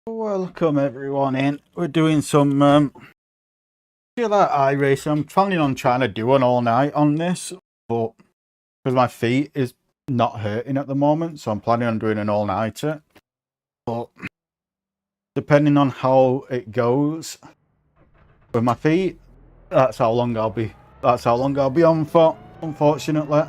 Welcome everyone in. We're doing some feel like iRacing. I'm planning on trying to do an all night on this, but because my feet is not hurting at the moment, so I'm planning on doing an all nighter. But depending on how it goes with my feet, that's how long I'll be on for, unfortunately.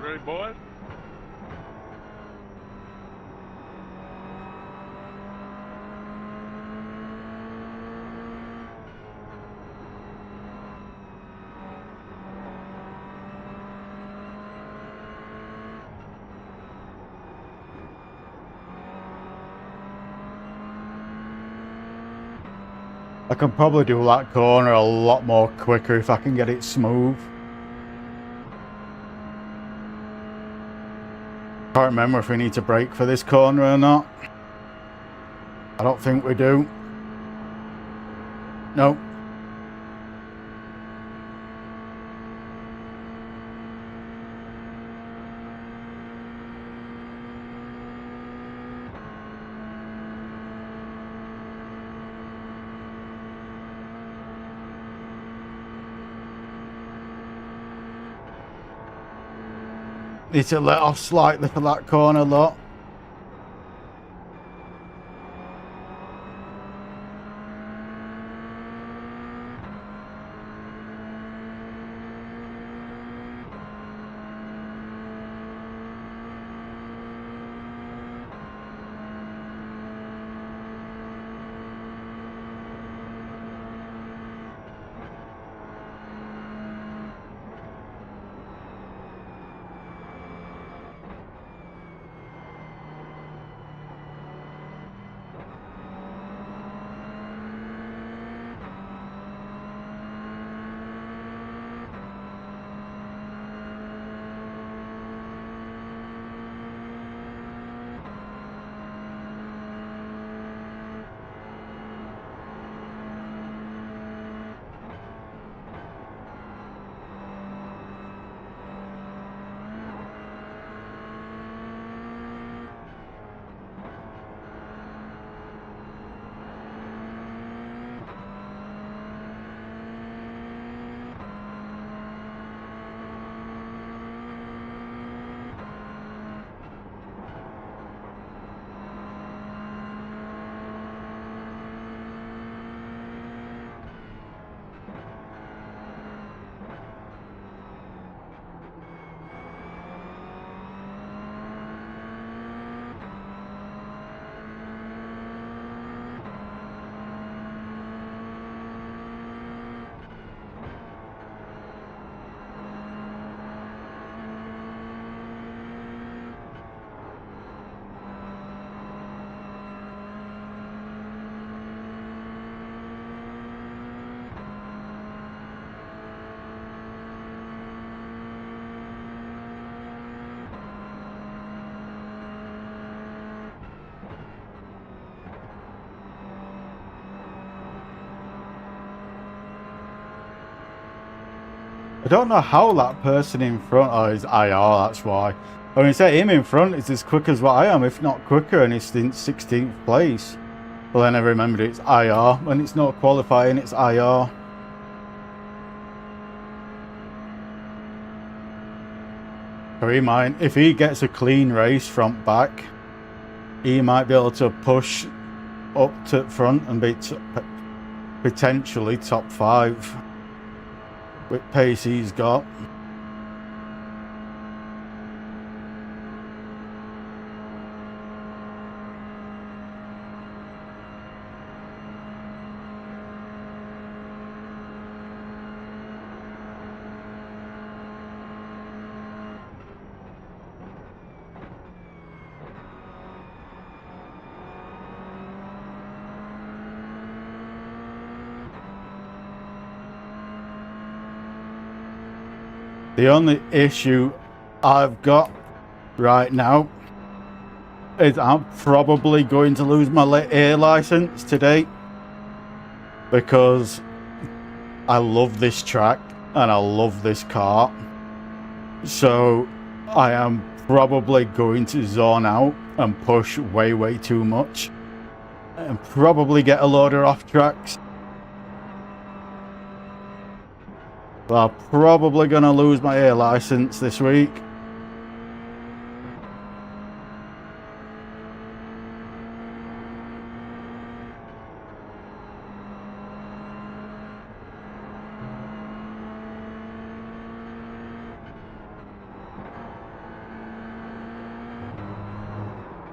Ready, boys? I can probably do that corner a lot more quicker if I can get it smooth. Can't remember if we need to brake for this corner or not. I don't think we do. No. Need to let off slightly for that corner, look. I don't know how that person in front, oh, is IR, that's why. I mean, say him in front is as quick as what I am, if not quicker, and he's in 16th place. Well, then I remembered it's IR. When it's not qualifying, it's IR. So he might, if he gets a clean race front back, he might be able to push up to front and be potentially top 5 with pace he's got. The only issue I've got right now is I'm probably going to lose my air license today because I love this track and I love this car. So I am probably going to zone out and push way too much and probably get a load of off tracks. So I'm probably going to lose my air license this week.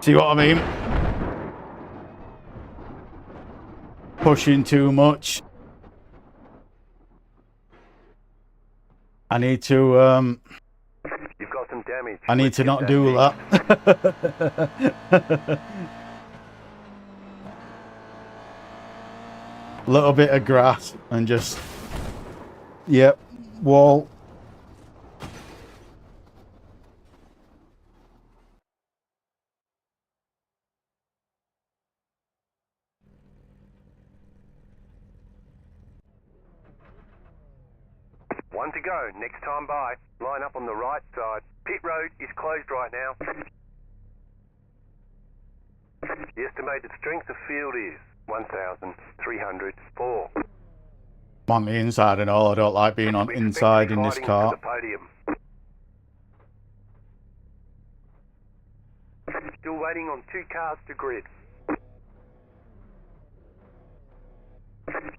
See what I mean? Pushing too much. I need to You've got some damage. I need to not do that. A little bit of grass and just, yep, wall. One to go. Next time by. Line up on the right side. Pit road is closed right now. The estimated strength of field is 1,304. I'm on the inside and all. I don't like being on inside in this car. The podium. Still waiting on 2 cars to grid.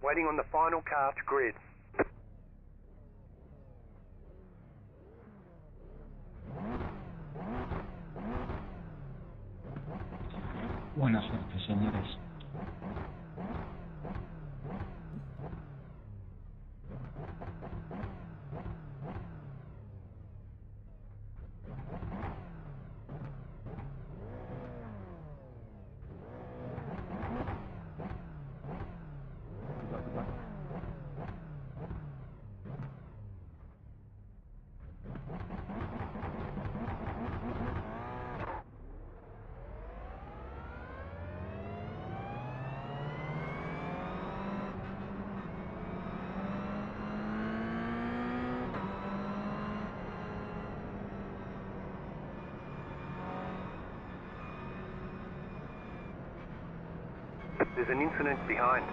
Waiting on the final car to grid. Buena suerte, señores. There's an incident behind.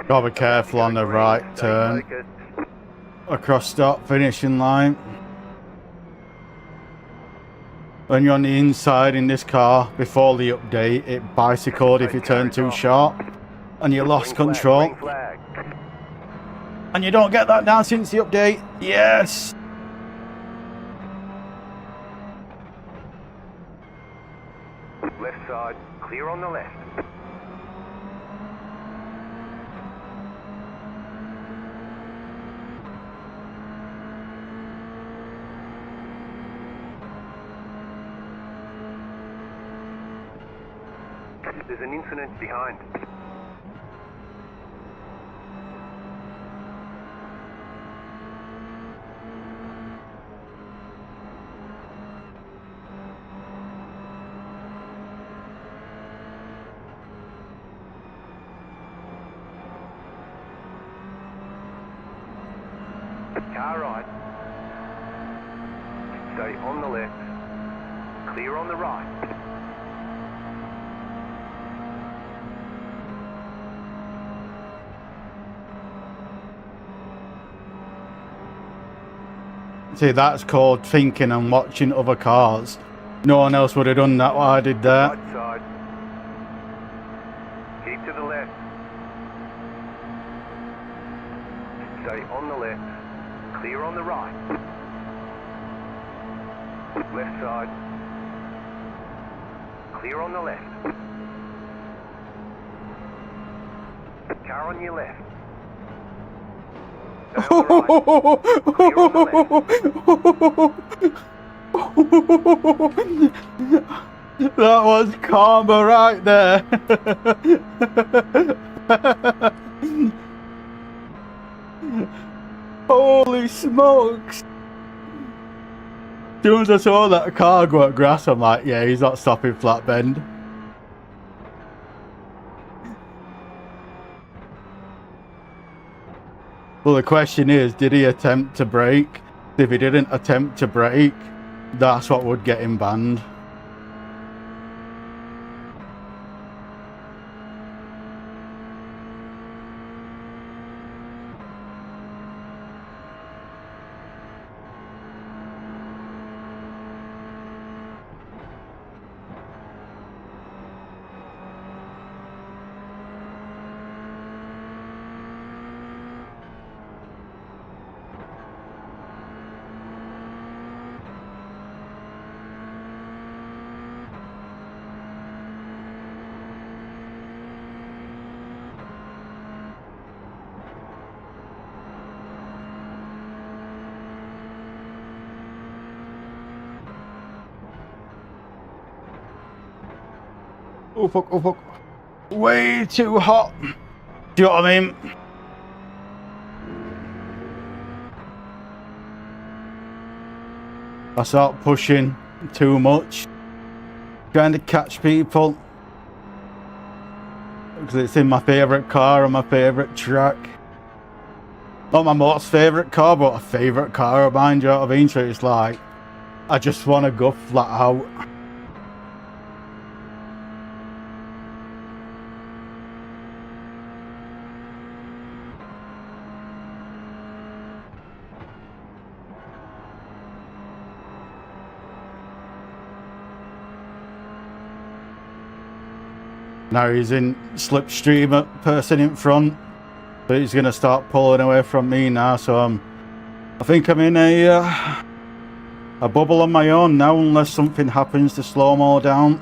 Gotta be careful on the right turn. Across start finishing line. When you're on the inside in this car, before the update, it bicycled if you turn too sharp. And you lost control. And you don't get that now since the update. Yes! Left side, clear on the left. There's an incident behind. Car right. Stay on the left. Clear on the right. See, that's called thinking and watching other cars. No one else would have done that, what I did there. Right side. Keep to the left. Stay on the left. Clear on the right. Left side. Clear on the left. Car on your left. Stay on the right. Clear on the left. That was karma right there. Holy smokes. As soon as I saw that car go at grass, I'm like, yeah, he's not stopping flat bend. Well, the question is, did he attempt to brake? If he didn't attempt to brake, that's what would get him banned. Oh fuck, oh fuck. Way too hot. Do you know what I mean? I start pushing too much. Trying to catch people. Because it's in my favourite car on my favourite track. Not my most favourite car, but a favourite car of mine, do you know what I mean? So it's like, I just want to go flat out. Now he's in slipstream at person in front, but he's going to start pulling away from me now. So I think I'm in a bubble on my own now, unless something happens to slow them all down.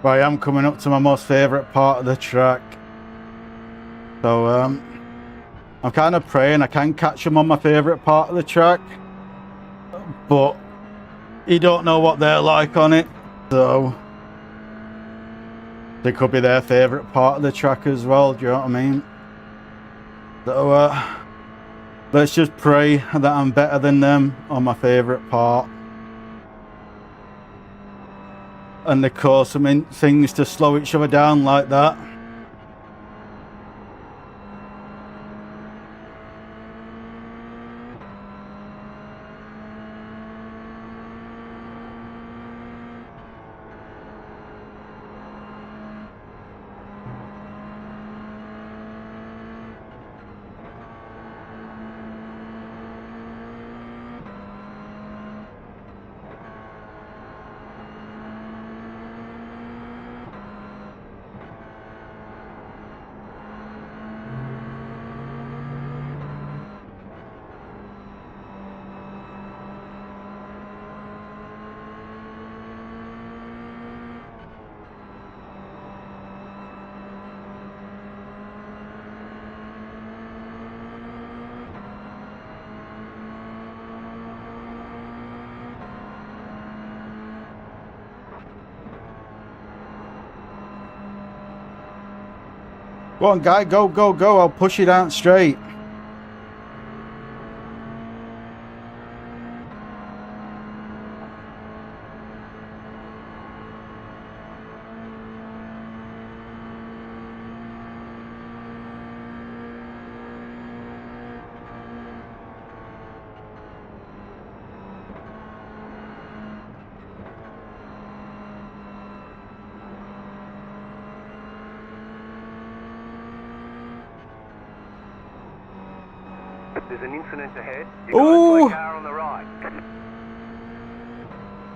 Right, I'm coming up to my most favourite part of the track. So, I'm kind of praying I can catch them on my favourite part of the track. But you don't know what they're like on it. So, they could be their favourite part of the track as well, do you know what I mean? So, let's just pray that I'm better than them on my favourite part. And they cause some things to slow each other down like that. Go on, guy, go, go, go. I'll push it out straight. There's an incident ahead. You got a Ooh! slow car on the right.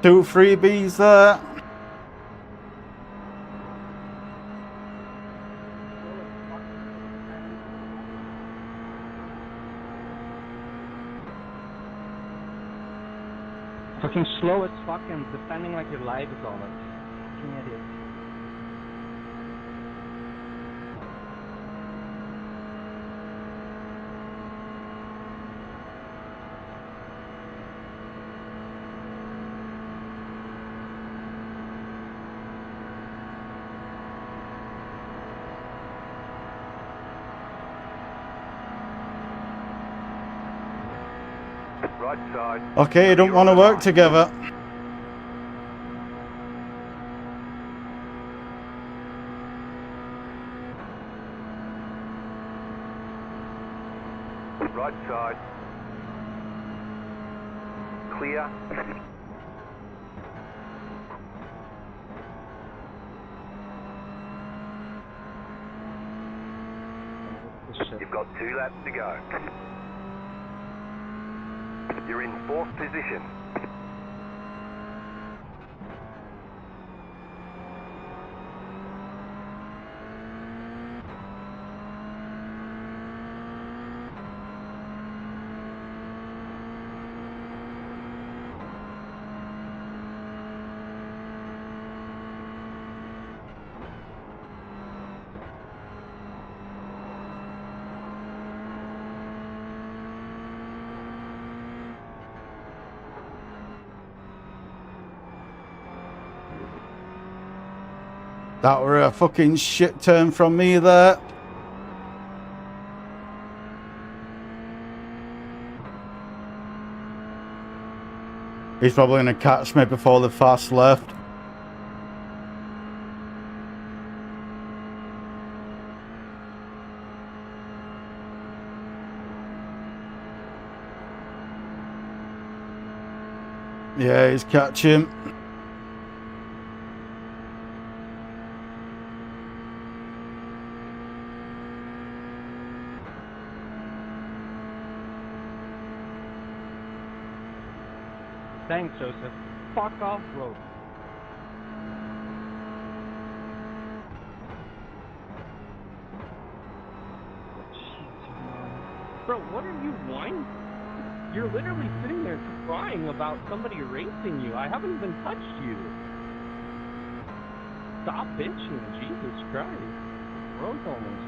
2 freebies there. Fucking slow as fucking defending like your life is all that. Fucking idiot. Right side. Okay, don't want to work together. Right side. Clear. You've got 2 laps to go. You're in 4th position. That were a fucking shit turn from me there. He's probably going to catch me before the fast left. Yeah, he's catching. Thanks, Joseph. Fuck off, bro. Bro, what are you whining? You're literally sitting there crying about somebody racing you. I haven't even touched you. Stop bitching, Jesus Christ. Broke almost.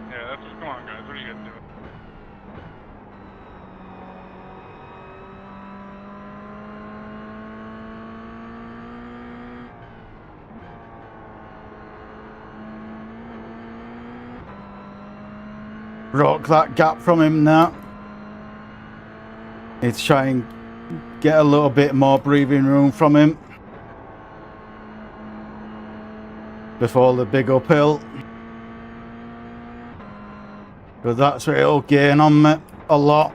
Yeah, that's what's going on, guys. What are you guys doing? Broke that gap from him now. He's trying to get a little bit more breathing room from him before the big uphill. Because that's where he'll gain on me a lot.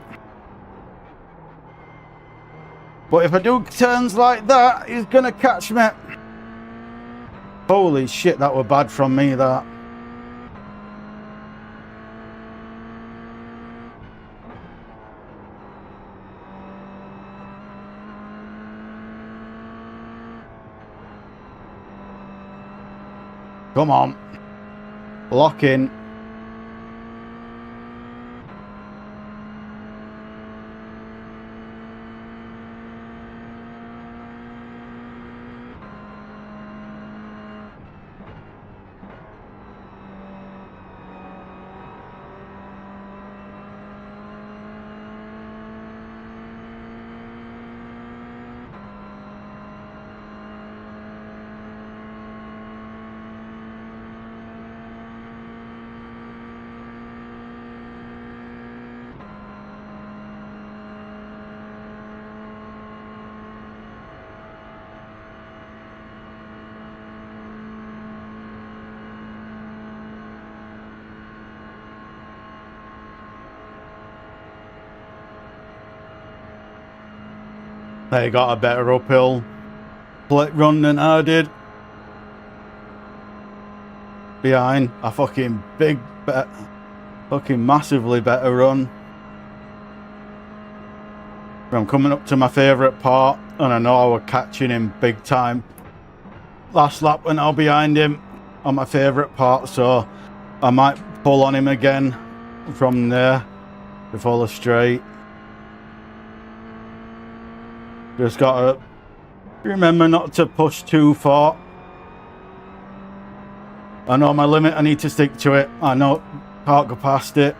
But if I do turns like that, he's going to catch me. Holy shit, that were bad from me, that. Come on. Lock in. They got a better uphill split run than I did. Behind a fucking fucking massively better run. I'm coming up to my favourite part, and I know I was catching him big time last lap when I was behind him on my favourite part, so I might pull on him again from there before the straight. Just gotta remember not to push too far. I know my limit, I need to stick to it. I know can't go past it.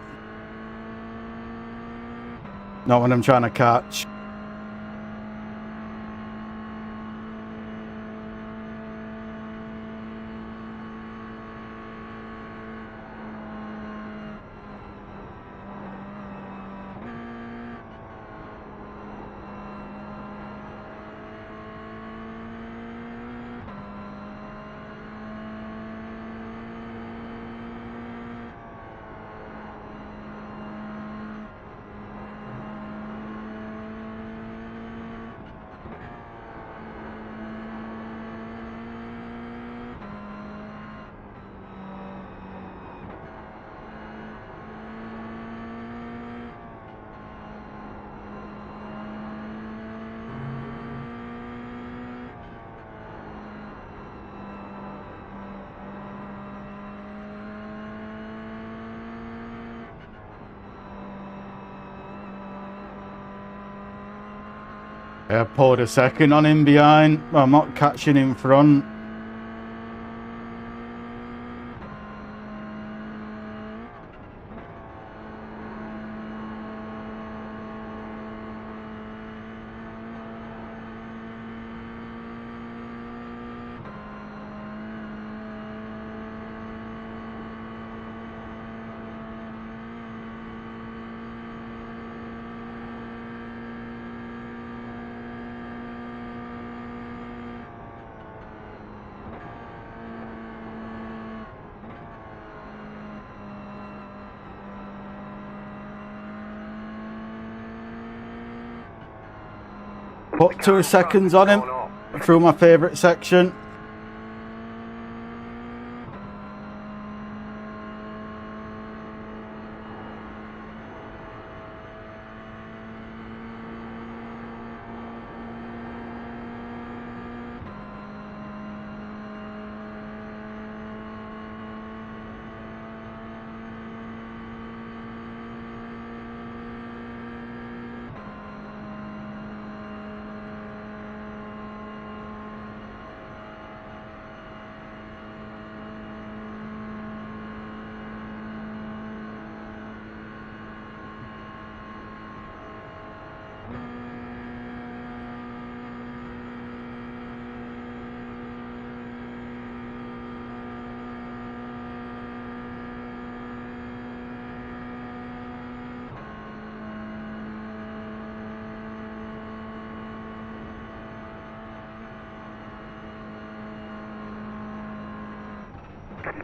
Not when I'm trying to catch. I pulled a second on him behind. I'm not catching in front. Put 2 seconds on him through my favourite section.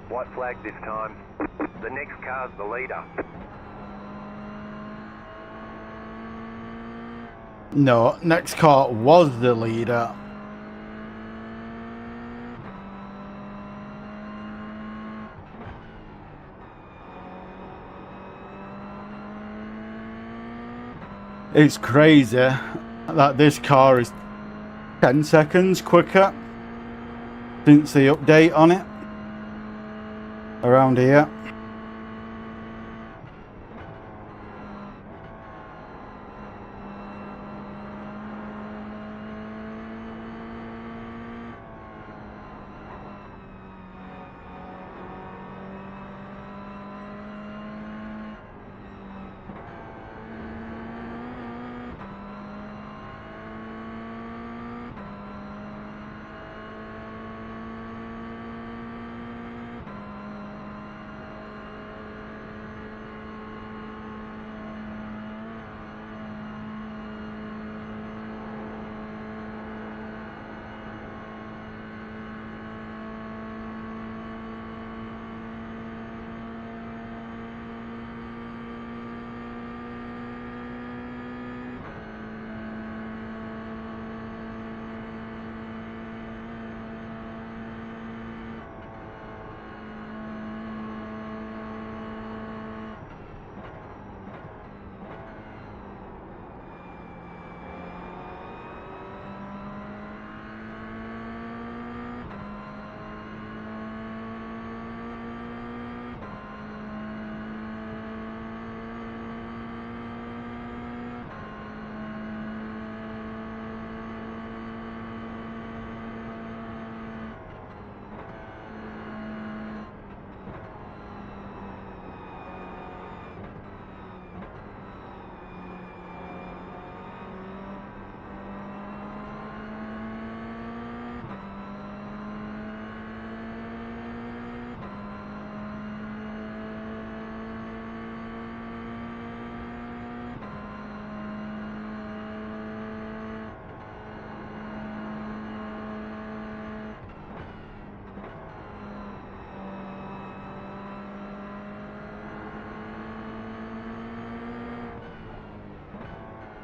White flag this time. The next car's the leader. No, next car was the leader. It's crazy that this car is 10 seconds quicker since the update on it around here.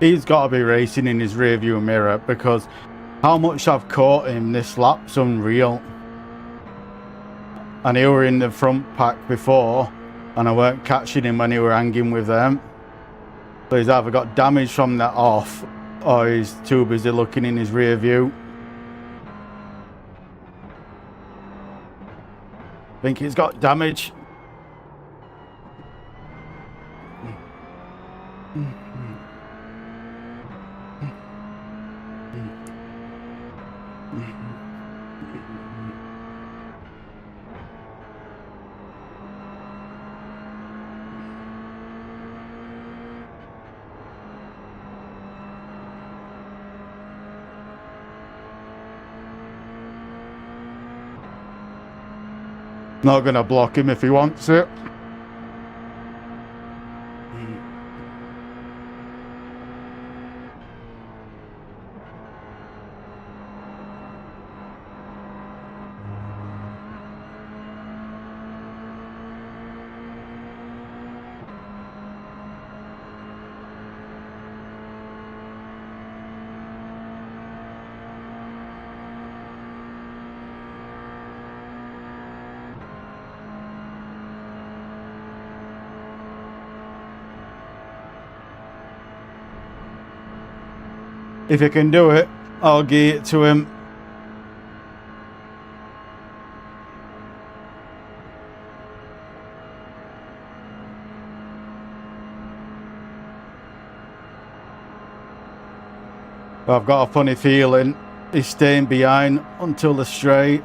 He's got to be racing in his rear view mirror, because how much I've caught him this lap's unreal. And he were in the front pack before, and I weren't catching him when he were hanging with them. So he's either got damage from that off, or he's too busy looking in his rear view. I think he's got damage. Not gonna block him if he wants it. If he can do it, I'll give it to him. But I've got a funny feeling he's staying behind until the straight.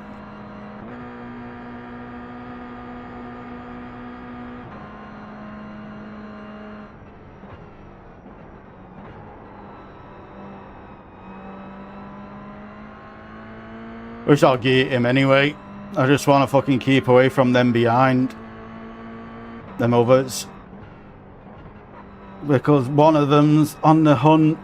Which I'll get him anyway. I just want to fucking keep away from them behind. Them others. Because one of them's on the hunt.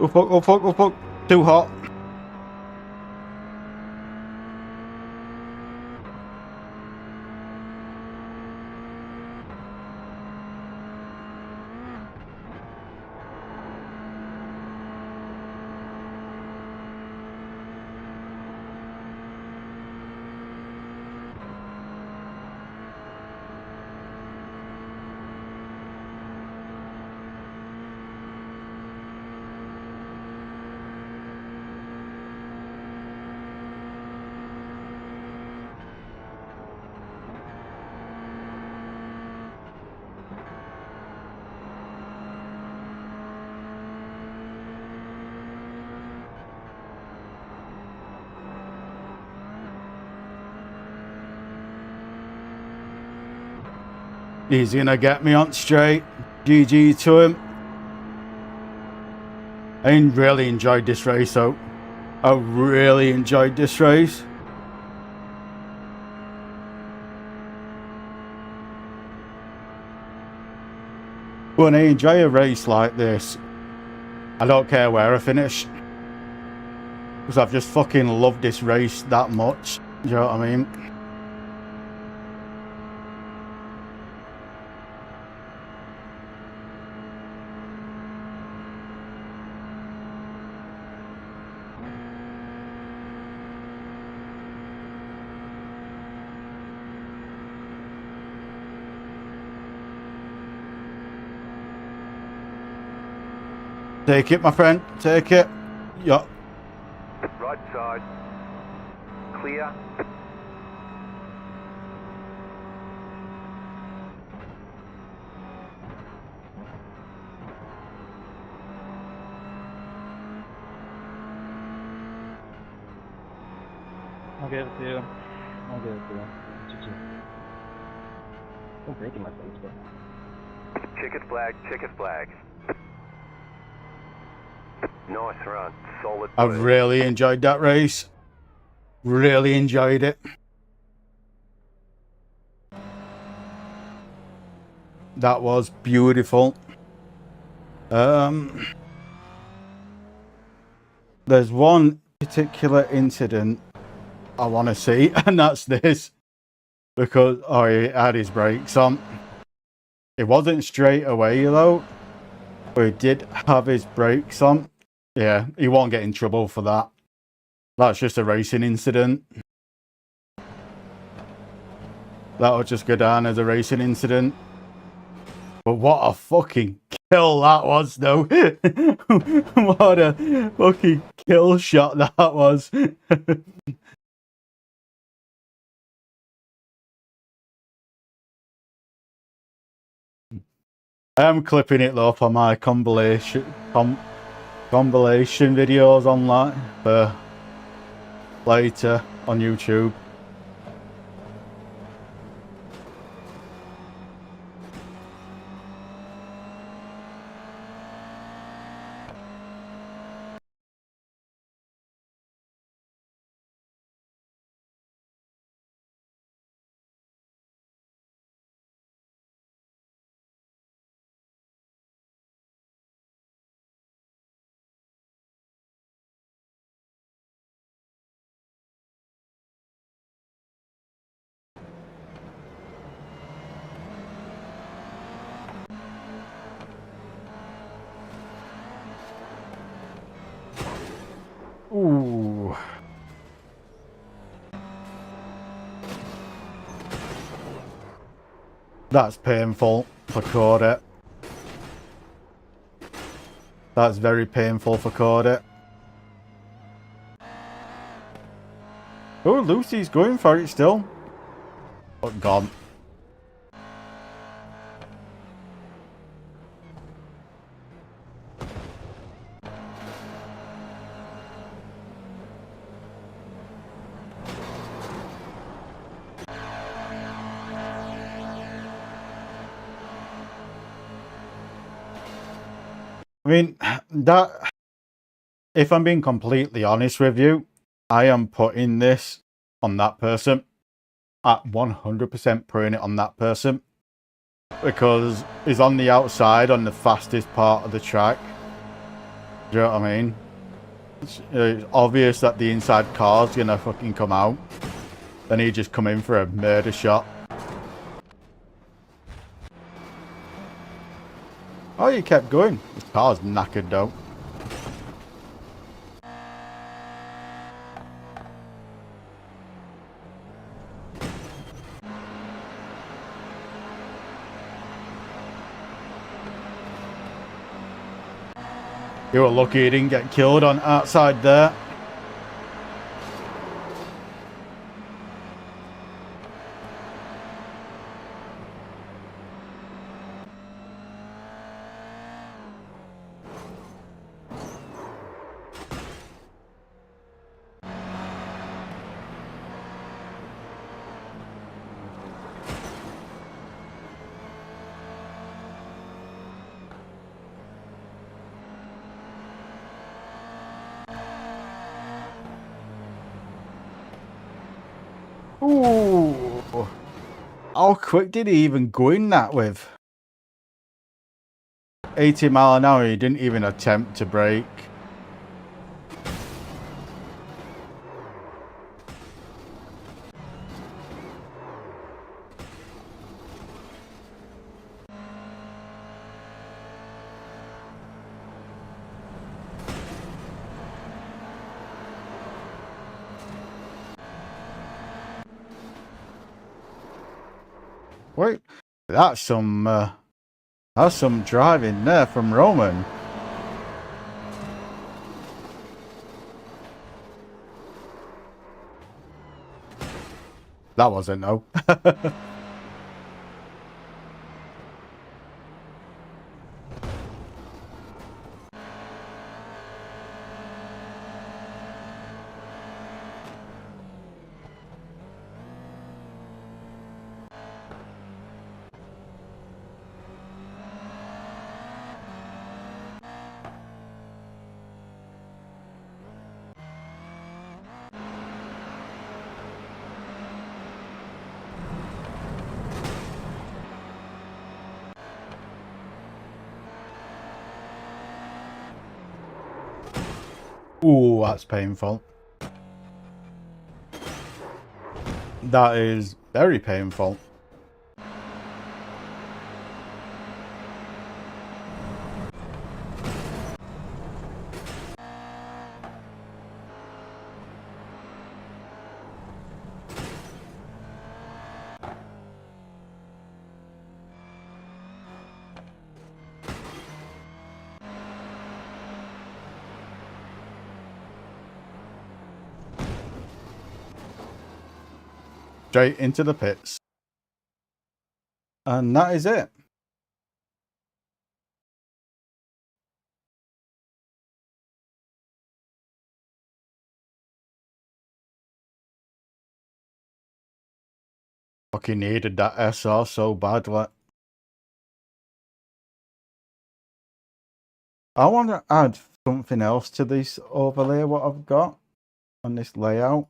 Oh fuck, oh fuck, oh fuck. Too hot. He's gonna get me on straight. GG to him. I really enjoyed this race though. I really enjoyed this race. When I enjoy a race like this, I don't care where I finish. Because I've just fucking loved this race that much. Do you know what I mean? Take it, my friend. Take it. Yup. Right side. Clear. I'll give it to you. I'll give it to you. Don't break in my face, bro. Checkered flag, checkered flag. Nice run. Solid. I've really enjoyed that race. Really enjoyed it. That was beautiful. There's one particular incident I want to see, and that's this. Because, oh, he had his brakes on. It wasn't straight away, though. But he did have his brakes on. Yeah, he won't get in trouble for that. That's just a racing incident. That'll just go down as a racing incident. But what a fucking kill that was, though. What a fucking kill shot that was. I am clipping it though for my compilation videos online for later on YouTube. Ooh. That's painful for Cody. That's very painful for Cody. Oh, Lucy's going for it still. Oh, God. I mean, that, if I'm being completely honest with you, I am putting this on that person. At 100% putting it on that person. Because he's on the outside on the fastest part of the track. Do you know what I mean? It's obvious that the inside car's gonna fucking come out. Then he just come in for a murder shot. Oh, you kept going. This car's knackered though. You were lucky you didn't get killed on outside there. Ooh. How quick did he even go in that with? 80 mile an hour, he didn't even attempt to brake. Wait, that's some driving there from Roman. That wasn't no. Ooh, that's painful. That is very painful. Straight into the pits. And that is it. Fucking needed that SR so bad. Like, I want to add something else to this overlay what I've got on this layout.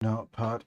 Notepad.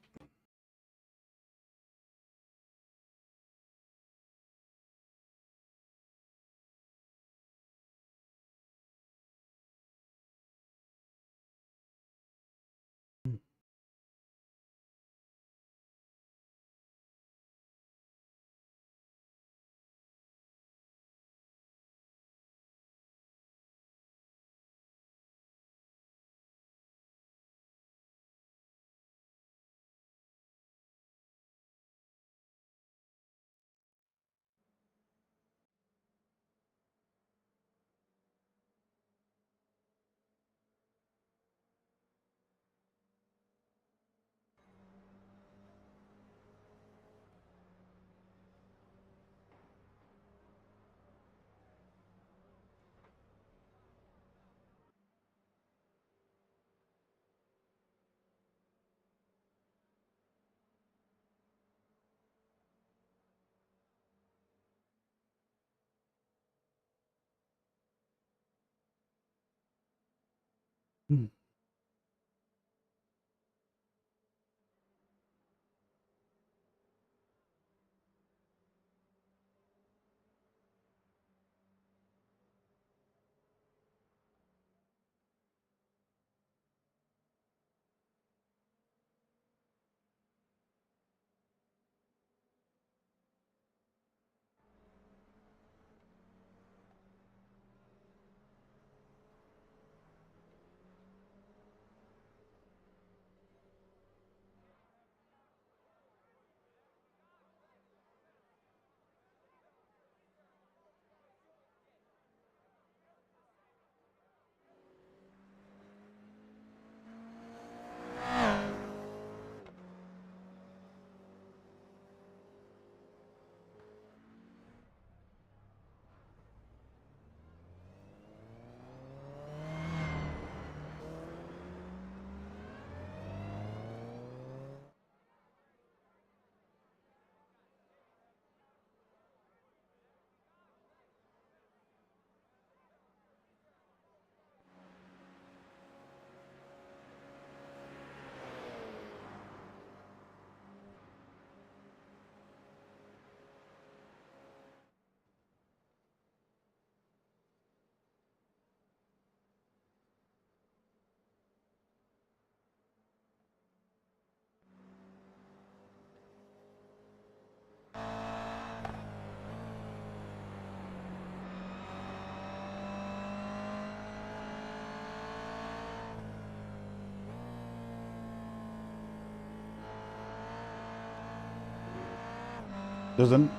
Doesn't.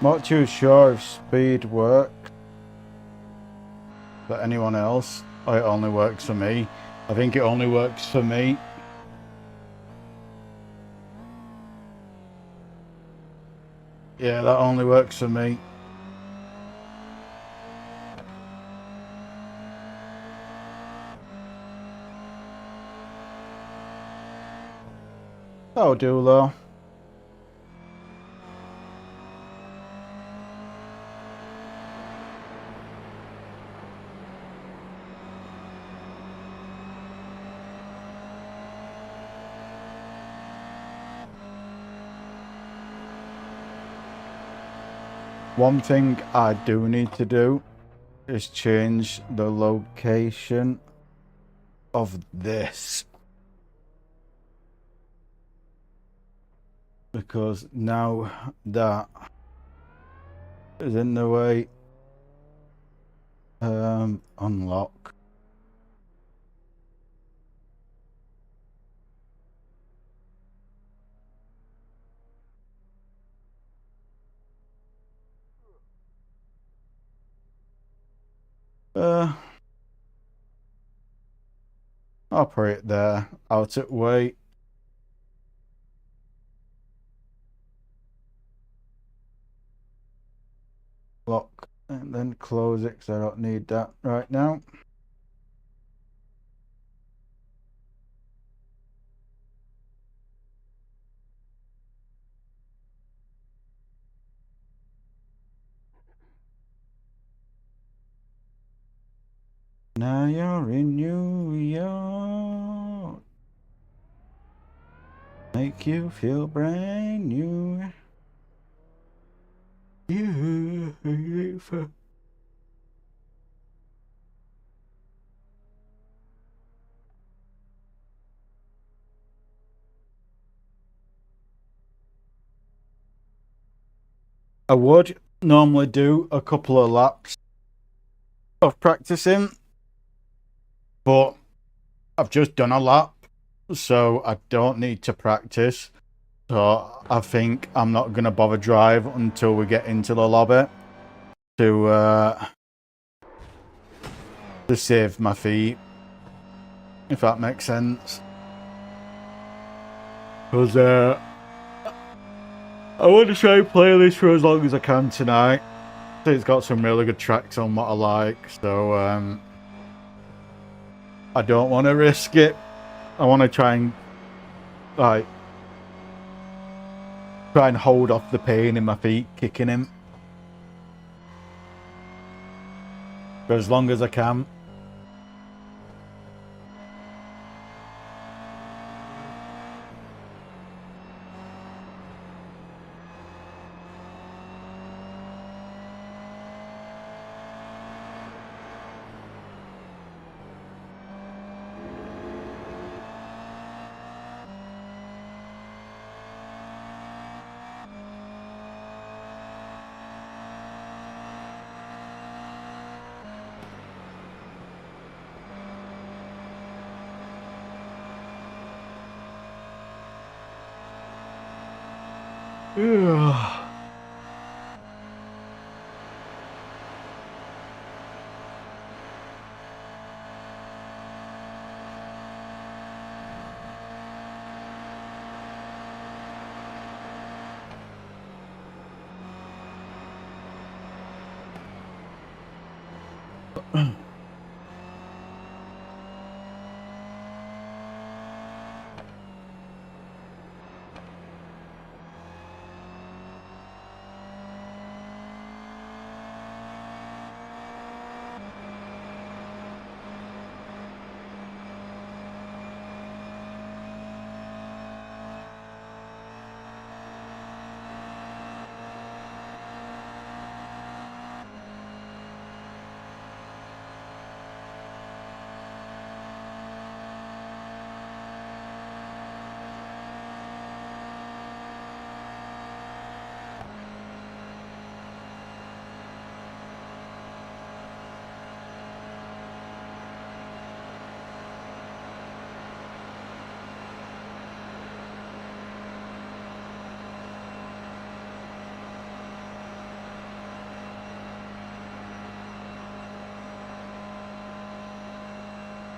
Not too sure if speed works for anyone else, or it only works for me. I think it only works for me. Yeah, that only works for me. That'll do though. One thing I do need to do is change the location of this. Because now that is in the way. Unlock. I'll put it there, out at way. Lock, and then close it because I don't need that right now. Now you're in New York. Make you feel brand new. Yeah. I would normally do a couple of laps of practicing, but I've just done a lap, so I don't need to practice. So I think I'm not going to bother drive until we get into the lobby to save my feet, if that makes sense. Because I want to try and play this for as long as I can tonight. It's got some really good tracks on what I like, so I don't want to risk it. I want to try and hold off the pain in my feet kicking him for as long as I can. Yeah.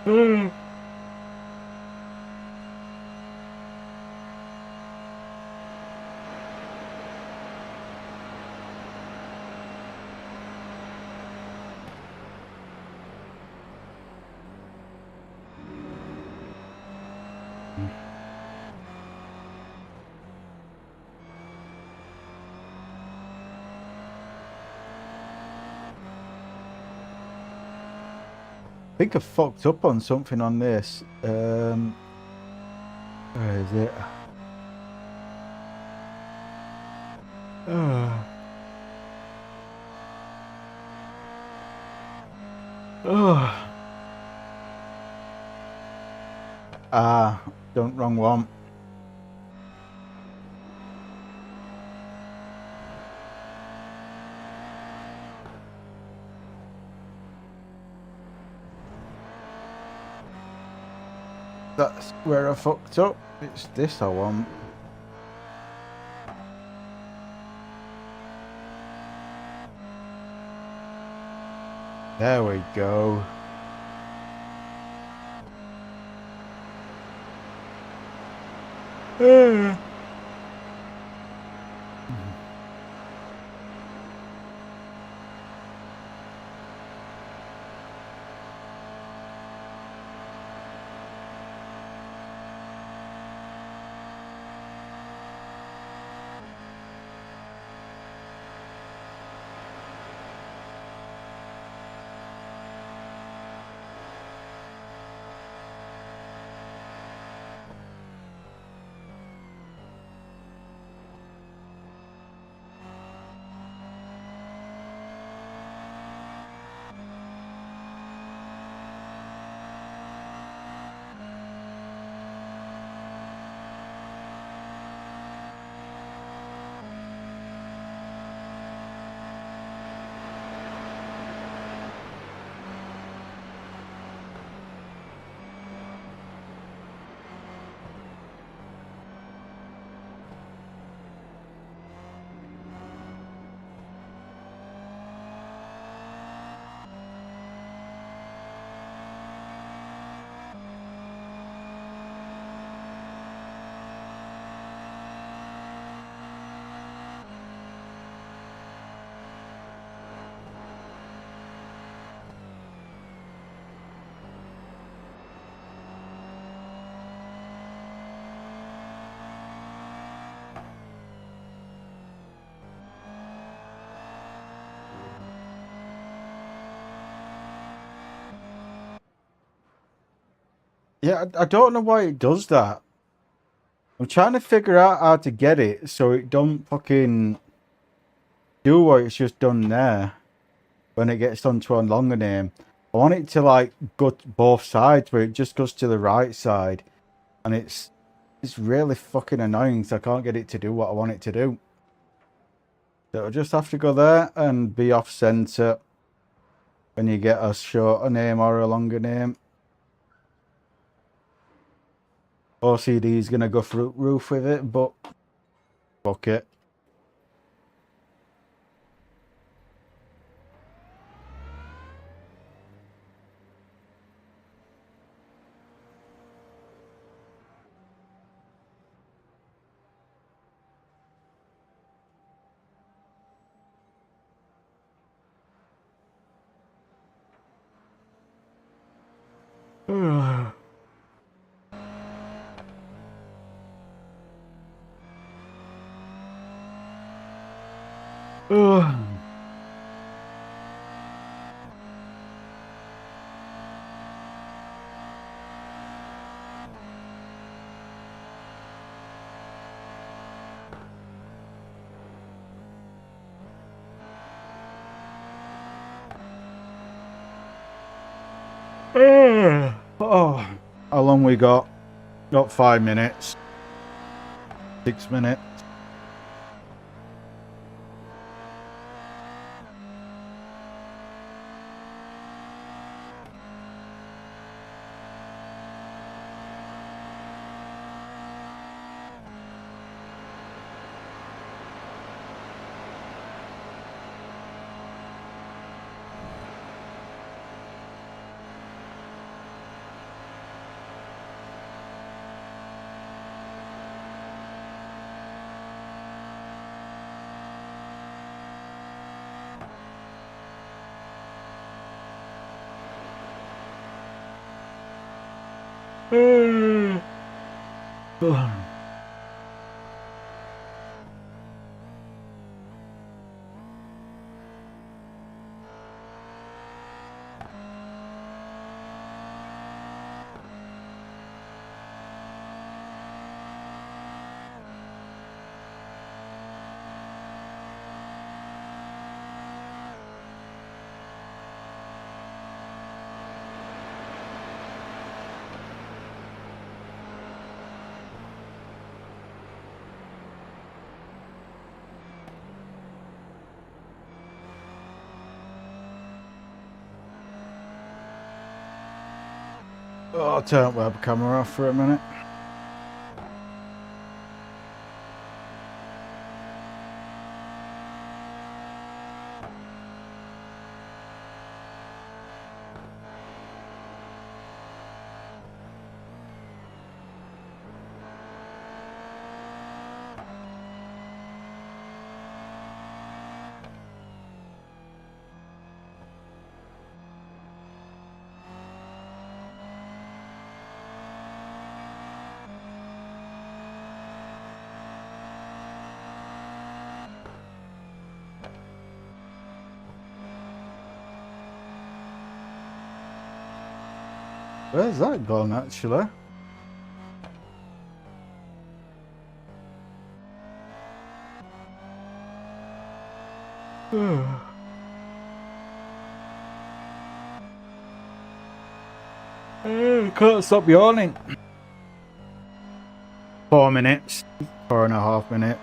I think I fucked up on something on this. Where is it? Don't wrong one. That's where I fucked up. It's this I want. There we go. Yeah, I don't know why it does that. I'm trying to figure out how to get it so it don't fucking do what it's just done there when it gets onto a longer name. I want it to like go to both sides, but it just goes to the right side, and it's really fucking annoying. So I can't get it to do what I want it to do. So I just have to go there and be off center when you get a shorter name or a longer name. OCD is gonna go through roof with it, but fuck it. Oh, how long we got? Got 5 minutes. 6 minutes. Oh, I'll turn web camera off for a minute. Where's that gone, actually? Can't stop yawning. 4 minutes. 4.5 minutes.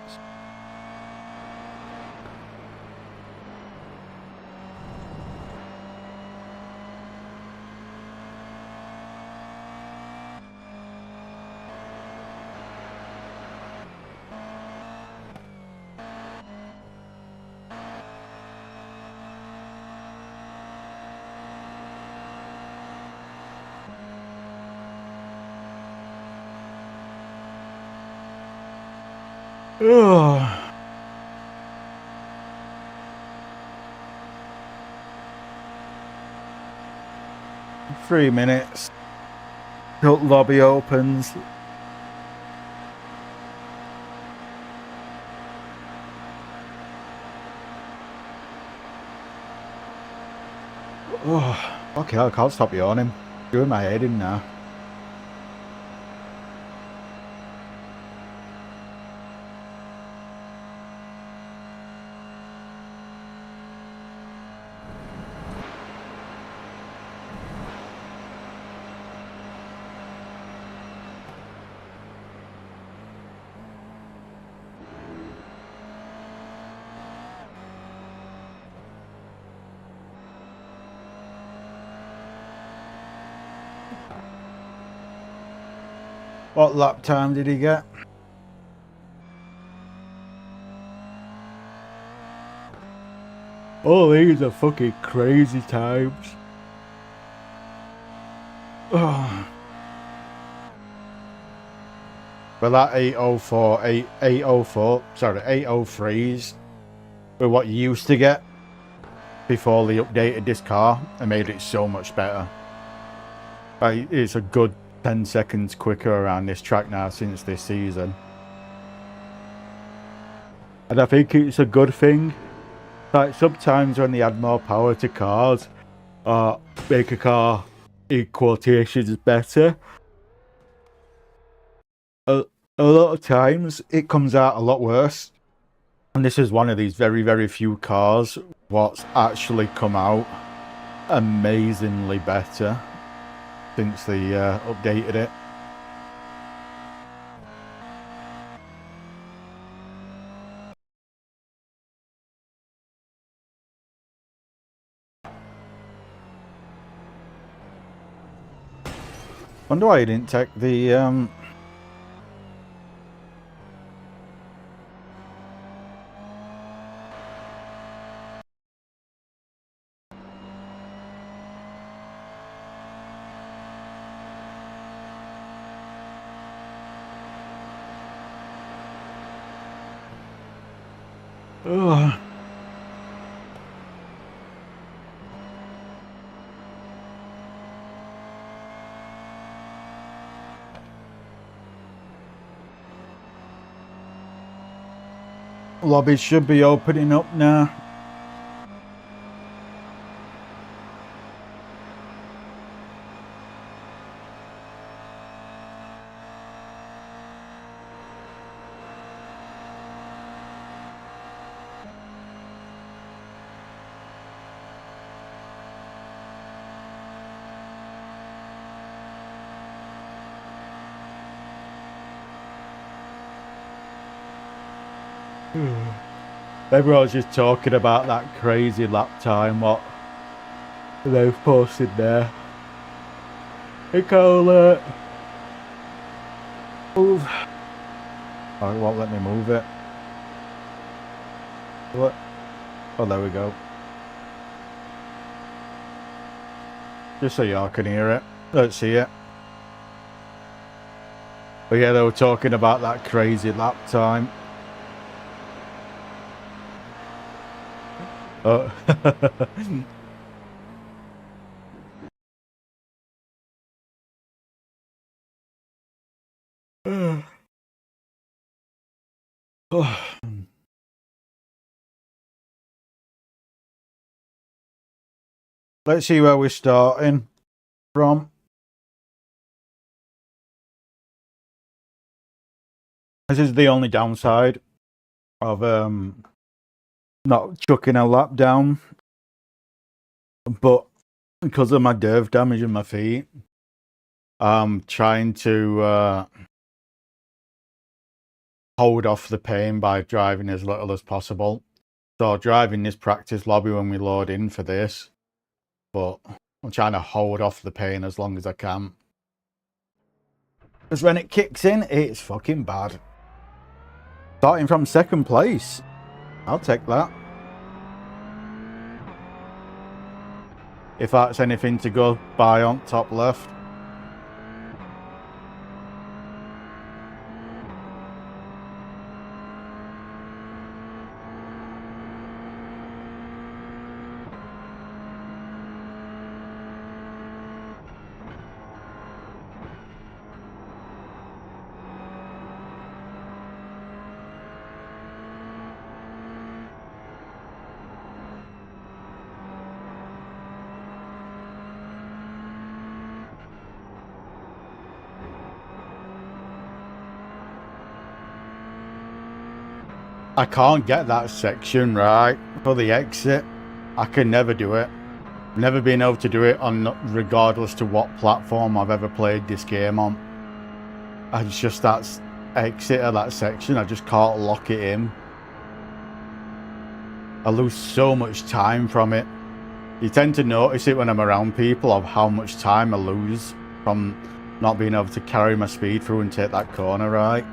Ugh. Three minutes. Till lobby opens. Oh, okay, I can't stop yawning. Doing my head in now. What lap time did he get? Oh, these are fucking crazy times. Oh. But that 804, sorry, 803s were what you used to get before they updated this car and made it so much better. Like, it's a good 10 seconds quicker around this track now since this season. And I think it's a good thing. Like, sometimes when they add more power to cars, or make a car in quotations better, a lot of times it comes out a lot worse. And this is one of these very, very few cars what's actually come out amazingly better since they updated it. Wonder why you didn't take the ugh. Lobby should be opening up now. Everyone's just talking about that crazy lap time what they've posted there. It can't move. Oh, it won't let me move it. What? Oh, there we go. Just so y'all can hear it. Don't see it. But yeah, they were talking about that crazy lap time. Oh. Let's see where we're starting from. This is the only downside of not chucking a lap down, but because of my nerve damage in my feet, I'm trying to hold off the pain by driving as little as possible. So driving this practice lobby when we load in for this, but I'm trying to hold off the pain as long as I can. Because when it kicks in, it's fucking bad. Starting from second place. I'll take that. If that's anything to go by on top left. I can't get that section right for the exit. I can never do it. Never been able to do it on, regardless to what platform I've ever played this game on. It's just that exit of that section, I just can't lock it in. I lose so much time from it. You tend to notice it when I'm around people of how much time I lose from not being able to carry my speed through and take that corner right.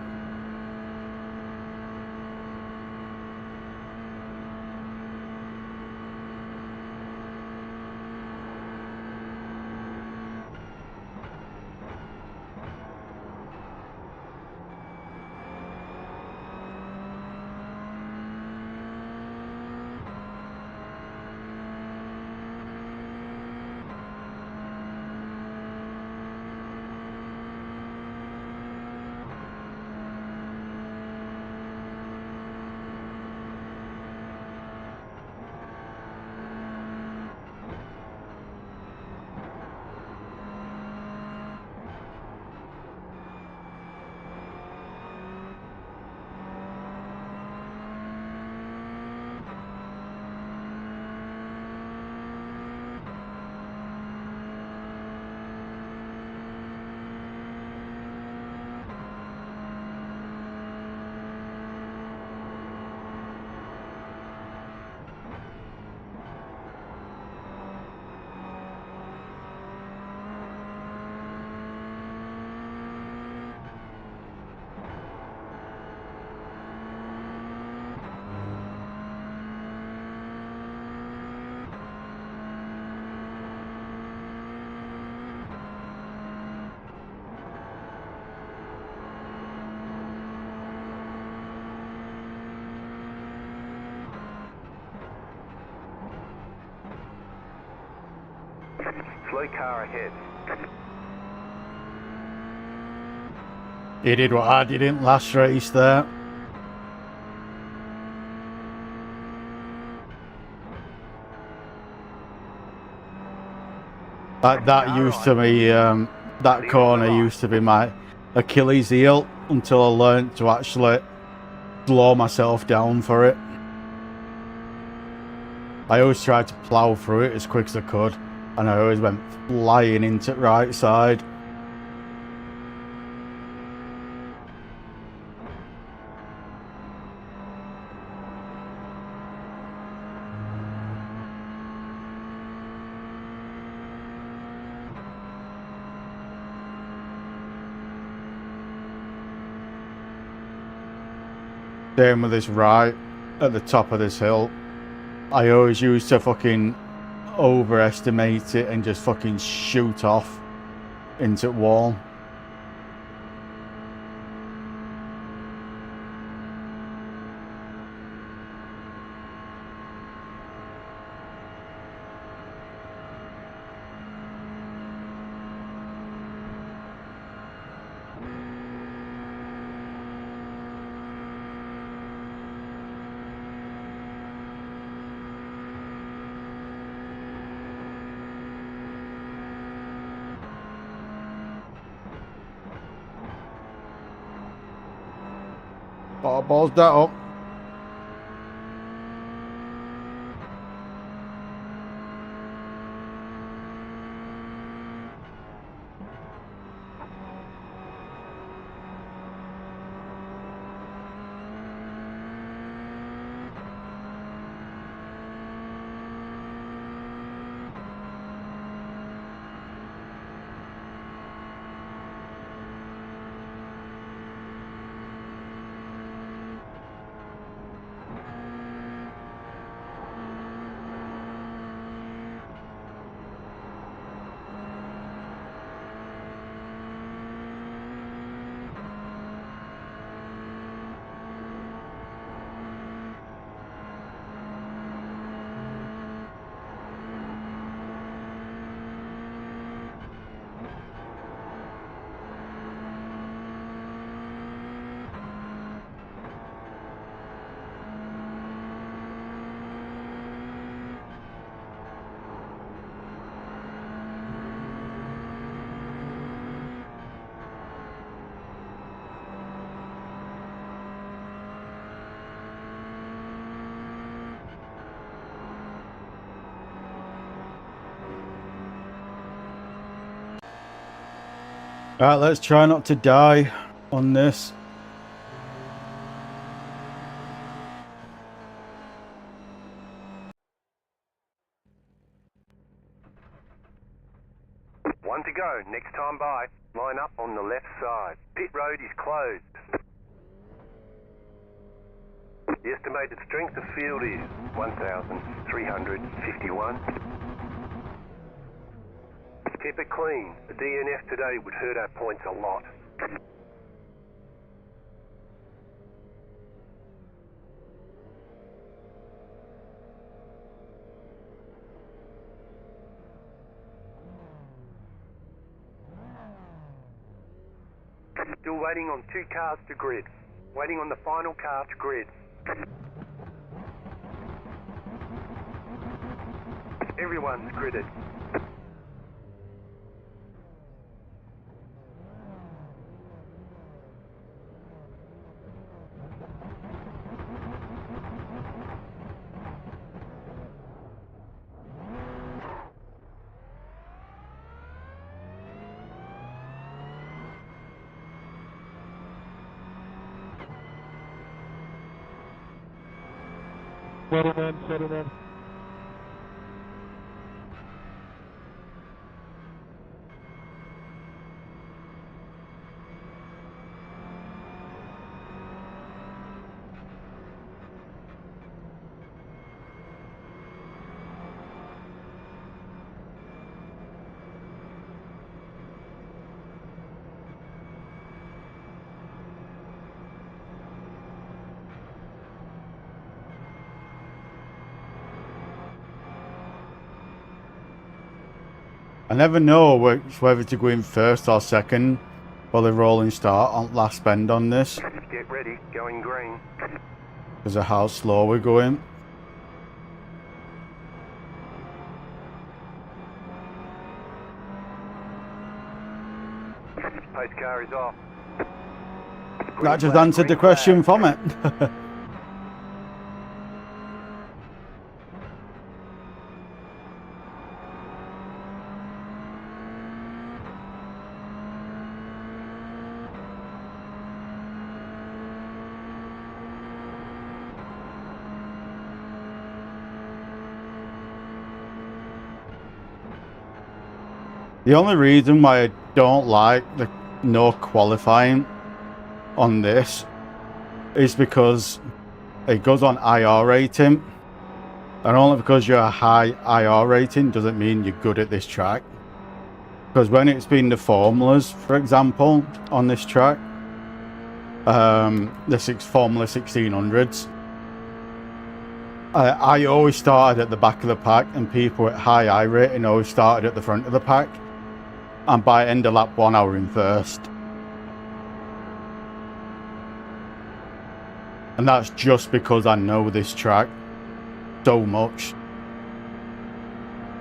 Slow car ahead. He did what I did in last race there. That used to be, that corner used to be my Achilles heel until I learned to actually slow myself down for it. I always tried to plough through it as quick as I could, and I always went flying into the right side. Same with this right at the top of this hill. I always used to fucking overestimate it and just fucking shoot off into the wall. Balls that up. Alright, let's try not to die on this. One to go. Next time by, line up on the left side. Pit road is closed. The estimated strength of field is 1,351. Keep it clean. The DNF today would hurt our points a lot. Still waiting on 2 cars to grid. Waiting on the final car to grid. Everyone's gridded. Settle in. I never know whether to go in first or second for the rolling start on last bend on this, Get ready, going green. because of how slow we're going. car is off. That just answered the question from it. The only reason why I don't like the no qualifying on this is because it goes on IR rating, and only because you're a high IR rating doesn't mean you're good at this track. Because when it's been the formulas, for example, on this track, the Formula 1600s, I always started at the back of the pack, and people at high I rating always started at the front of the pack, and by end of lap 1 I were in first. And that's just because I know this track so much.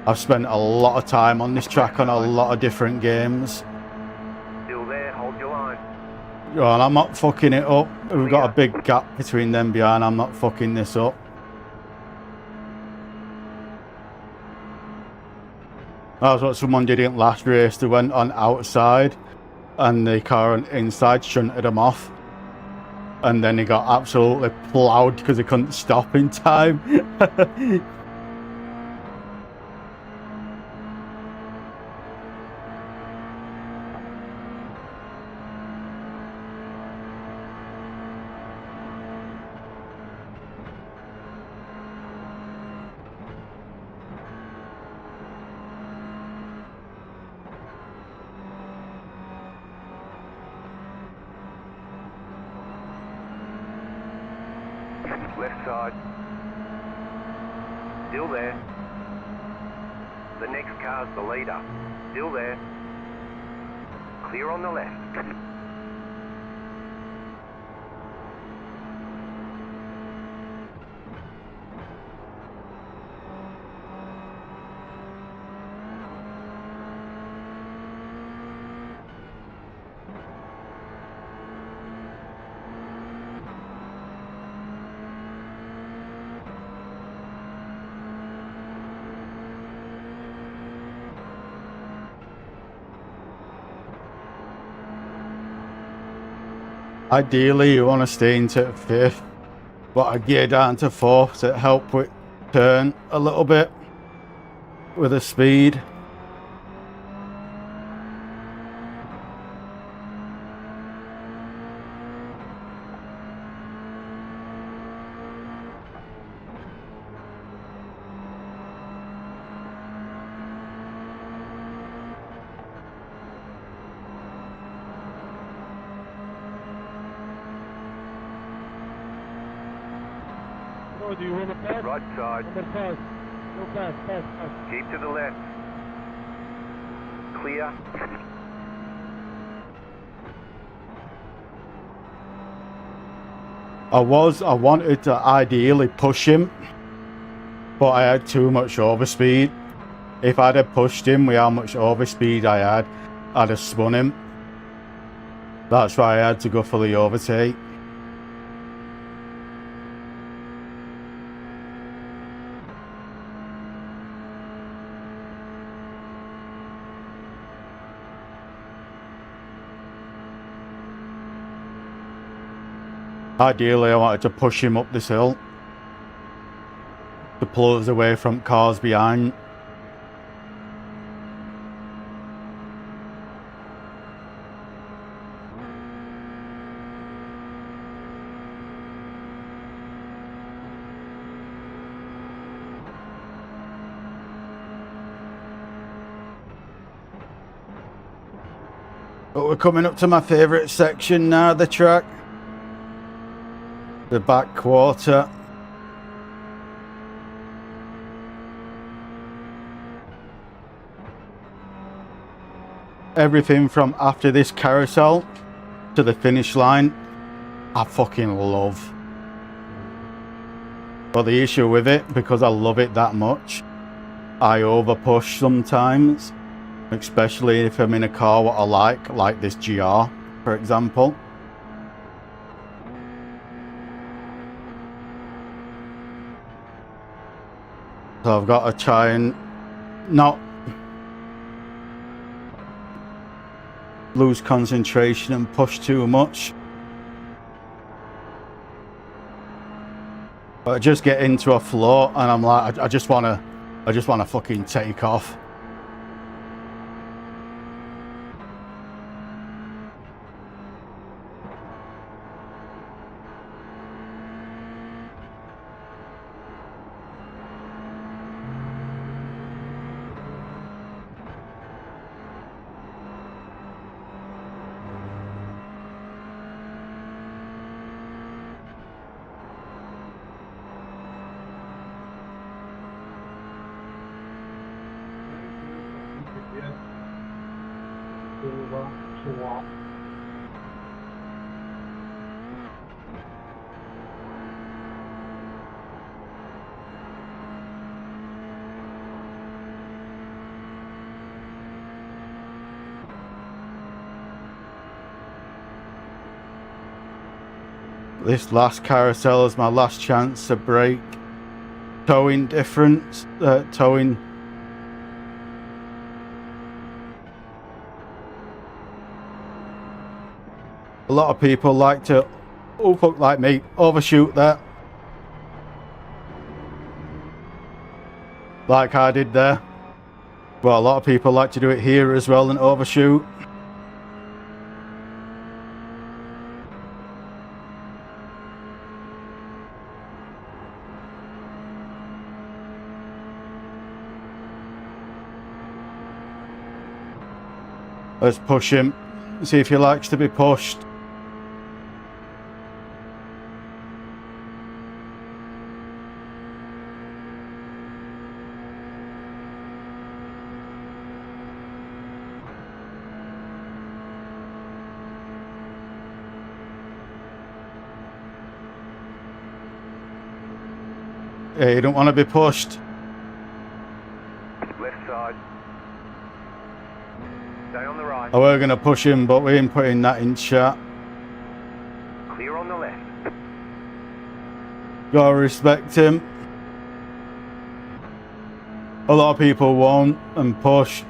I've spent a lot of time on this track on a lot of different games. Still there, hold your line. Well, I'm not fucking it up. We've got a big gap between them behind. I'm not fucking this up. That's what someone did in last race. They went on outside and the car on inside shunted them off. And then he got absolutely ploughed because he couldn't stop in time. Left side. Still there. The next car's the leader. Still there. Clear on the left. Ideally, you want to stay into 5th, but I gear down to 4th to help with turn a little bit with the speed. Oh, do you want to pass? Right side. I'm gonna pass. Go fast, fast, fast. Keep to the left. Clear. I wanted to ideally push him, but I had too much overspeed. If I'd have pushed him with how much overspeed I had, I'd have spun him. That's why I had to go for the overtake. Ideally, I wanted to push him up this hill to pull us away from cars behind. But we're coming up to my favourite section now, the track. The back quarter. Everything from after this carousel to the finish line, I fucking love. But the issue with it, because I love it that much, I over push sometimes. especially if I'm in a car what I like this GR, for example. So I've got to try and not lose concentration and push too much. But I just get into a flow and I'm like, I just wanna fucking take off. This last carousel is my last chance to break towing difference, towing. A lot of people like to, oh fuck, like me, overshoot that. Like I did there. Well, a lot of people like to do it here as well and overshoot. Let's push him. See if he likes to be pushed. Yeah, you don't want to be pushed. Left side. Stay on the right. I were going to push him, but we ain't putting that in chat. Clear on the left. Gotta respect him. A lot of people won't and push.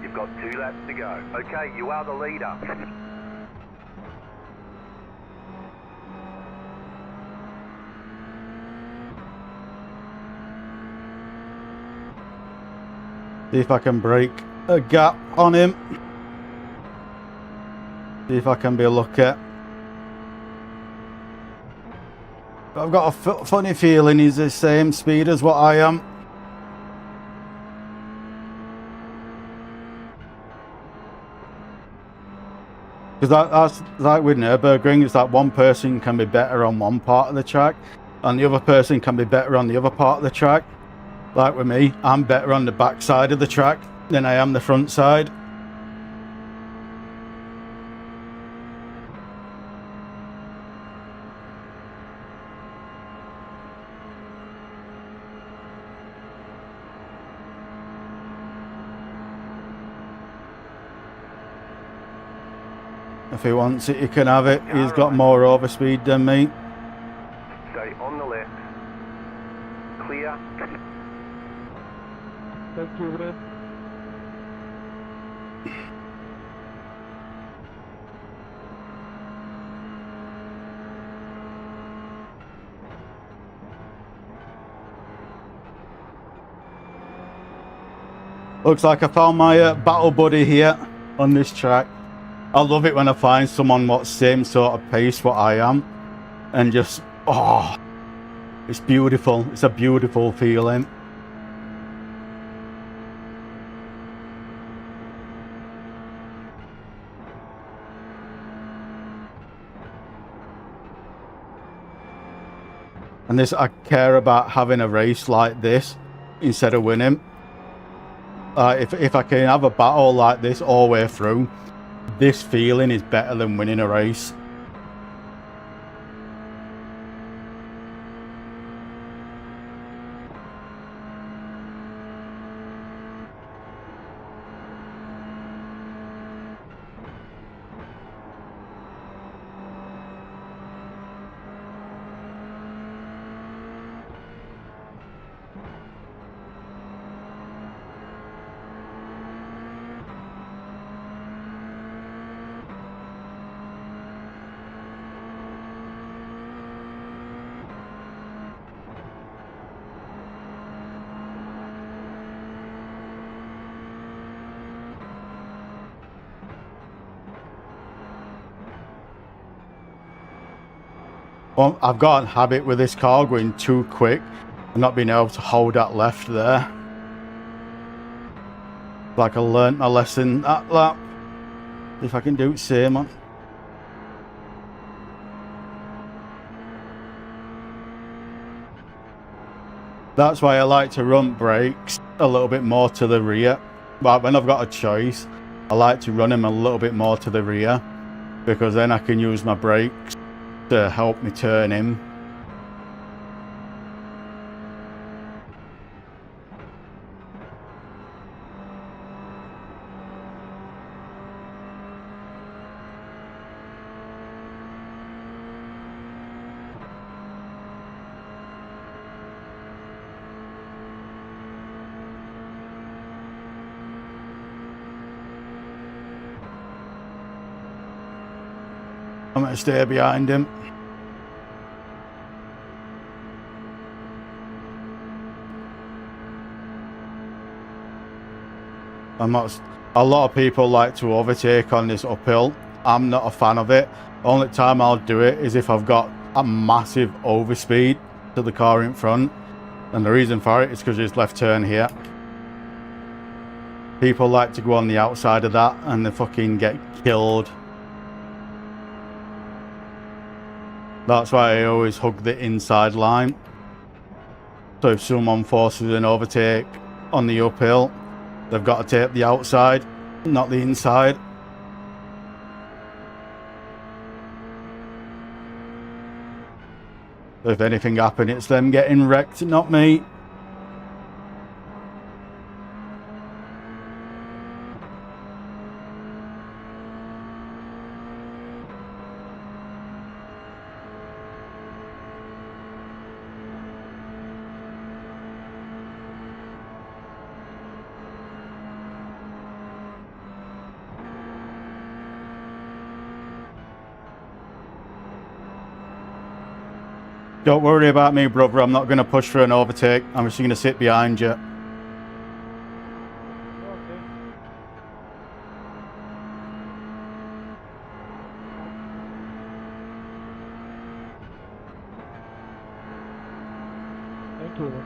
You've got 2 laps to go. Okay, you are the leader. See if I can break a gap on him. See if I can be lucky. But I've got a funny feeling he's the same speed as what I am. Because that's like with Nürburgring, it's like one person can be better on one part of the track and the other person can be better on the other part of the track. Like with me, I'm better on the back side of the track than I am the front side. If he wants it, he can have it. He's got more overspeed than me. Stay on the left. Clear. Thank you, Red. Looks like I found my battle buddy here on this track. I love it when I find someone what's same sort of pace what I am. And just, oh, it's beautiful. It's a beautiful feeling. And this, I care about having a race like this instead of winning. If I can have a battle like this all the way through, this feeling is better than winning a race. Well, I've got a habit with this car going too quick and not being able to hold that left there. Like I learnt my lesson that lap. If I can do it same on. That's why I like to run brakes a little bit more to the rear. But when I've got a choice, I like to run them a little bit more to the rear, because then I can use my brakes to help me turn in. I'm going to stay behind him. A lot of people like to overtake on this uphill. I'm not a fan of it. Only time I'll do it is if I've got a massive overspeed to the car in front. And the reason for it is because there's left turn here. People like to go on the outside of that and they fucking get killed. That's why I always hug the inside line. So if someone forces an overtake on the uphill, they've got to take the outside, not the inside. If anything happens, it's them getting wrecked, not me. Don't worry about me, brother. I'm not going to push for an overtake. I'm just going to sit behind you. Thank you.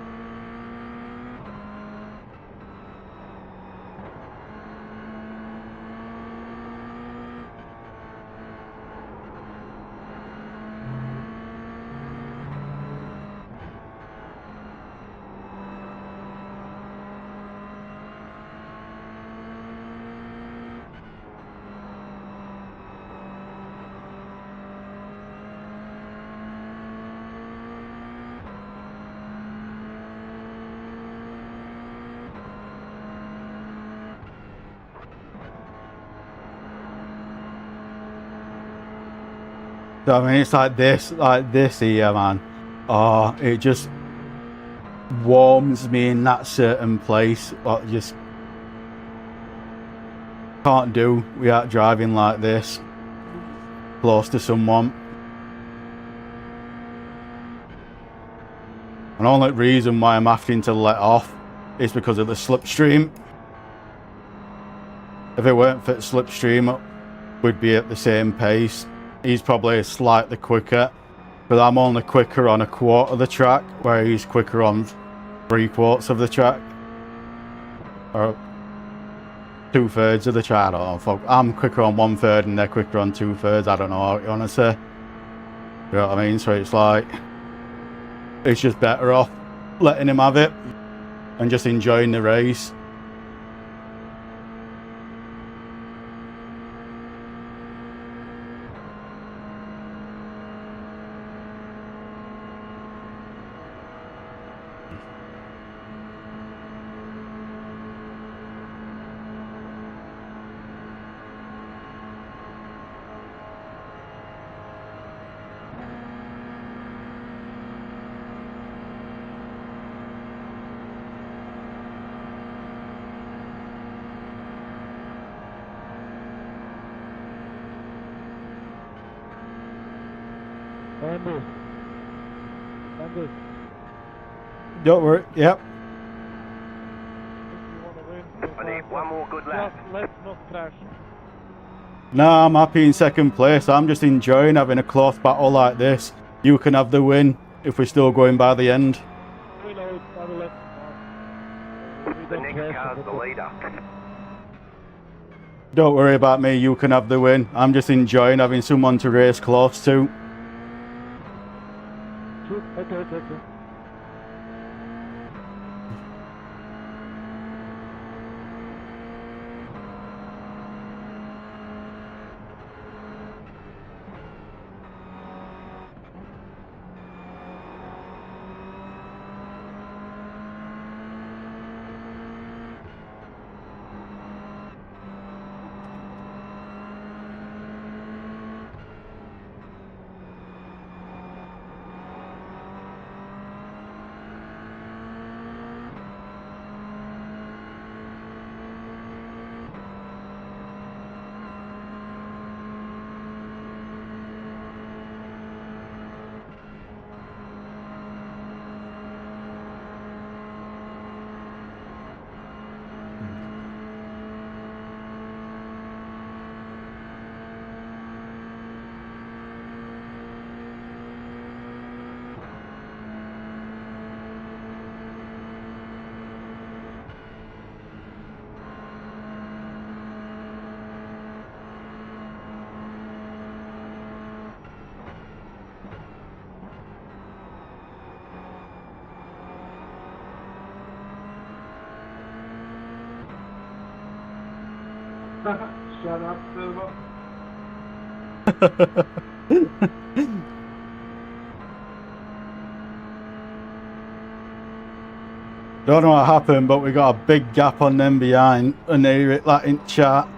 So, I mean, it's like this here, man. Oh, it just warms me in that certain place. What just can't do without driving like this, close to someone. And the only reason why I'm having to let off is because of the slipstream. If it weren't for the slipstream, we'd be at the same pace. He's probably slightly quicker, but I'm only quicker on a quarter of the track, where he's quicker on 3/4 of the track. Or 2/3 of the track, I don't know. Fuck. I'm quicker on 1/3 and they're quicker on 2/3. I don't know how you want to say. You know what I mean? So it's like, it's just better off letting him have it and just enjoying the race. Andy. Don't worry. Yep. If you want to win, I need one more good lap. just let's not crash. No, I'm happy in second place. I'm just enjoying having a close battle like this. You can have the win if we're still going by the end. Reload, I will let you The next car's the leader. Don't worry about me. You can have the win. I'm just enjoying having someone to race close to. Okay. Shut up, Silver. Don't know what happened, but we got a big gap on them behind, and they hear it like in chat.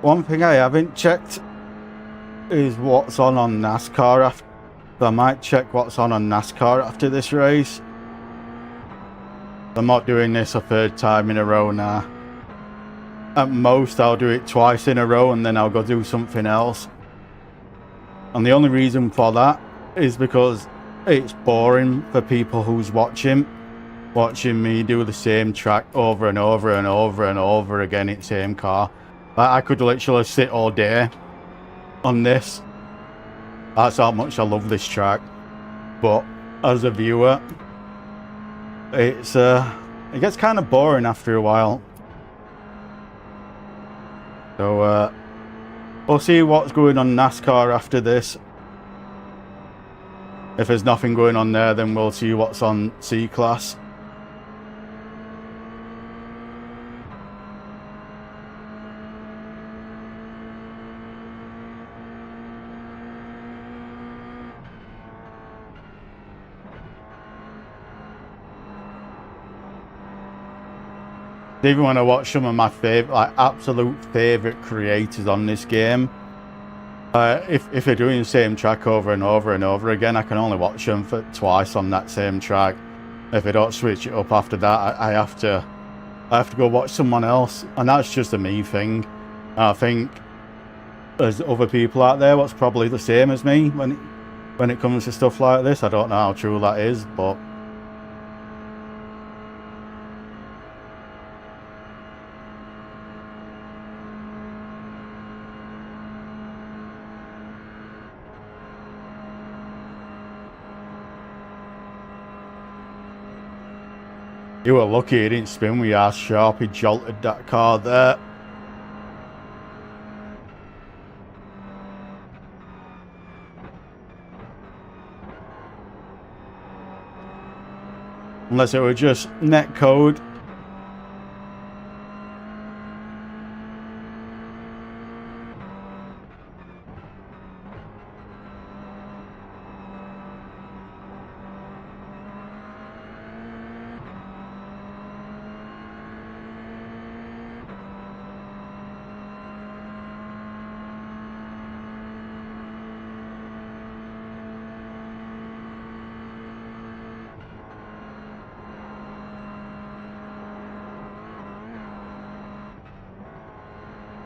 One thing I haven't checked is what's on NASCAR after. I might check what's on NASCAR after this race. I'm not doing this a third time in a row now. At most, I'll do it twice in a row and then I'll go do something else. And the only reason for that is because it's boring for people who's watching me do the same track over and over and over and over again in the same car. Like, I could literally sit all day on this. That's how much I love this track. But as a viewer, it gets kind of boring after a while. So we'll see what's going on NASCAR after this. If there's nothing going on there, then we'll see what's on C-Class. Even when I watch some of my favorite, like absolute favorite creators on this game, if they're doing the same track over and over and over again, I can only watch them for twice on that same track. If they don't switch it up after that, I have to go watch someone else, and that's just a me thing. And I think there's other people out there what's probably the same as me when it comes to stuff like this. I don't know how true that is, but you were lucky he didn't spin with your ass sharp. He jolted that car there. Unless it were just net code.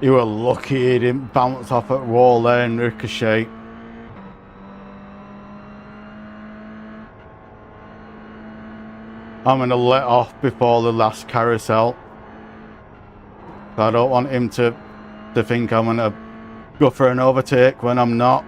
You were lucky he didn't bounce off at wall there and ricochet. I'm going to let off before the last carousel. I don't want him to think I'm going to go for an overtake when I'm not.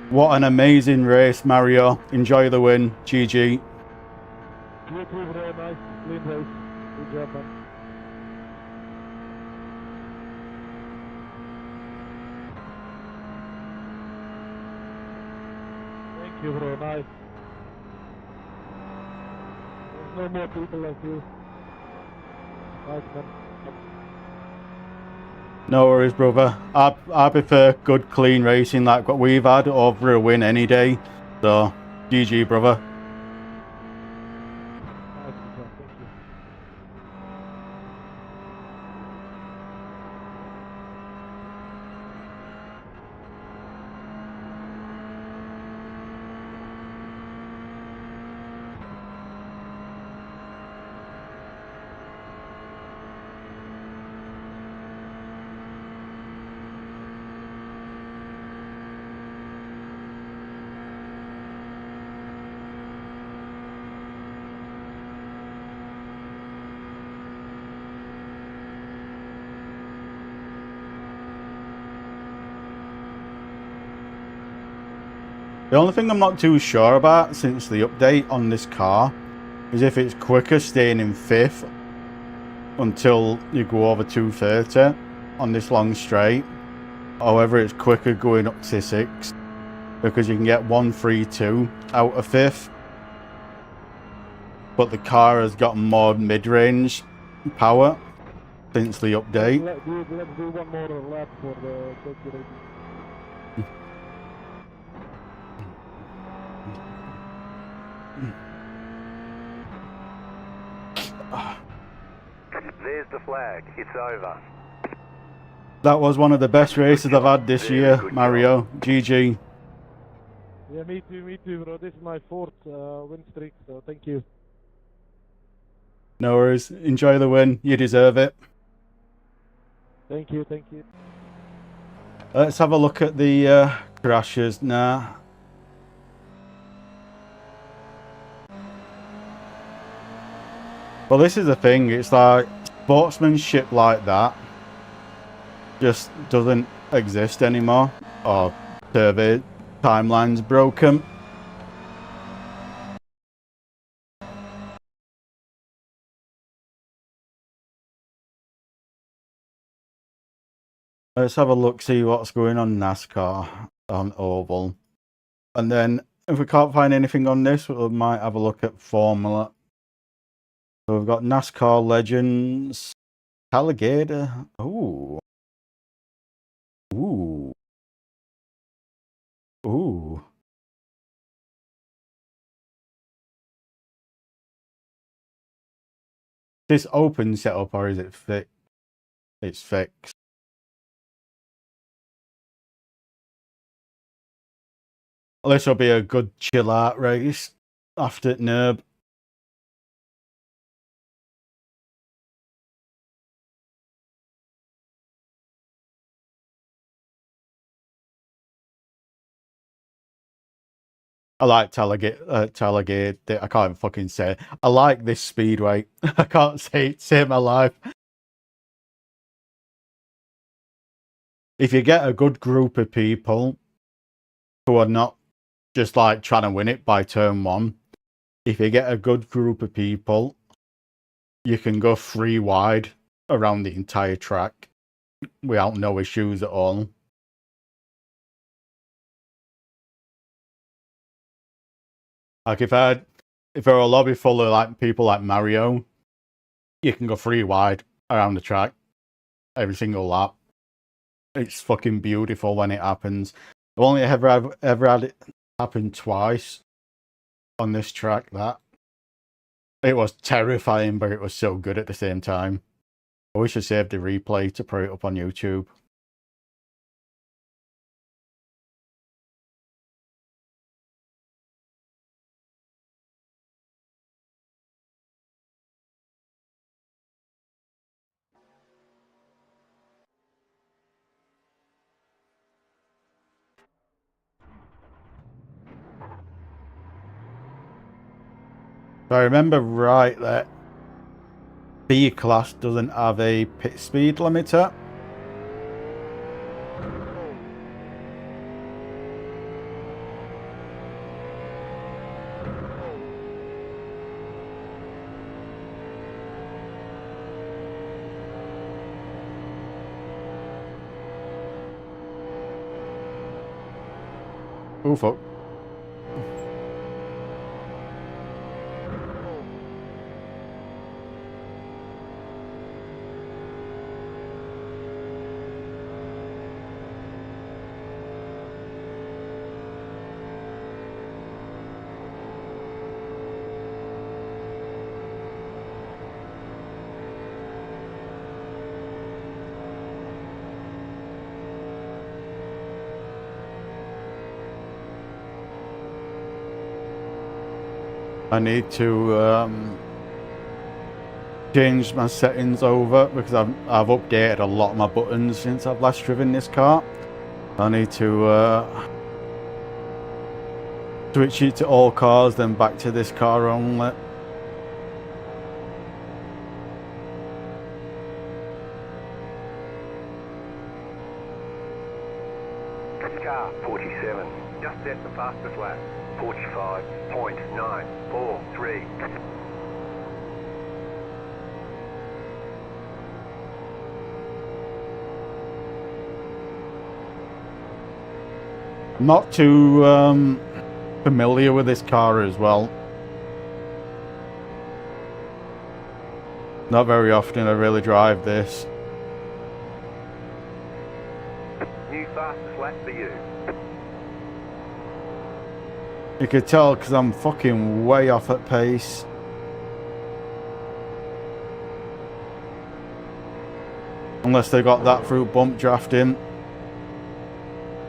What an amazing race, Mario. Enjoy the win. GG. You too, very nice. Clean race. Good job, man. Thank you, bro. Nice. There's no more people like you. Nice, man. No worries, brother. I prefer good, clean racing like what we've had over a win any day. So, GG, brother. Nice, good job. Thank you. The only thing I'm not too sure about since the update on this car is if it's quicker staying in 5th until you go over 230 on this long straight. However, it's quicker going up to 6th because you can get 132 out of 5th. But the car has got more mid-range power since the update. Let's do one more lap for the safety rating. There's the flag. It's over. That was one of the best races I've had this year, Good Mario. GG. Yeah, me too, bro. This is my 4th win streak, so thank you. No worries. Enjoy the win. You deserve it. Thank you, thank you. Let's have a look at the crashes now. Well, this is the thing. It's like sportsmanship like that just doesn't exist anymore. Or survey timeline's broken. Let's have a look, see what's going on NASCAR on Oval. And then if we can't find anything on this, we might have a look at Formula. So we've got NASCAR Legends, Alligator. Ooh. Ooh. Ooh. This open setup or is it fixed? It's fixed. This will be a good chill out race after NERB. I like Talladega. I can't even fucking say it. I like this speedway. I can't say it, save my life. If you get a good group of people who are not just like trying to win it by turn 1, if you get a good group of people, you can go 3 wide around the entire track. without no issues at all. Like if there were a lobby full of like people like Mario, you can go 3 wide around the track every single lap. It's fucking beautiful when it happens. I've only ever had it happen twice on this track. That it was terrifying, but it was so good at the same time. I wish I saved the replay to put it up on YouTube. If I remember right, that B class doesn't have a pit speed limiter. Oh fuck. I need to change my settings over because I've updated a lot of my buttons since I've last driven this car. I need to switch it to all cars, then back to this car only. Car 47, just set the fastest lap. 45.943. I'm not too familiar with this car as well. Not very often I really drive this. New fastest lap for you. You could tell because I'm fucking way off at pace. Unless they got that through bump drafting.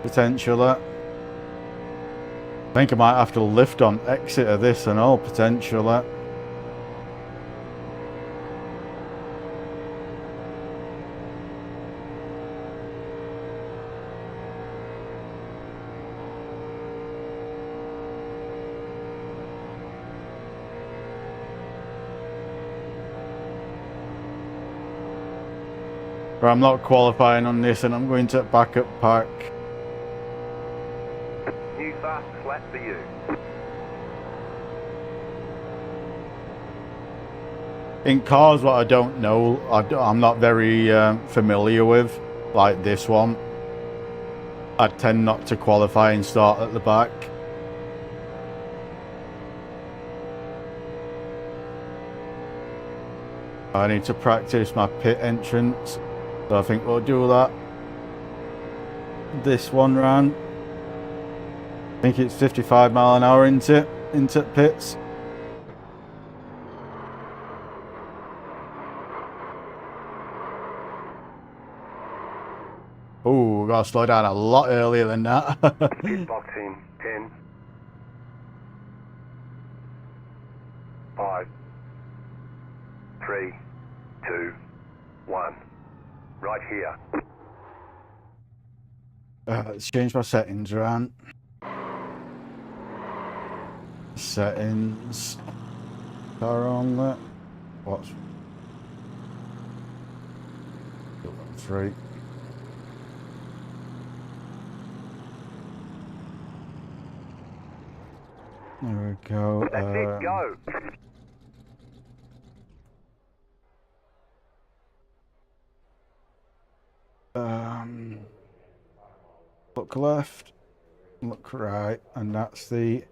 Potentially. I think I might have to lift on exit of this and all, potentially. But I'm not qualifying on this and I'm going to backup park. New fastest lap for you. In cars, what I don't know, I'm not very familiar with, like this one. I tend not to qualify and start at the back. I need to practice my pit entrance, so I think we'll do that this one round. I think it's 55 mile an hour into pits. Oh, gotta slow down a lot earlier than that. Pit box in 10, 5, 3, 2, 1. Right here. Let's change my settings around. Settings. Car only. What's 3? There we go. That's it, go. Look left, look right, and that's the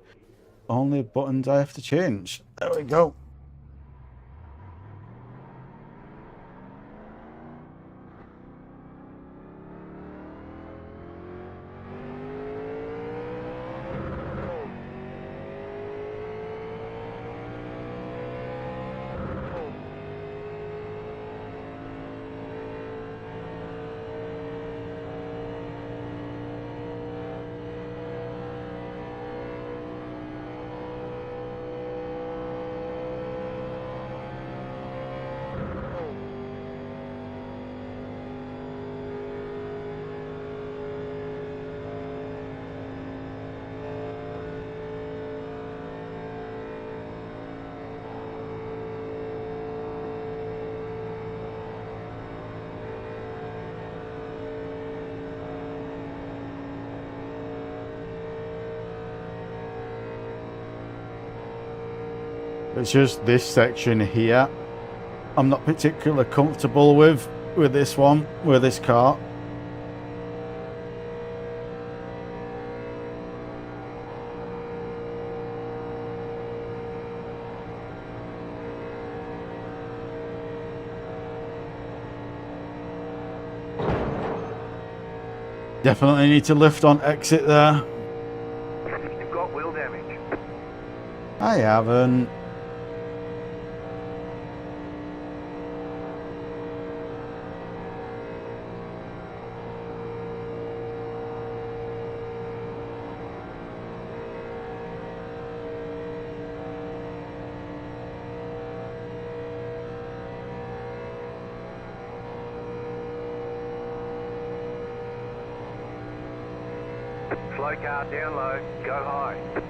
only buttons I have to change. There we go. It's just this section here I'm not particularly comfortable with this one, with this car. Definitely need to lift on exit there. You've got wheel damage. I haven't. Slow car down low, go high.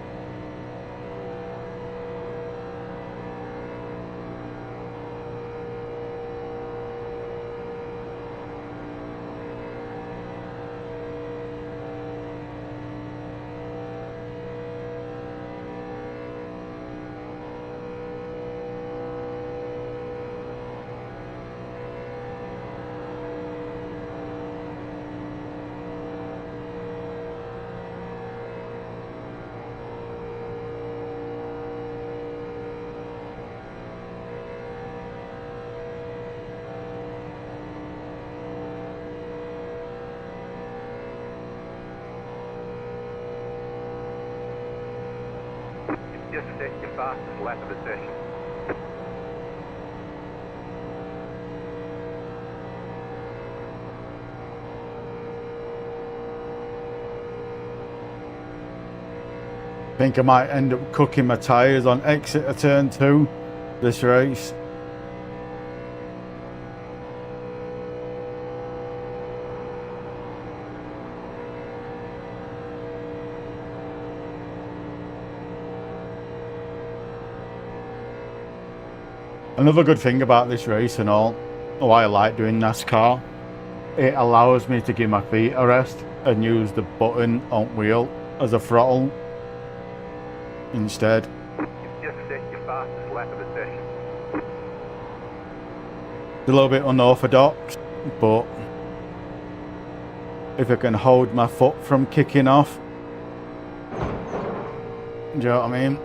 Just set your fastest lap of the session. Think I might end up cooking my tyres on exit of turn 2 this race. Another good thing about this race and all, why I like doing NASCAR, it allows me to give my feet a rest and use the button on wheel as a throttle instead. Just set your fastest lap of the session. It's a little bit unorthodox, but if I can hold my foot from kicking off, do you know what I mean?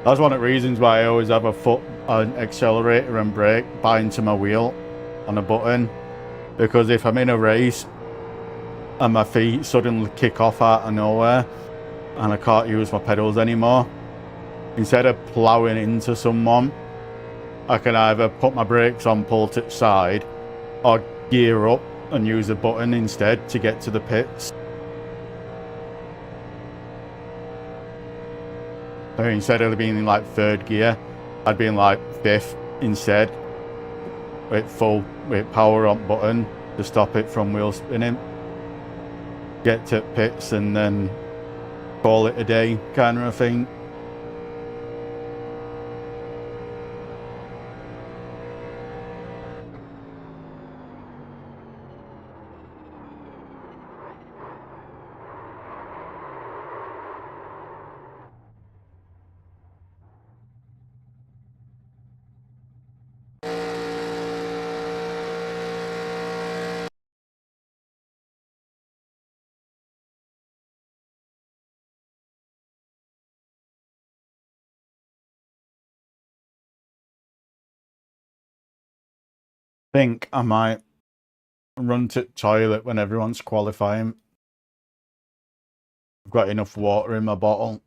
That's one of the reasons why I always have a foot on accelerator and brake bind to my wheel on a button, because if I'm in a race and my feet suddenly kick off out of nowhere and I can't use my pedals anymore, instead of ploughing into someone, I can either put my brakes on, pull to the side, or gear up and use a button instead to get to the pits. So instead of being in like third gear, I'd be in like fifth instead, with power on button to stop it from wheel spinning. Get to pits and then call it a day, kind of a thing. think I might run to the toilet when everyone's qualifying. I've got enough water in my bottle.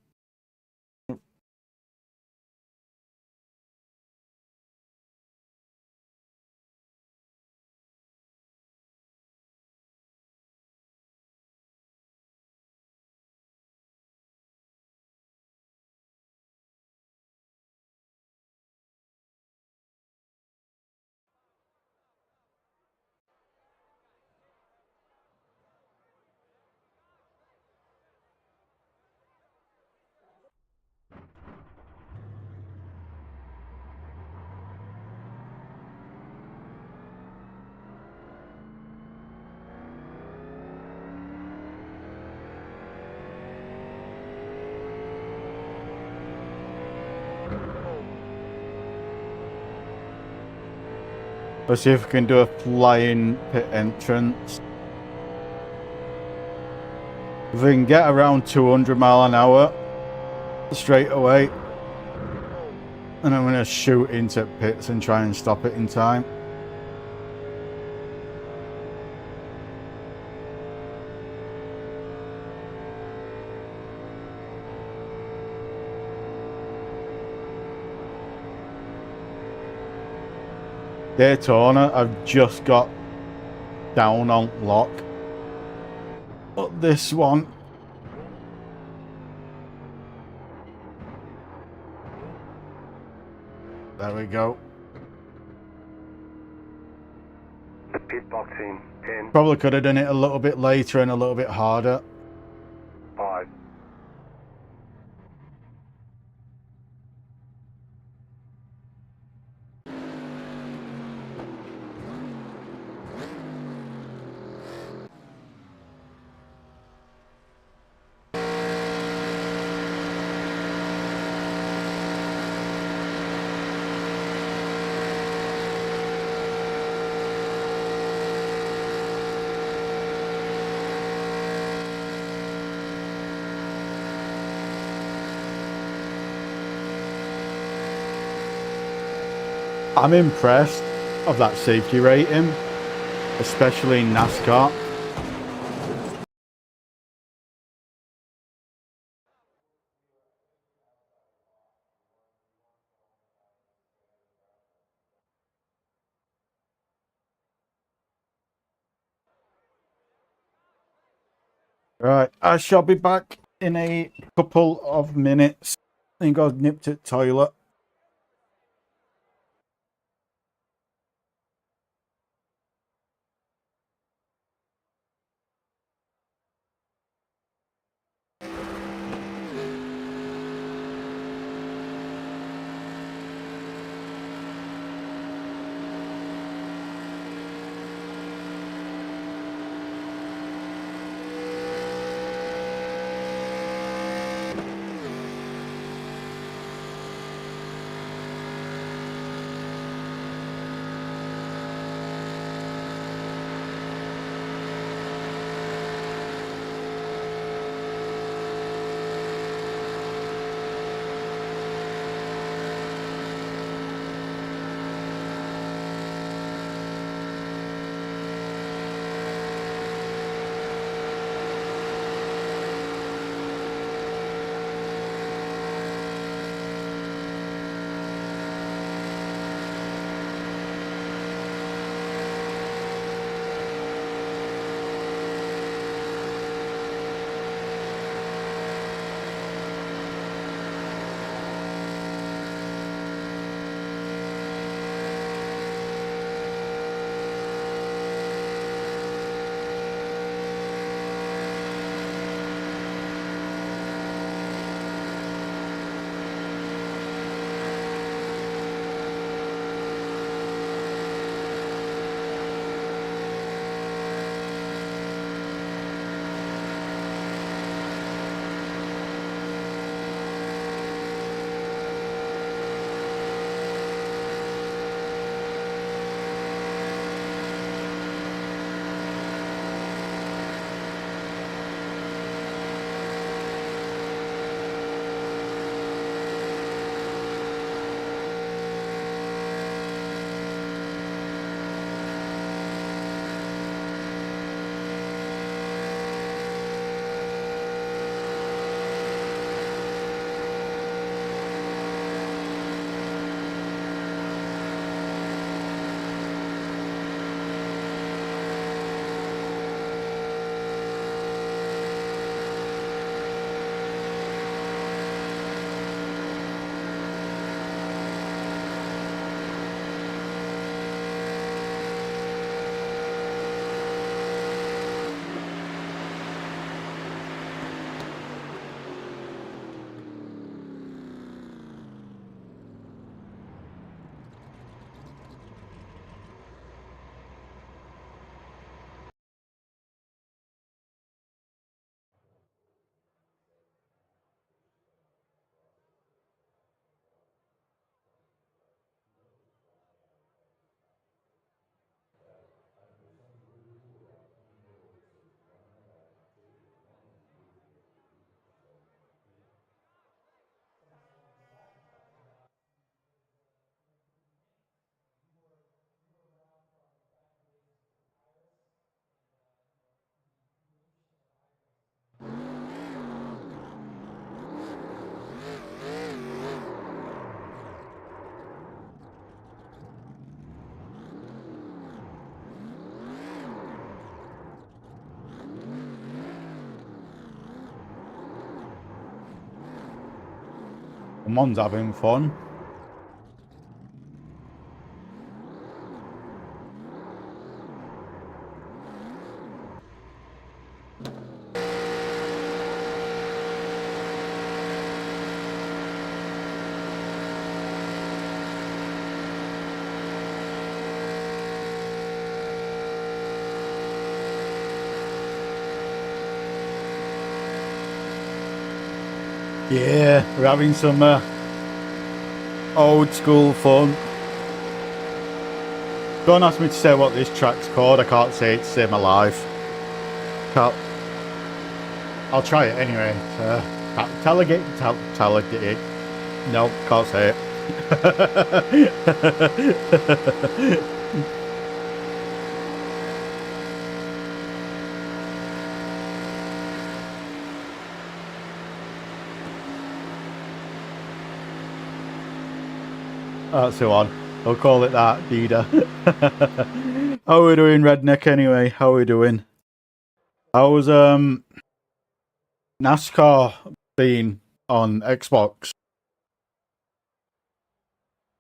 Let's see if we can do a flying pit entrance. If we can get around 200 miles an hour straight away, and I'm going to shoot into pits and try and stop it in time. Daytona, I've just got down on lock. But this one, there we go. The pit box in 10, Probably could have done it a little bit later and a little bit harder. 5. I'm impressed of that safety rating, especially in NASCAR. Right, I shall be back in a couple of minutes. I think I've nipped at toilet. Someone's having fun. Yeah, we're having some old school fun. Don't ask me to say what this track's called. I can't say it to save my life. I'll try it anyway. Tailgate. No, can't say it. That's the one. I'll call it that, Dida. How are we doing, Redneck, anyway? How are we doing? How's NASCAR been on Xbox?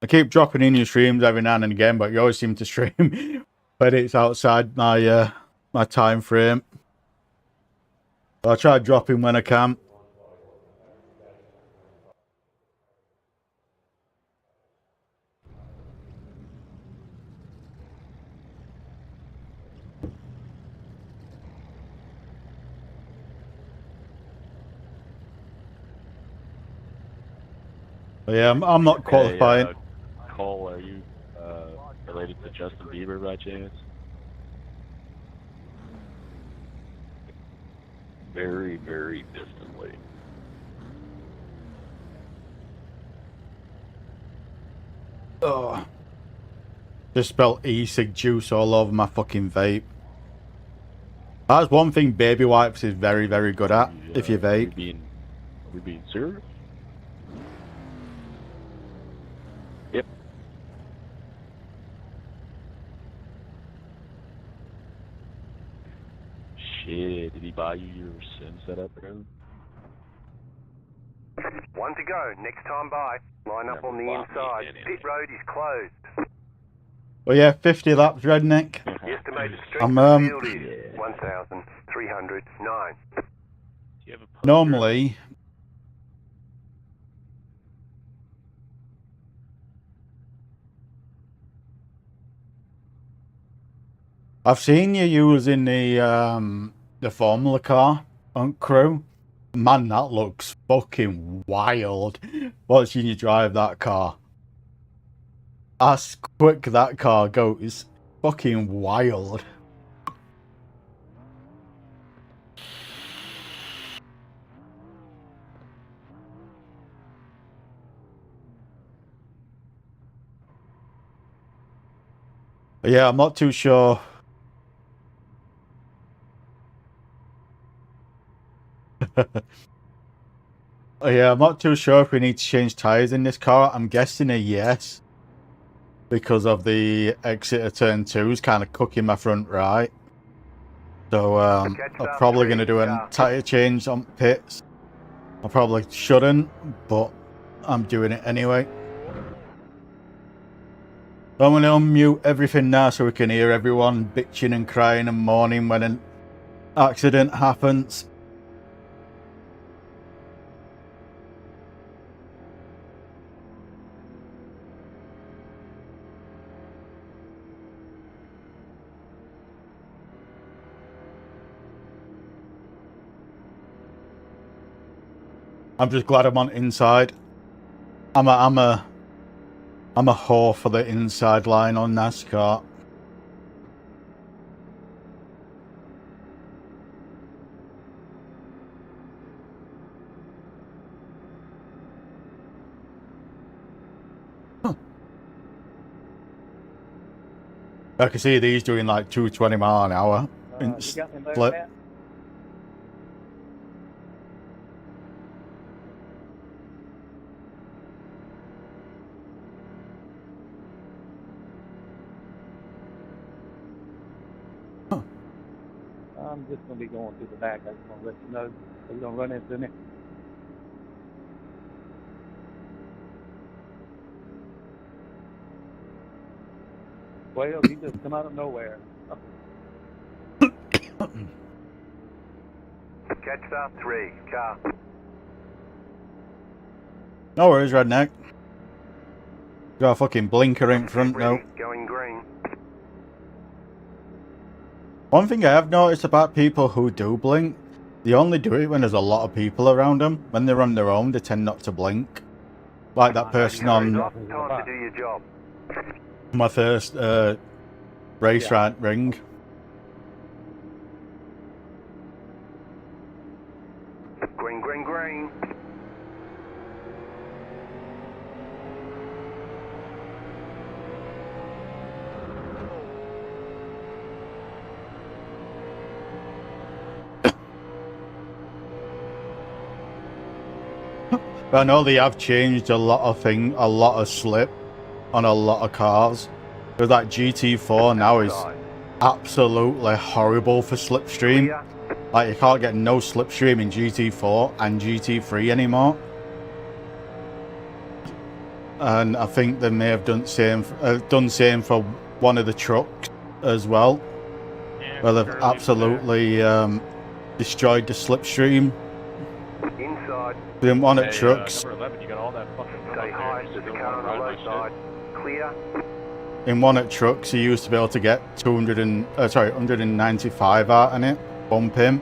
I keep dropping in your streams every now and again, but you always seem to stream but it's outside my my time frame. I'll try dropping when I can. But yeah, I'm not qualifying. Hey, Cole, are you related to Justin Bieber by chance? Very, very distantly. Oh, just spelled e-cig juice all over my fucking vape. That's one thing Baby Wipes is very, very good at. If you vape. Are we being serious? Yep. Shit, did he buy you your sim setup, bro? One to go. Next time by. Line up on the inside. Pit road is closed. Well, yeah, 50 laps, Redneck. The estimated strength I'm, of the field is 1,309. Normally, I've seen you using the Formula car on crew. Man, that looks fucking wild. Watching you drive that car. As quick that car goes. Fucking wild. But yeah, I'm not too sure. Yeah, I'm not too sure if we need to change tyres in this car. I'm guessing a yes. Because of the exit of turn 2 is kind of cooking my front right. So I'm probably going to do a tyre change on pits. I probably shouldn't, but I'm doing it anyway. I'm going to unmute everything now so we can hear everyone bitching and crying and mourning when an accident happens. I'm just glad I'm on inside. I'm a whore for the inside line on NASCAR. I can see these doing like 220 mile an hour in split. I'm just going to be going through the back. I just want to let you know. Are you going to run into me? Well, he just come out of nowhere. Catch star 3, car. No worries, redneck. Got a fucking blinker in front now. Going green. One thing I have noticed about people who do blink, they only do it when there's a lot of people around them. When they're on their own, they tend not to blink. Like that person on Time to do your job. my first race ring. Green, green, green. But I know they have changed a lot of slip on a lot of cars. Because that GT4 now is absolutely horrible for slipstream. Clear. Like, you can't get no slipstream in GT4 and GT3 anymore. And I think they may have done same for one of the trucks as well. Yeah, Where they've Curly's absolutely destroyed the slipstream. Inside. In one at trucks, Number 11, you got all that fucking room Stay up high. there. You There's a still car on wanna the ride low my side. Clear. in one at trucks, you used to be able to get 195 out in it, bump him,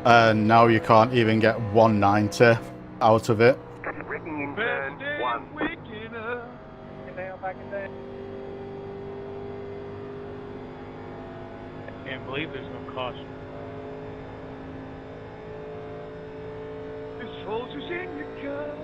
and now you can't even get 190 out of it. Wrecking in turn 1. Back in there. Can't believe there's no caution. The soldiers in your car.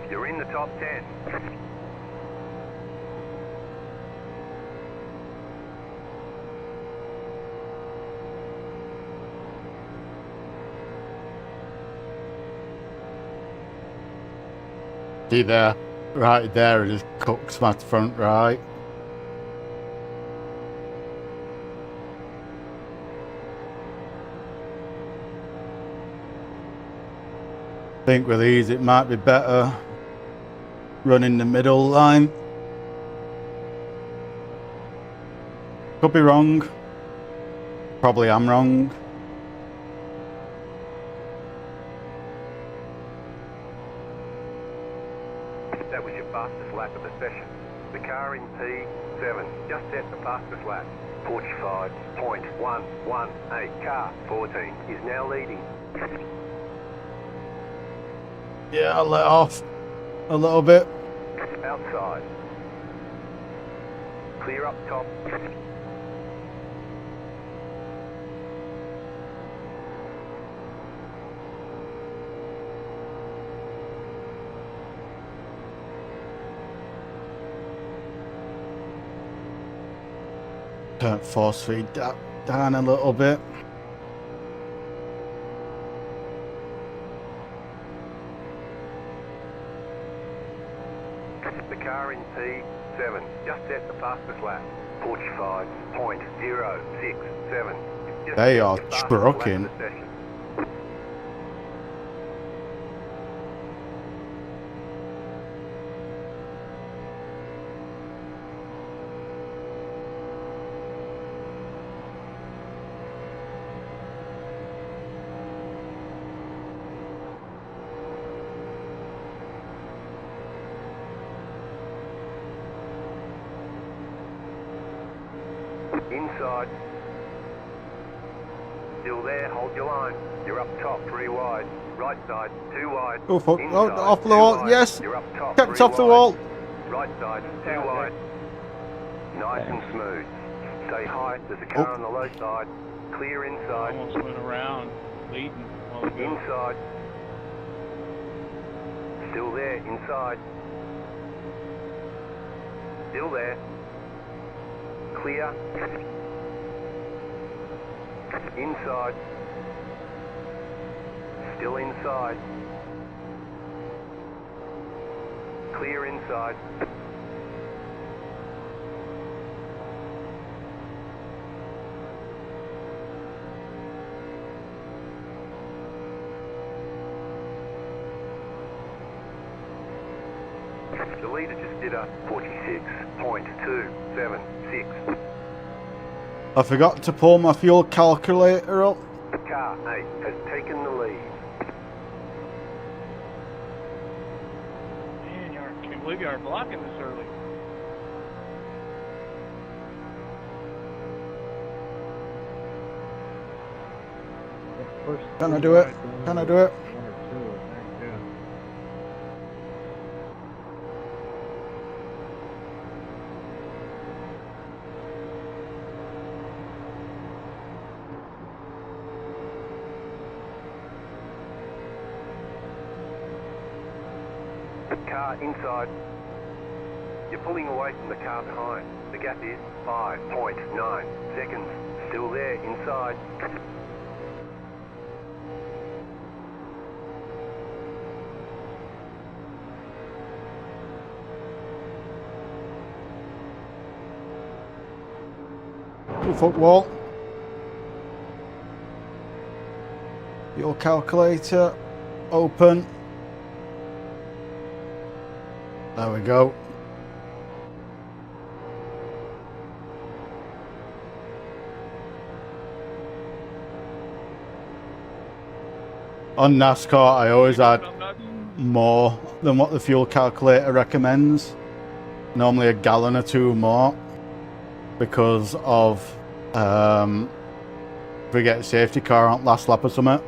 You're in the top 10. See there, right there, it just cooks my front right. I think with these it might be better running the middle line. Could be wrong. Probably am wrong. That was your fastest lap of the session. The car in P7 just set the fastest lap. 45.118. Car 14 is now leading. Yeah, I let off a little bit. Outside. Clear up top. Turn force feed down a little bit. The car in P7 just set the fastest lap. 45.067. Just They set are the fastest trucking. lap of the session. Inside. Still there, hold your line. You're up top, 3 wide. Right side, 2 wide. Oh fuck, Inside, oh, off the 2 wall, wide. yes! You're up top, Kept 3 off the wide. wall! Right side, 2 wide. Nice and smooth. Stay high, there's a car on the low side. Clear inside. Almost went around, leading. while we go. Inside. Still there, inside. Still there. Clear. Inside. Still inside. Clear inside. The leader just did a 46.276. I forgot to pull my fuel calculator up. Car 8 has taken the lead. Man, I can't believe you are blocking this early. First Can I do it? right, Can I do it? 1 or 2, I think, yeah. Car inside. You're pulling away from the car behind. The gap is 5.9 seconds. Still there inside. Football. Fuel calculator. Open. There we go. On NASCAR, I always add more than what the fuel calculator recommends. Normally a gallon or two more. Because of, if we get a safety car on last lap or something.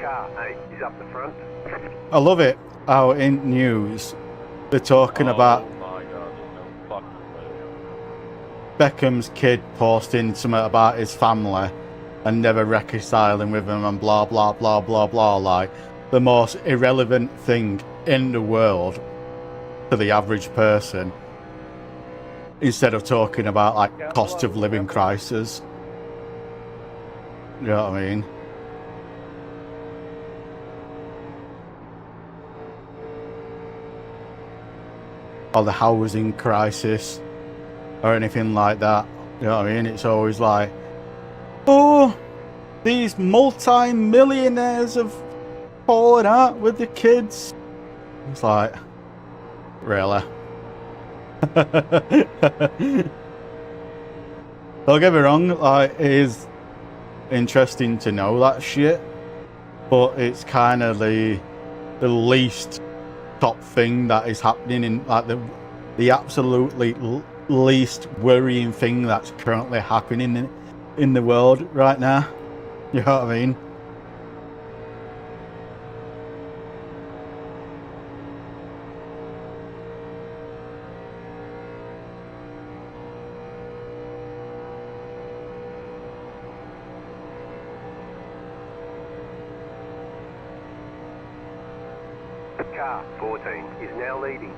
Car 8 is up the front. I love it how in news they're talking about Oh my god, there's no fucking way. Beckham's kid posting something about his family and never reconciling with him and blah blah blah blah blah, like the most irrelevant thing in the world to the average person, instead of talking about like cost of living crisis. You know what I mean? Or the housing crisis or anything like that. You know what I mean? It's always like, oh, these multi-millionaires have fallen out with the kids. It's like, really? Don't get me wrong, like, it is interesting to know that shit, but it's kind of the least top thing that is happening in, like, the absolutely least worrying thing that's currently happening in the world right now. You know what I mean? Car 14 is now leading.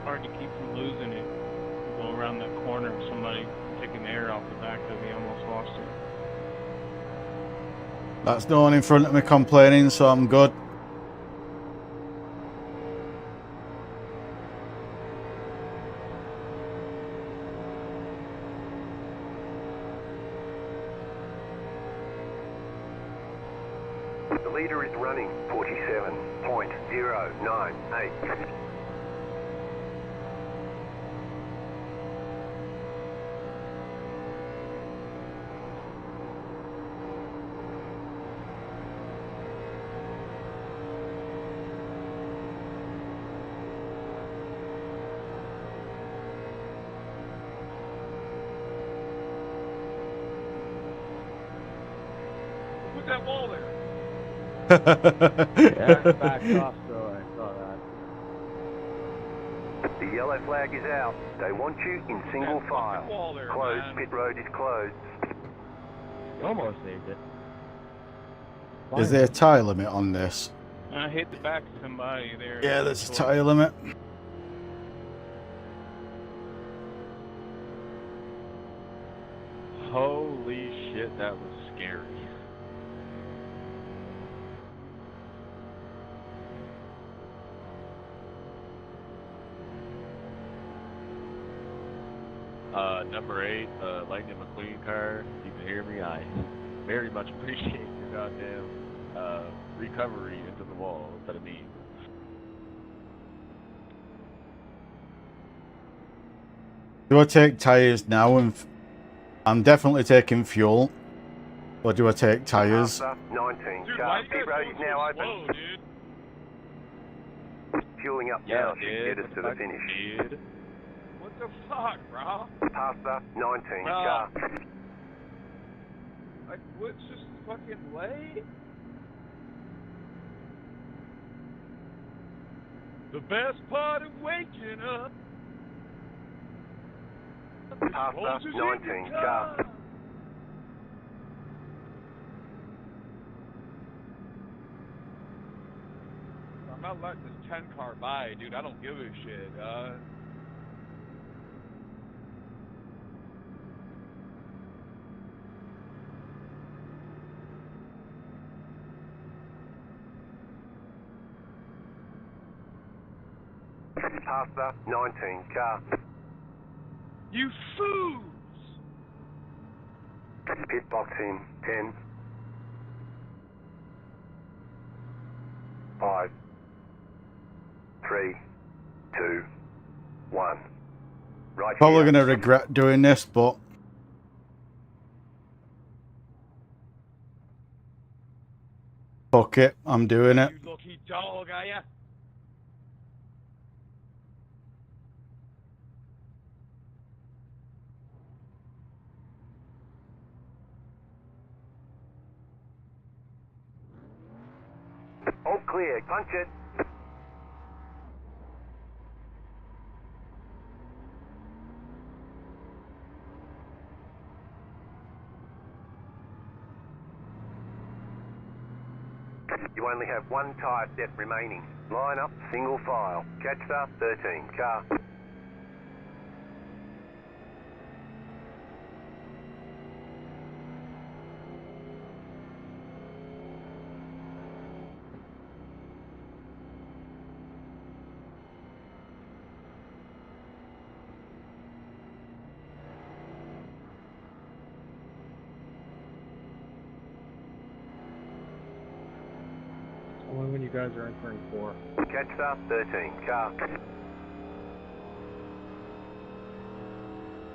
Hard to keep from losing it. Go around that corner and somebody taking the air off the back of me, almost lost it. That's no one in front of me complaining, so I'm good. The leader is running 47.098. Put that wall there. Yeah, I backed off, so I saw that. The yellow flag is out. They want you in single That file. fucking wall there, Closed. man. Pit road is closed. You almost saved it. Is there a tyre limit on this? I hit the back of somebody there. Yeah, there's a tyre limit. Holy shit, that was scary. Number 8, Lightning McQueen car. If you can hear me, I very much appreciate your goddamn recovery into the wall instead of me. Do I take tyres now? And I'm definitely taking fuel. Or do I take tyres? After 19 Dude, why car. you Pit guys road going is so now slow, open. dude? Fueling up Yeah, now should get us to the finish. Dude. What the fuck, bro? Past the 19 Bro. car. Like, what's just fucking late? The best part of waking up. Past the 19 car. I'm not letting this 10 car by, dude. I don't give a shit. Past the 19 car. You fools! Pit box in 10. 5. 3. 2. 1. Right Probably here. going to regret doing this, but fuck it, I'm doing it. You lucky dog, are ya? All clear. Punch it. You only have one tyre set remaining. Line up, single file. Catch the 13 car. Only when you guys are entering 4. Catch the 13 car.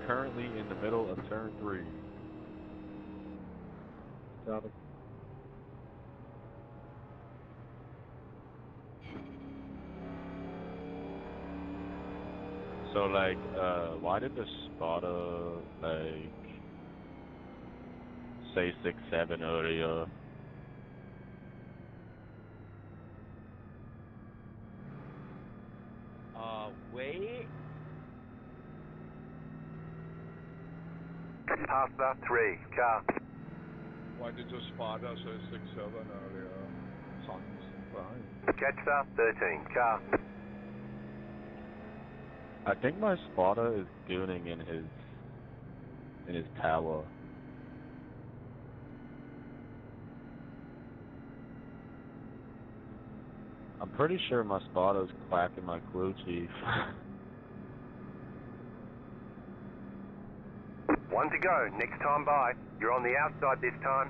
Currently in the middle of turn 3. Got it. So like, why did the spotter like say 6-7 earlier? Wait. Past the 3 car. Why did you spot us at 6-7 earlier? Talking fine. Catch the 13 car. I think my spotter is gooning in his tower. I'm pretty sure my spotter's quacking my crew chief. 1 to go. Next time by. You're on the outside this time.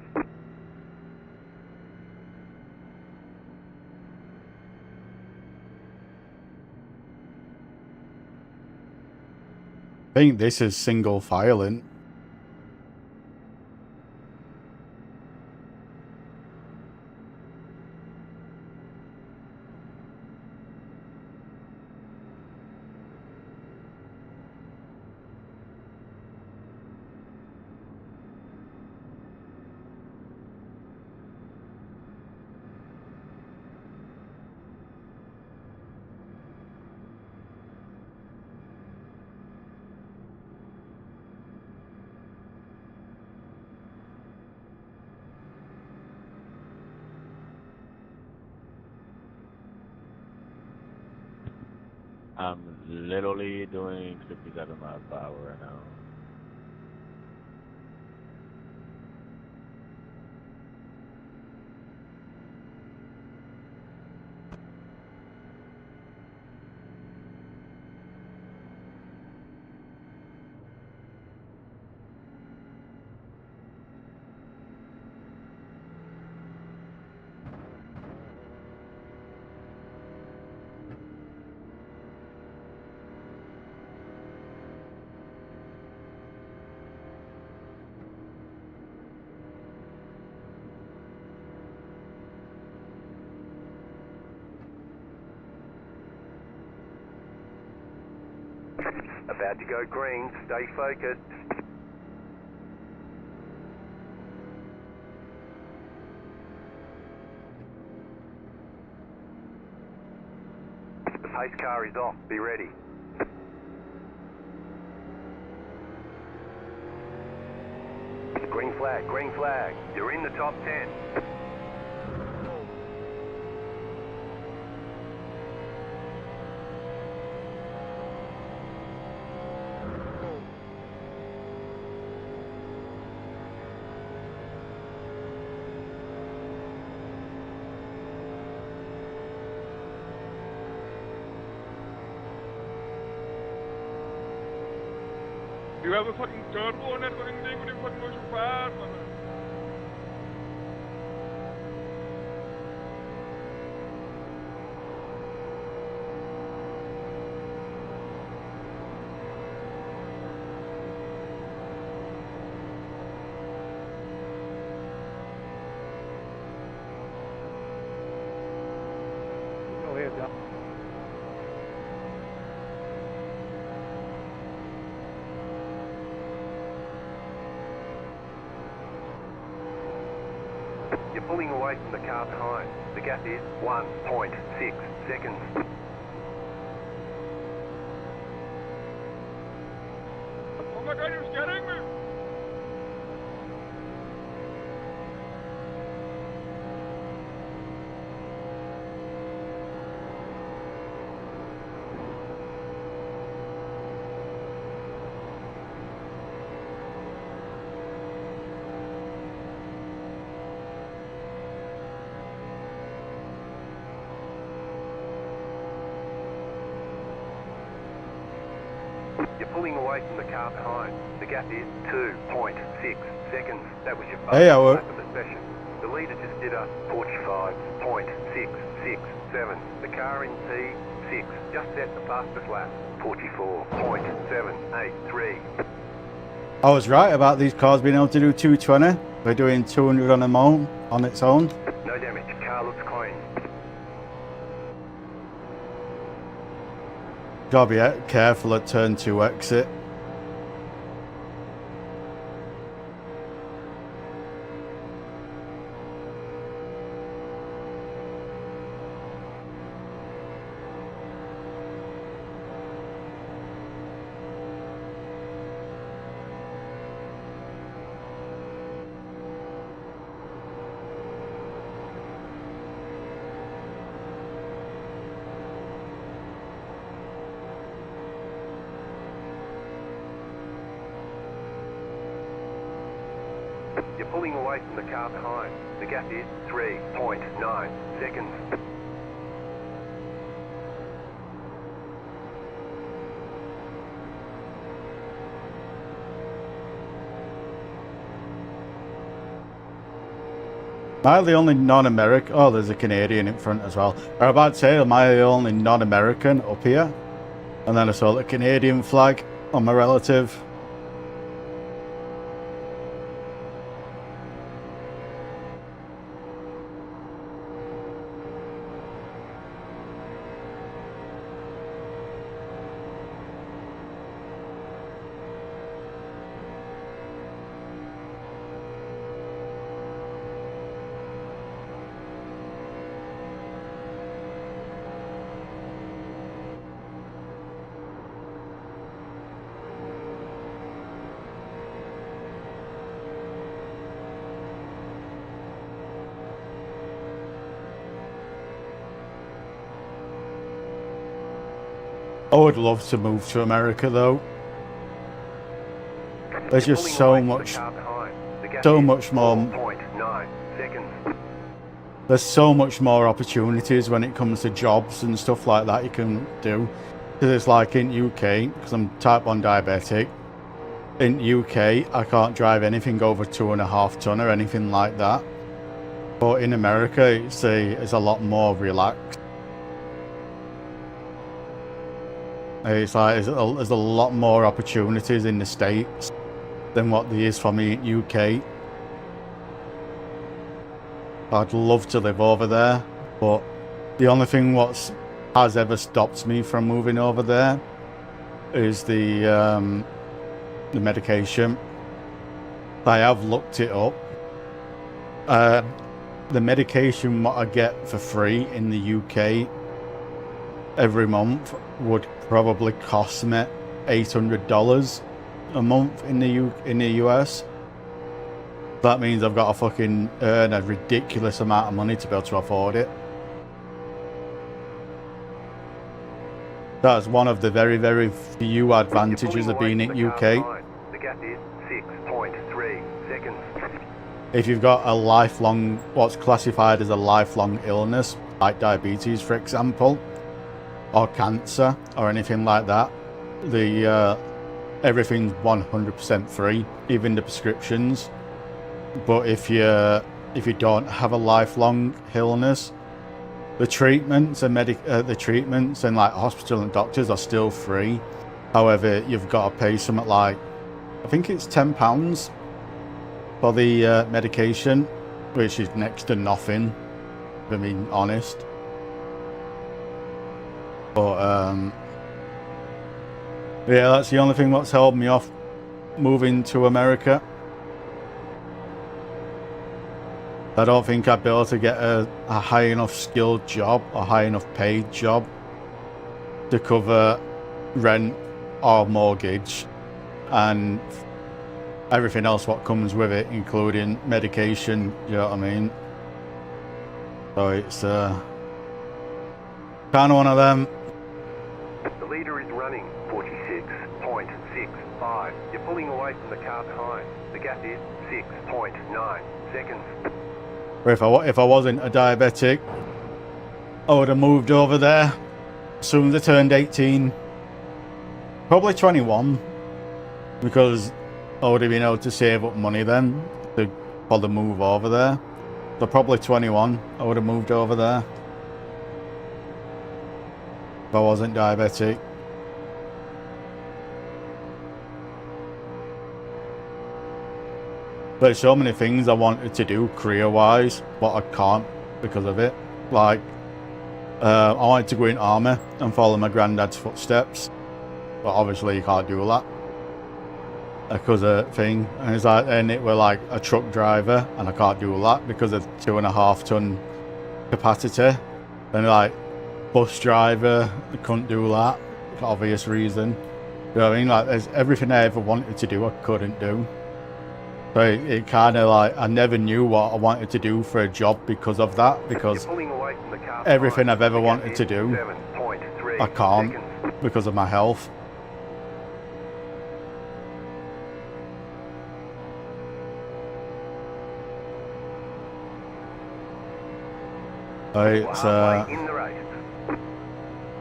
I think this is single filing. I'm literally doing 57 miles per hour right now. About to go green, stay focused. The pace car is off, be ready. Green flag, you're in the top 10. You have a fucking turbo on that fucking thing when you fucking go so fast, man. Go ahead, yeah. You're pulling away from the car behind. The gap is 1.6 seconds. Oh my god, you're scaring me! You're pulling away from the car behind. The gap is 2.6 seconds. That was your Hey, fastest Howard. lap of the session. The leader just did a 45.667. The car in P6 just set the fastest lap. 44.783. I was right about these cars being able to do 220. We're doing 200 on them own, on its own. No damage. Car looks clean. Gotta be careful at turn 2 exit. You're pulling away from the car behind. The gap is 3.9 seconds. Am I the only non-American? Oh, there's a Canadian in front as well. I was about to say, am I the only non-American up here? And then I saw the Canadian flag. on my relative. I would love to move to America though. There's just so much more. 4.9 seconds. There's so much more opportunities when it comes to jobs and stuff like that you can do. Because it's like in UK, because I'm type 1 diabetic. In UK, I can't drive anything over 2.5 ton or anything like that. But in America, it's a lot more relaxed. It's like there's a lot more opportunities in the States than what there is for me in UK. I'd love to live over there, but the only thing has ever stopped me from moving over there is the medication. I have looked it up. The medication what I get for free in the UK every month would probably cost me $800 a month in the US. That means I've got to fucking earn a ridiculous amount of money to be able to afford it. That's one of the very, very few advantages of being in UK. The gap is 6.3 seconds. If you've got a lifelong, what's classified as a lifelong illness, like diabetes, for example, or cancer, or anything like that, everything's 100% free, even the prescriptions. But if you don't have a lifelong illness, the treatments and like hospital and doctors are still free. However, you've got to pay something like, I think it's £10 for the medication, which is next to nothing, if I'm being honest. But yeah, that's the only thing that's held me off moving to America. I don't think I'd be able to get a high enough skilled job or high enough paid job to cover rent or mortgage and everything else what comes with it, including medication, you know what I mean? So it's kind of one of them. The leader is running 46.65. You're pulling away from the car behind. The gap is 6.9 seconds. If I wasn't a diabetic, I would have moved over there as soon as I turned 18. Probably 21, because I would have been able to save up money then for the move over there. So probably 21, I would have moved over there if I wasn't diabetic. There's so many things I wanted to do career-wise, but I can't because of it. Like, I wanted to go in army and follow my granddad's footsteps, but obviously you can't do that because of thing. And it's like, and it were like a truck driver, and I can't do that because of 2.5 ton capacity. And like bus driver, I couldn't do that for obvious reason. You know what I mean? Like, there's everything I ever wanted to do, I couldn't do. So it kind of like, I never knew what I wanted to do for a job because of that, because everything I've ever wanted to do, I can't because of my health.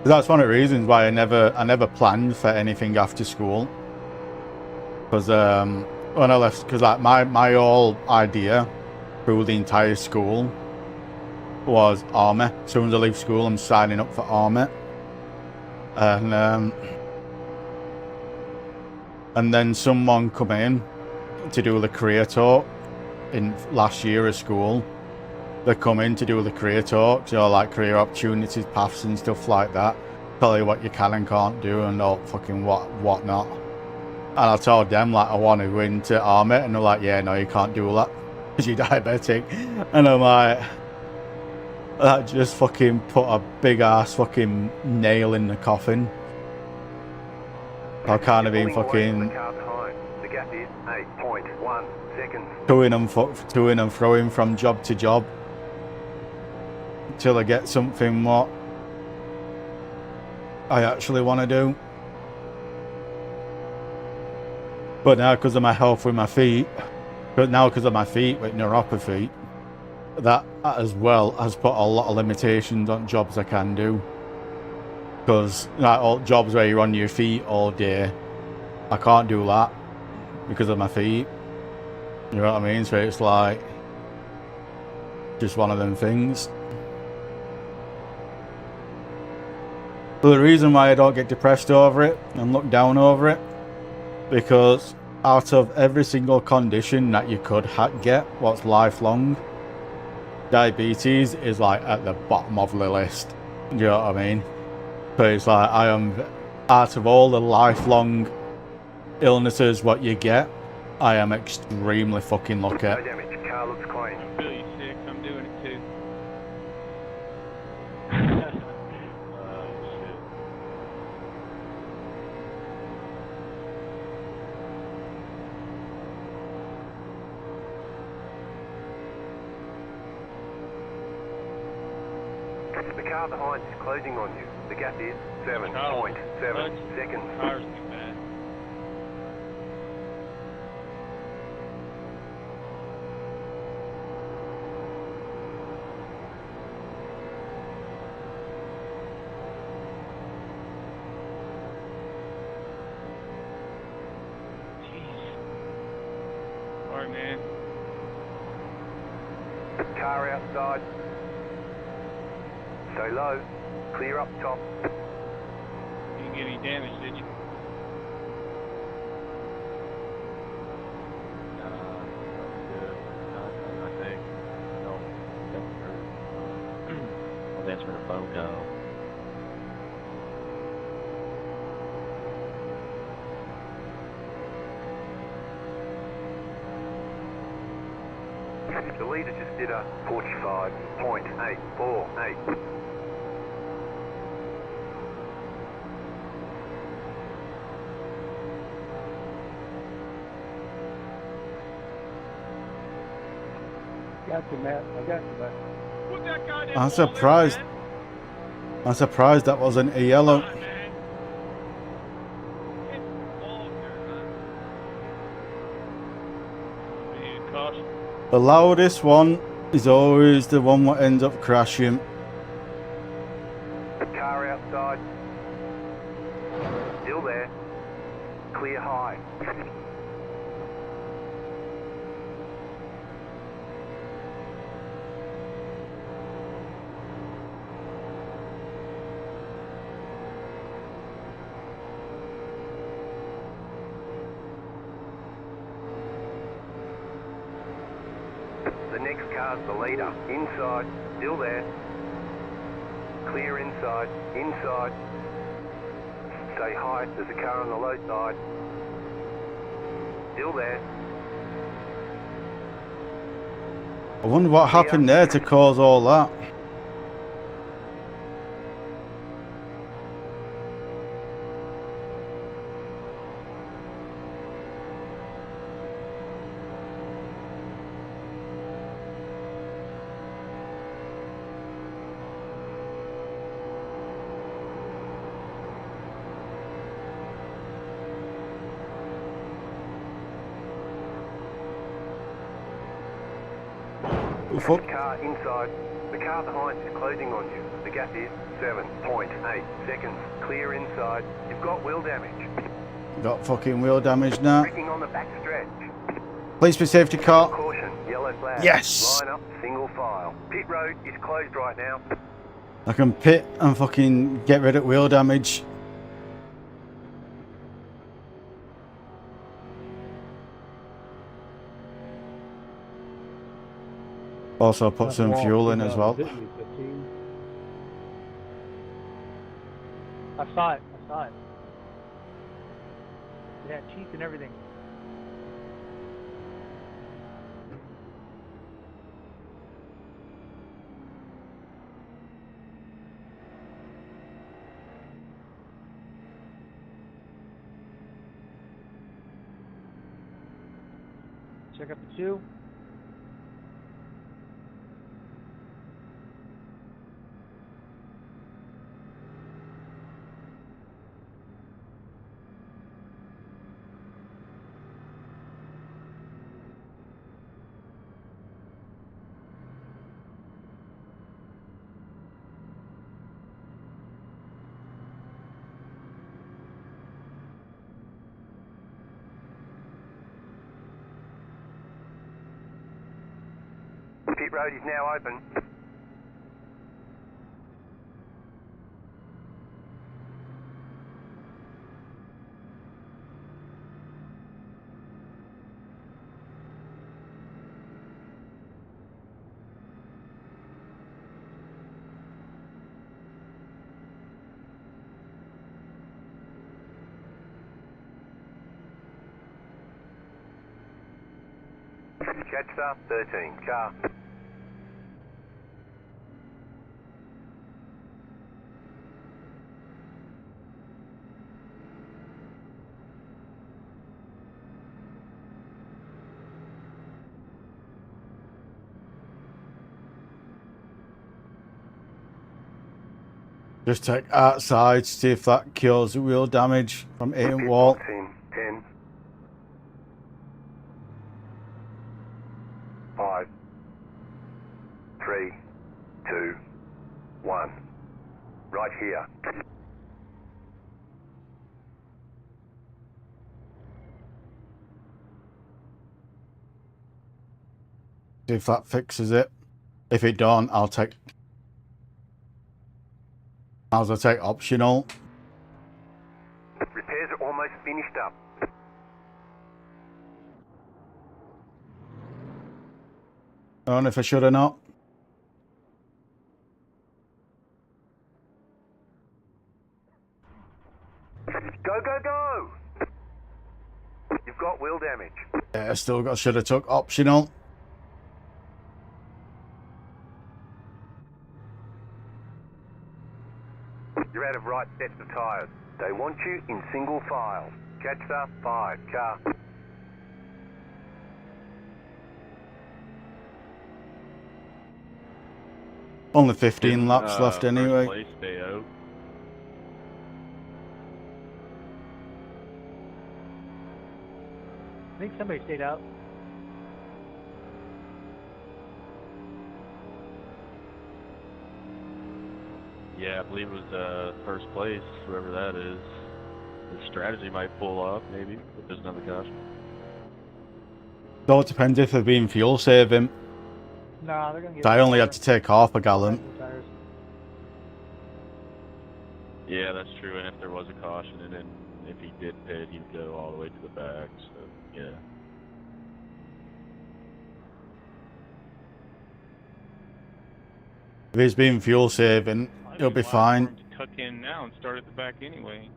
That's one of the reasons why I never planned for anything after school, because when I left, because like my whole idea through the entire school was army. As soon as I leave school, I'm signing up for army. And And then someone come in to do the career talk in last year of school. They come in to do the career talks, you know, like career opportunities, paths and stuff like that. Tell you what you can and can't do and all fucking what not. And I told them, like, I want to go into army, and they're like, yeah, no, you can't do that because you're diabetic. And I'm like, that just fucking put a big ass fucking nail in the coffin. I can't have been fucking The gap is 8.1 seconds. toing and throwing from job to job till I get something what I actually want to do. But now, because of my health with my feet, with neuropathy, that as well has put a lot of limitations on jobs I can do. Because like all jobs where you're on your feet all day, I can't do that because of my feet. You know what I mean? So it's like just one of them things. But the reason why I don't get depressed over it and look down over it, because out of every single condition that you could get what's lifelong, diabetes is like at the bottom of the list. You know what I mean? So it's like I am, out of all the lifelong illnesses what you get, I am extremely fucking lucky. No damage. Car looks clean. Really sick. I'm doing it too. Shit. The car behind is closing on you. The gap is 7.7 seconds. Cars too bad. Sorry, man. Car outside. Stay low. Clear up top. You didn't get any damage, did you? I think. No. I was answering a phone call. The leader just did a 45.848. Got you, Matt. I got you, Matt. Put that guy down. I'm surprised. I'm surprised that wasn't a yellow. The loudest one is always the one that ends up crashing. Car outside. Still there. Clear high. The next car's the leader. Inside. Still there. Clear inside. Inside. Stay high. There's a car on the low side. Still there. I wonder what happened there to cause all that. Fuck. Car inside. The car behind is closing on you. The gap is 7.8 seconds. Clear inside. You've got wheel damage. Got fucking wheel damage now. Braking on the back stretch. Please be safety car. Caution. Yellow flag. Yes! Line up. Single file. Pit road is closed right now. I can pit and fucking get rid of wheel damage. Also put That some wall fuel in came as out well. and hit me 15. I saw it. I saw it. It had teeth and everything. Check up the 2. Pit road is now open. Catcher 13, car. Just take outside, see if that cures the wheel damage from hitting wall. Box in 10. 5. 3. 2. 1. Right here. See if that fixes it. If it don't, I'll take optional. Repairs are almost finished up. I don't know if I should or not. Go, go, go! You've got wheel damage. Yeah, I still got should have took optional. You're out of right sets of tyres. They want you in single file. Catcher 5, car. Only 15 Didn't, laps left first anyway. place stay out. I think somebody stayed out. Yeah, I believe it was first place, whoever that is. The strategy might pull off, maybe, if there's another caution. So it depends if they're being fuel saving. Nah, they're gonna get. I only had to take half a gallon. Tires. Yeah, that's true, and if there was a caution, and then if he did pit, he'd go all the way to the back, so, yeah. If he's being fuel saving, he'll be fine. For him to tuck in now and start at the back anyway.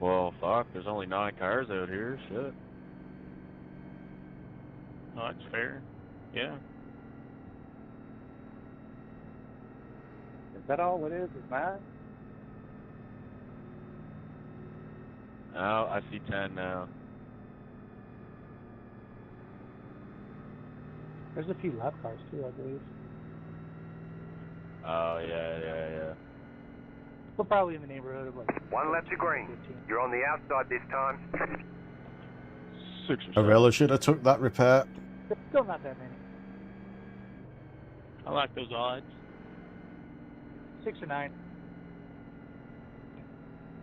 Well, fuck, there's only 9 cars out here, shit. Oh, that's fair. Yeah. Is that all it is? Is mine? Oh, I see 10 now. There's a few lap cars too, I believe. Oh, yeah. We're probably in the neighborhood of like. 1 lap to green. 15. You're on the outside this time. 6 or I 7. really should have took that repair. There's still not that many. I like those odds. 6 or 9.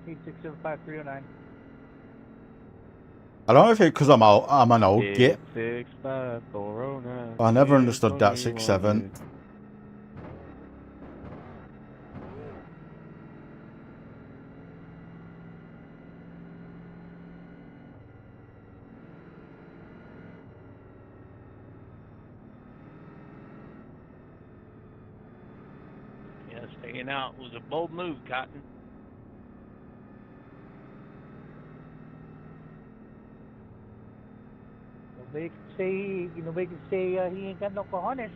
8, 6, 7, 5, 3, 0, 9. I don't know if it's because I'm an old git. 6, 5, 4, 0, 9. I never understood that 6-7. Staying out was a bold move, Cotton. Nobody can say he ain't got no cojones.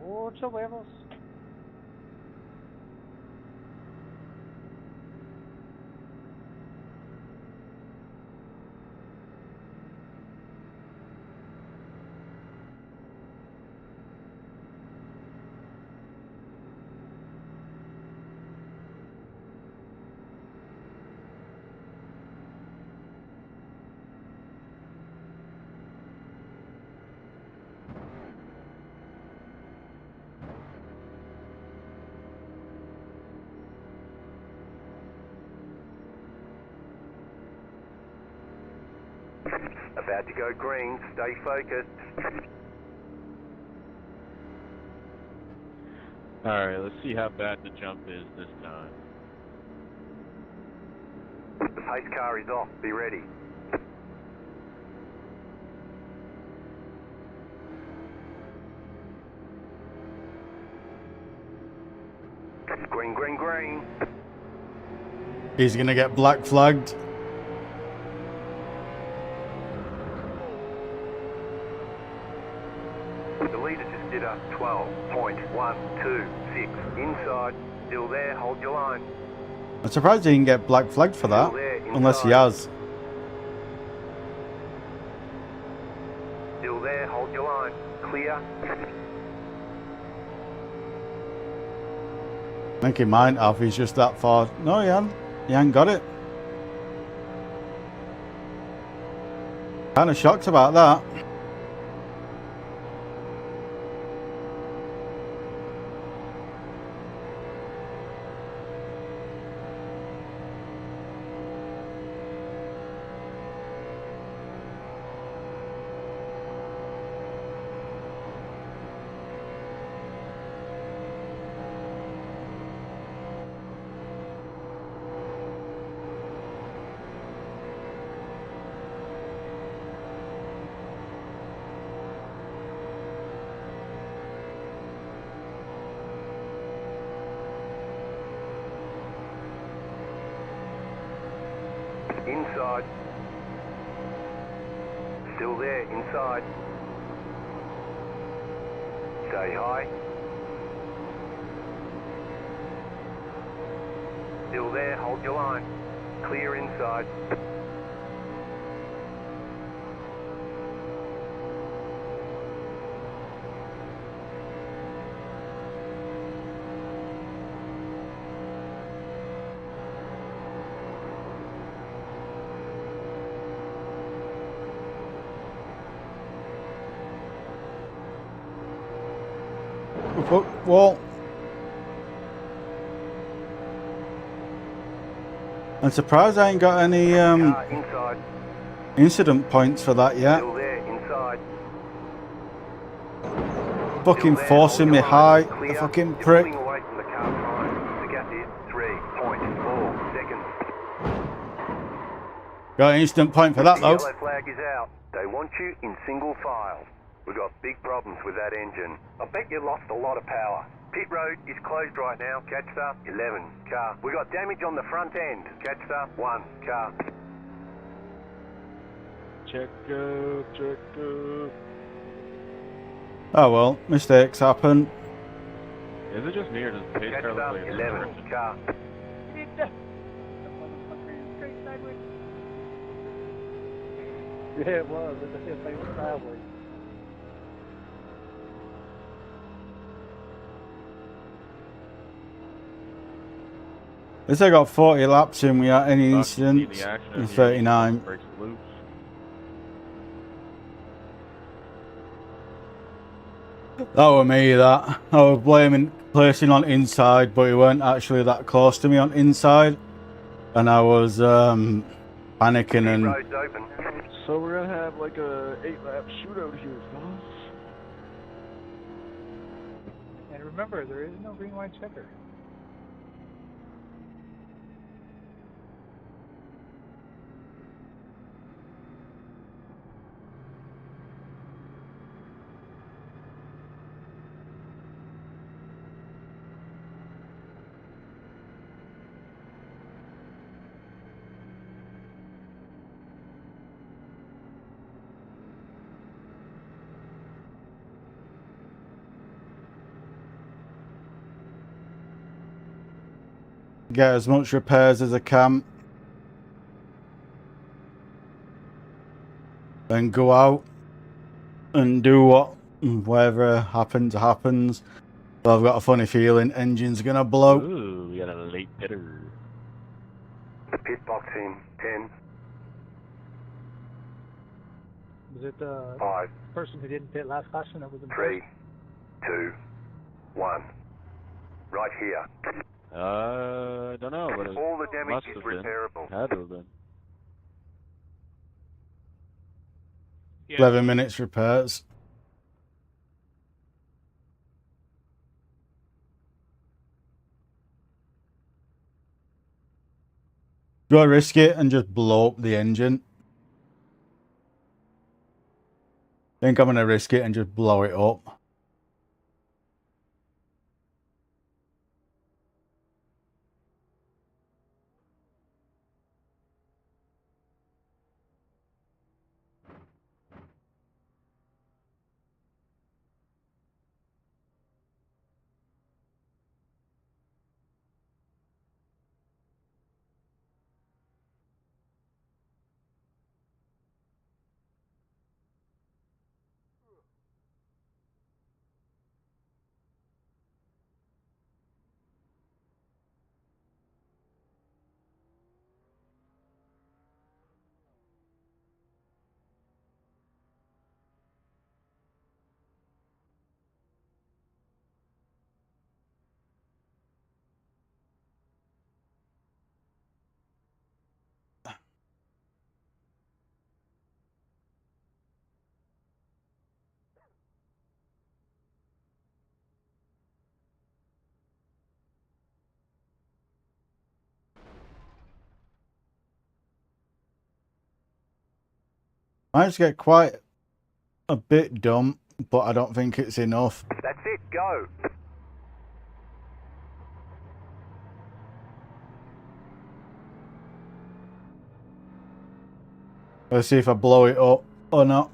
Mucho huevos. About to go green, stay focused. Alright, let's see how bad the jump is this time. The pace car is off, be ready. Green, green, green. He's going to get black flagged. The leader just did a 12.126. Inside, still there, hold your line. I'm surprised he didn't get black flagged for that, unless he has. Still there, hold your line. Clear. I think he might have, he's just that far. No, he hasn't. He hasn't got it. Kind of shocked about that. Inside. Still there, inside. Stay high. Still there, hold your line. Clear inside. Well, I'm surprised I ain't got any Inside. incident points for that yet. Still there, inside. Fucking Still there, forcing hold me your line. high, Clear. the fucking You're prick. pulling away from the car behind. The gap is 3.4 seconds. Got an instant point for that The though. yellow flag is out. They want you in single file. We've got big problems with that engine. I bet you lost a lot of power. Pit road is closed right now. Catch up, 11 car. We got damage on the front end. Catch up, 1 car. Check up, check up. Oh well, mistakes happen. Is it just me or does the pace Catch car look up, like it's 11 drifting? car. Yeah, it was. It went sideways. At least I got 40 laps in without any Thought you'd seen incidents the action in of you 39. brakes loose. That were me, that. I was blaming placing on inside, but he weren't actually that close to me on inside. And I was panicking Pit and... road's open. So we're gonna have like a 8-lap shootout here, fellas. And remember, there is no green white checker. get as much repairs as I can, and go out and do whatever happens happens. But I've got a funny feeling engine's gonna blow. Ooh, we got a late pitter. Pit box in 10, Was it the 5, person who didn't pit last caution that was in 3, 2, 1. Right here. I don't know, but it All the damage must is have been. repairable. Had to have been. Yeah. 11 minutes repairs. Do I risk it and just blow up the engine? I think I'm gonna risk it and just blow it up. I just get quite a bit dumb, but I don't think it's enough. That's it, go. Let's see if I blow it up or not.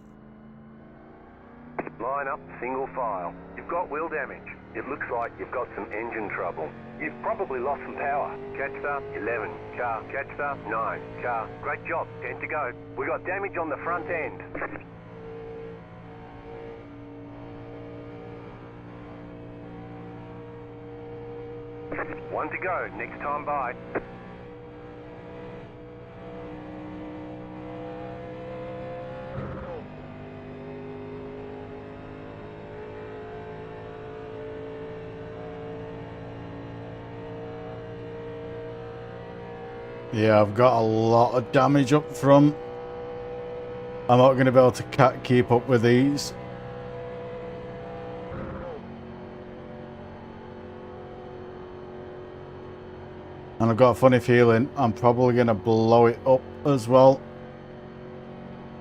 Line up, single file. You've got wheel damage. It looks like you've got some engine trouble. You've probably lost some power. Catch start, 11. Car, catch start, 9. Car, great job, 10 to go. We got damage on the front end. One to go, next time by. Yeah, I've got a lot of damage up front. I'm not going to be able to keep up with these. And I've got a funny feeling I'm probably going to blow it up as well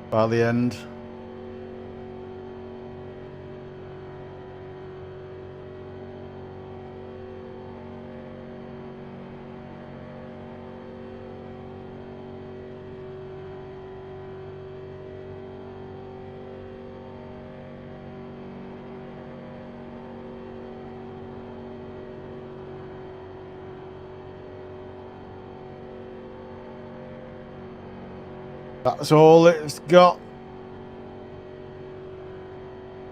by the end. That's all it's got.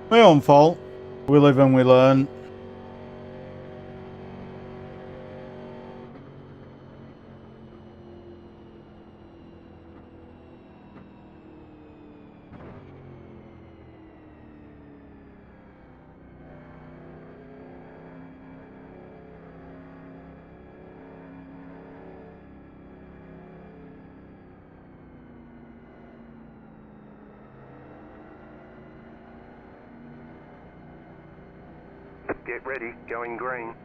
My own fault. We live and we learn. Get ready, going green.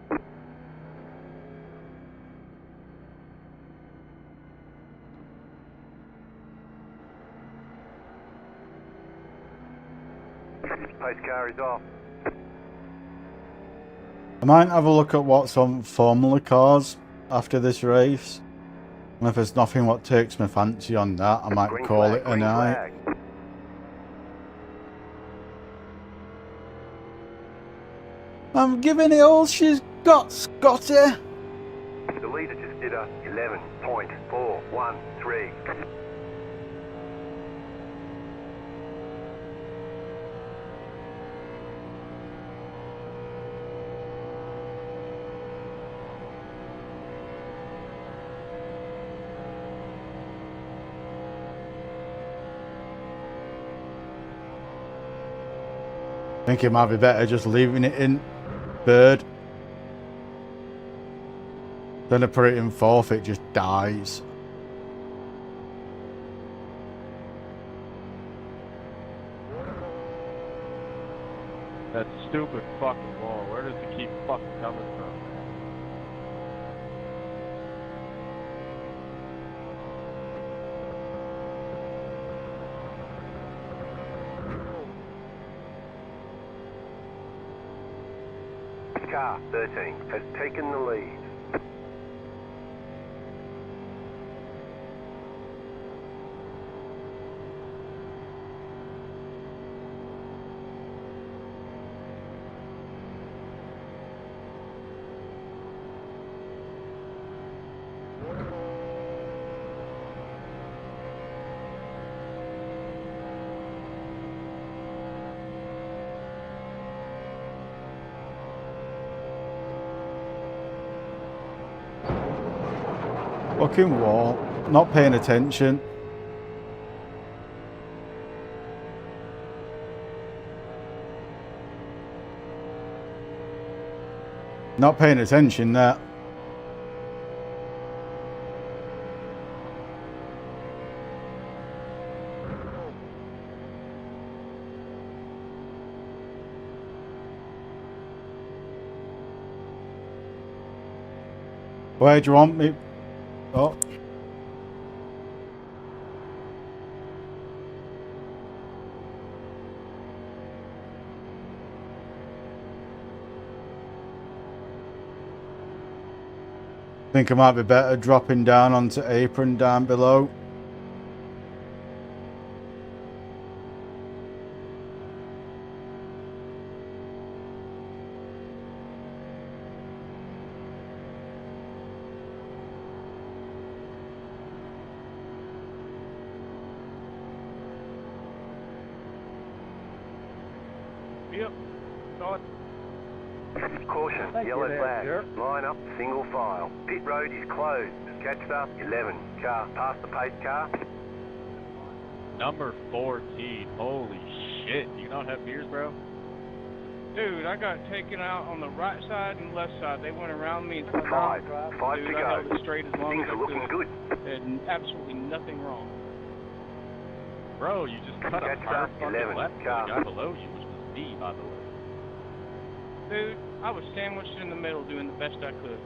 Pace car is off. I might have a look at what's on Formula cars after this race. And if there's nothing what takes my fancy on that, I might Green call flag, it a green night. flag. I'm giving it all she's got, Scotty. The leader just Altimeter 11.413. I think it might be better just leaving it in third. Then I put it in fourth, it just dies. That stupid fucking wall. Where does it keep fucking coming from? Car 13 has taken the lead. Fucking wall. Not paying attention. Not paying attention there. Where do you want me? Oh. Think I might be better dropping down onto apron down below. Yep. Thought. Caution, Thank yellow you, flag. sir. Line up, single file. Pit road is closed. Catch up, 11. Car, past the pace car. Number 14. Holy shit. Do you not have beers, bro? Dude, I got taken out on the right side and left side. They went around me and started Five Dude, to I held go. it straight as long Things as I are looking could. good. And absolutely nothing wrong. Bro, you just cut a Catch hard up, fucking 11. left to the Car. guy below you, which was me, by the way. Dude, I was sandwiched in the middle doing the best I could.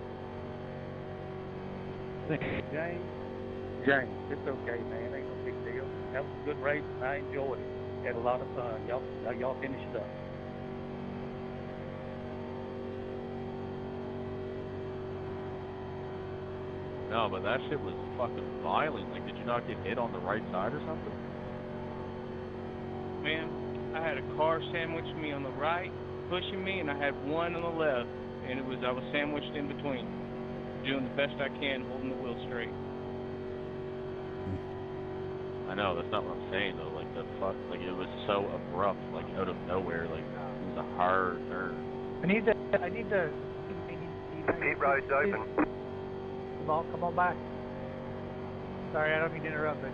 James, it's okay, man. Ain't no big deal. That was a good race, and I enjoyed it. Had a lot of fun. Y'all finished up. No, but that shit was fucking violent. Like, did you not get hit on the right side or something? Man, I had a car sandwich me on the right, pushing me, and I had one on the left, and I was sandwiched in between, doing the best I can, holding the wheel straight. I know, that's not what I'm saying, though. Like, the fuck, like, it was so abrupt, like, out of nowhere. Like, it was a hard turn. I need to. Pit road's open. Come on back. Sorry, I don't mean to interrupt, but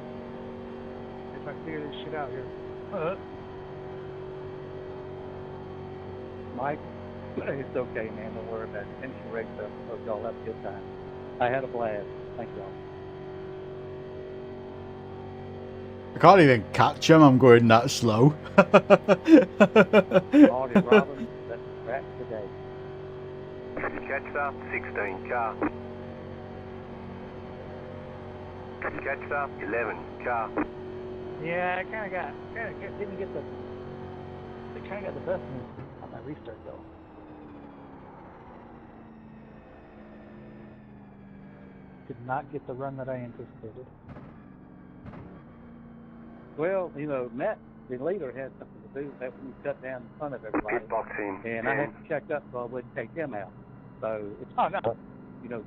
if I can figure this shit out here. Mike, it's okay, man. Don't worry about it. Finish the race up. Hope y'all have a good time. I had a blast. Thank y'all. I can't even catch him, I'm going that slow. Marty Robbins, that's the track today. Catch up, 16. Car. Catch up, 11. Car. Yeah, I kind of didn't get the. I kind of got the best of me on that restart though. Did not get the run that I anticipated. Well, you know, Matt, the leader, had something to do with that when he cut down in front of everybody. Pit box in. And I had to check up so I wouldn't take him out. So it's Oh no.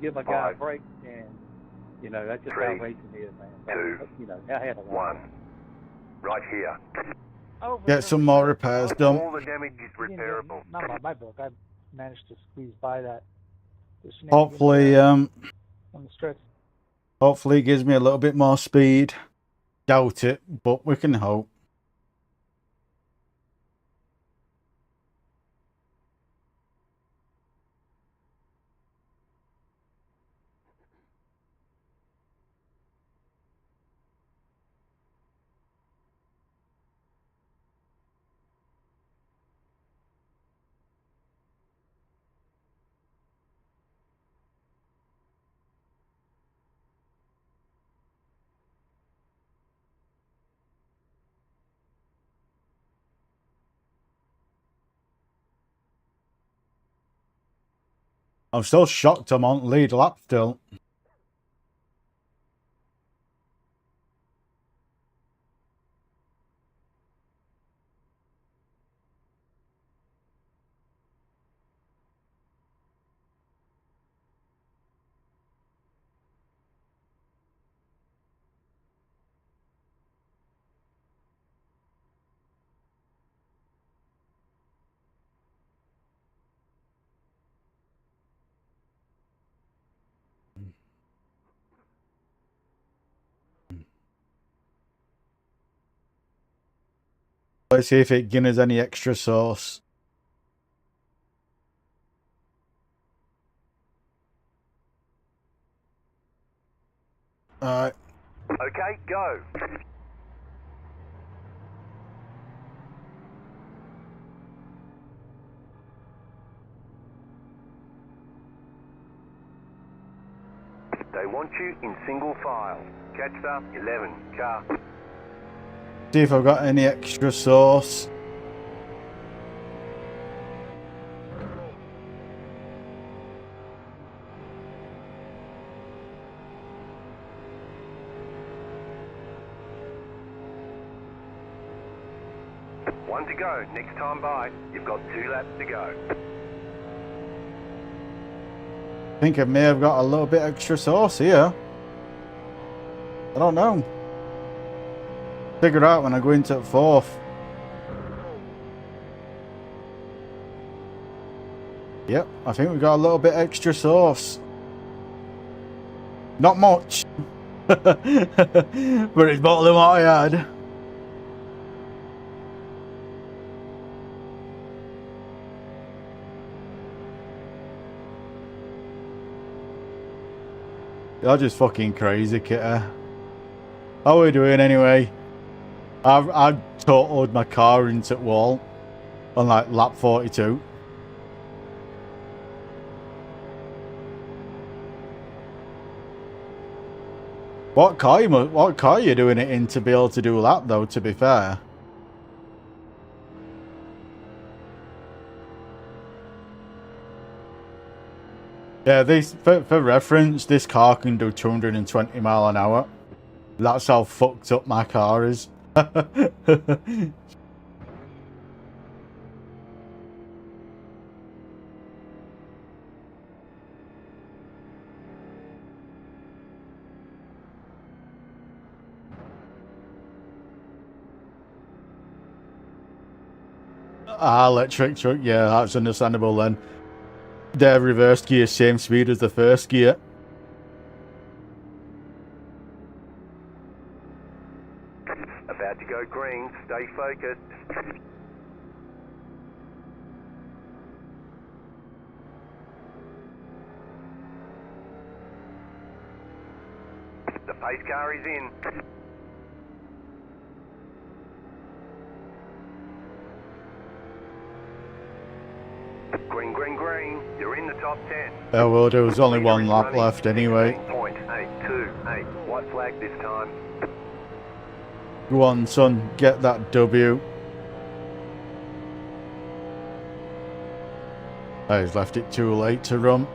give my guy a break, and that's just how racing is, man. I had a lot. 1. Right here. Get some more repairs done. All the damage is repairable. Not by my book. I managed to squeeze by that. Hopefully, on the stretch. hopefully it gives me a little bit more speed. Doubt it, but we can hope. I'm still shocked I'm on lead lap still. Let's see if it gives us any extra sauce. Alright. Okay, go. They want you in single file. Catch up 11 car. See if I've got any extra sauce. One to go. Next time by, you've got 2 laps to go. I think I may have got a little bit extra sauce here. I don't know. Figure out when I go into 4th. Yep, I think we got a little bit extra sauce. Not much. But it's better than what I had. You're just fucking crazy, Kitter. How are we doing anyway? I totaled my car into the wall on like lap 42. What car are you doing it in to be able to do that though, to be fair? Yeah, for reference, this car can do 220 mile an hour. That's how fucked up my car is. Electric truck, yeah, that's understandable then. Their reverse gear, same speed as the first gear. About to go green, stay focused. The pace car is in. Green, green, green. You're in the top 10. Oh well, there was only one lap left anyway. 16.828. White flag this time. Go on, son, get that W. Oh, he's left it too late to run.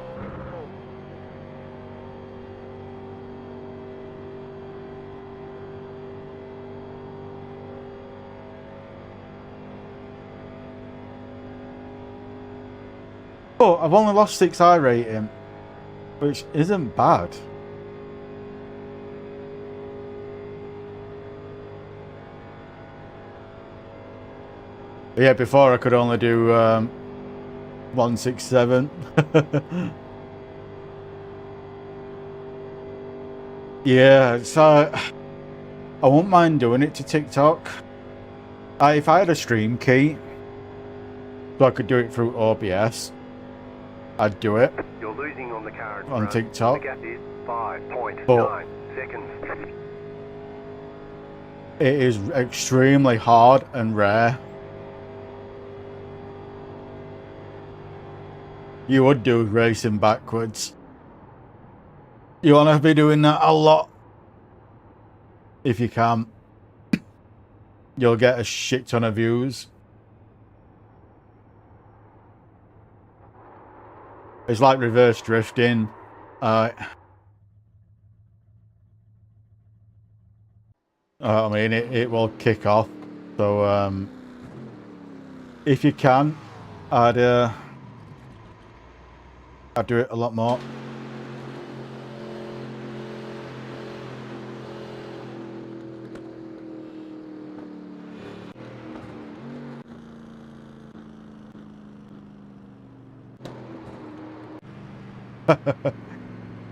Oh, I've only lost 6 I rating. which isn't bad. But yeah, before I could only do 167. Yeah, so I won't mind doing it to TikTok. If I had a stream key, so I could do it through OBS, I'd do it. You're losing on the car in On front. TikTok. The gap is 5.9 But seconds. it is extremely hard and rare. You would do racing backwards. You want to be doing that a lot. If you can. You'll get a shit ton of views. It's like reverse drifting. I mean, it will kick off. So, if you can, I'd do it a lot more.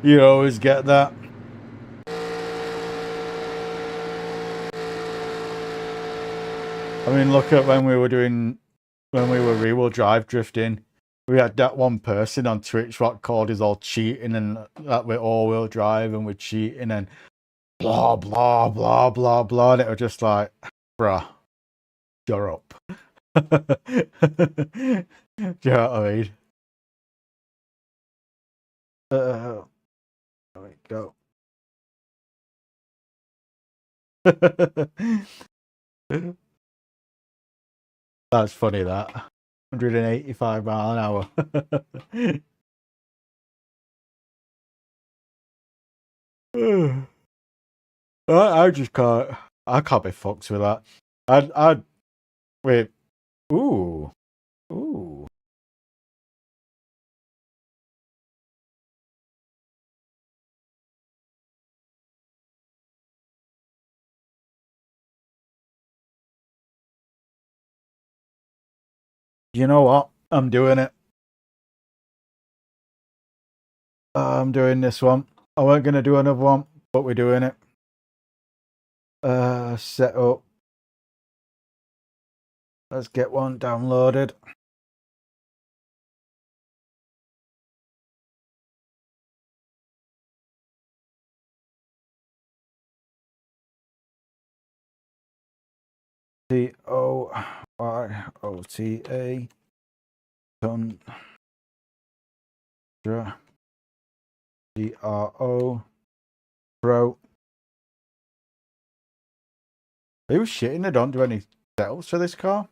You always get that. I mean, look at when we were rear-wheel drive drifting. We had that one person on Twitch what called us all cheating and that we're all-wheel drive and we're cheating and blah, blah, blah, blah, blah. And it was just like, bruh, shut up. Do you know what I mean? There we go. That's funny, that. 185 mile an hour. I just can't. I can't be fucked with that. I'd wait. Ooh. You know what? I'm doing it. I'm doing this one. I weren't gonna do another one, but we're doing it. Set up. Let's get one downloaded. COYOTA. Tundra. GRO. Pro. Are you shitting? I don't do any setups for this car.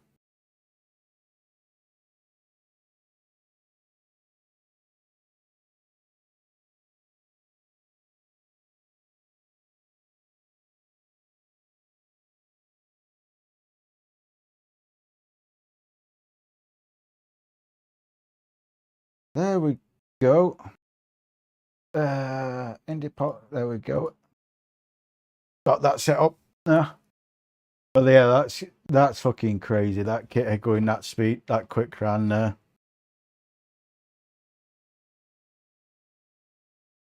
There we go. Indipot. There we go. Got that set up. Yeah. But yeah, that's fucking crazy. That kit going that speed, that quick ran there.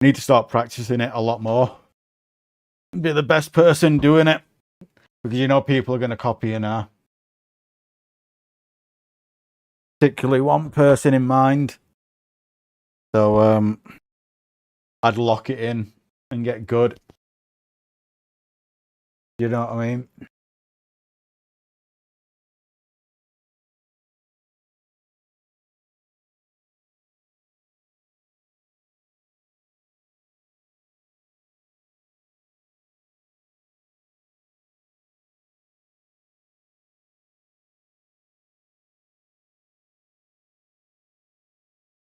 Need to start practicing it a lot more. Be the best person doing it. Because you know people are going to copy you now. Particularly one person in mind. So I'd lock it in and get good. You know what I mean?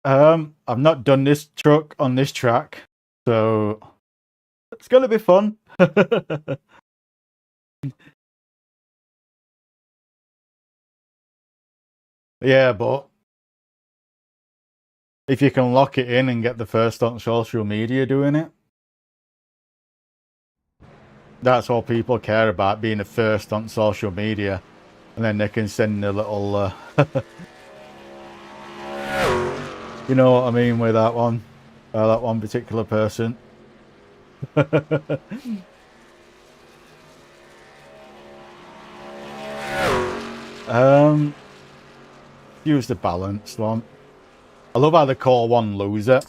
I've not done this truck on this track, so it's gonna be fun. Yeah, but if you can lock it in and get the first on social media doing it. That's all people care about, being the first on social media. And then they can send a little... you know what I mean with that one? That one particular person. Use the balanced one. I love how they call one loser.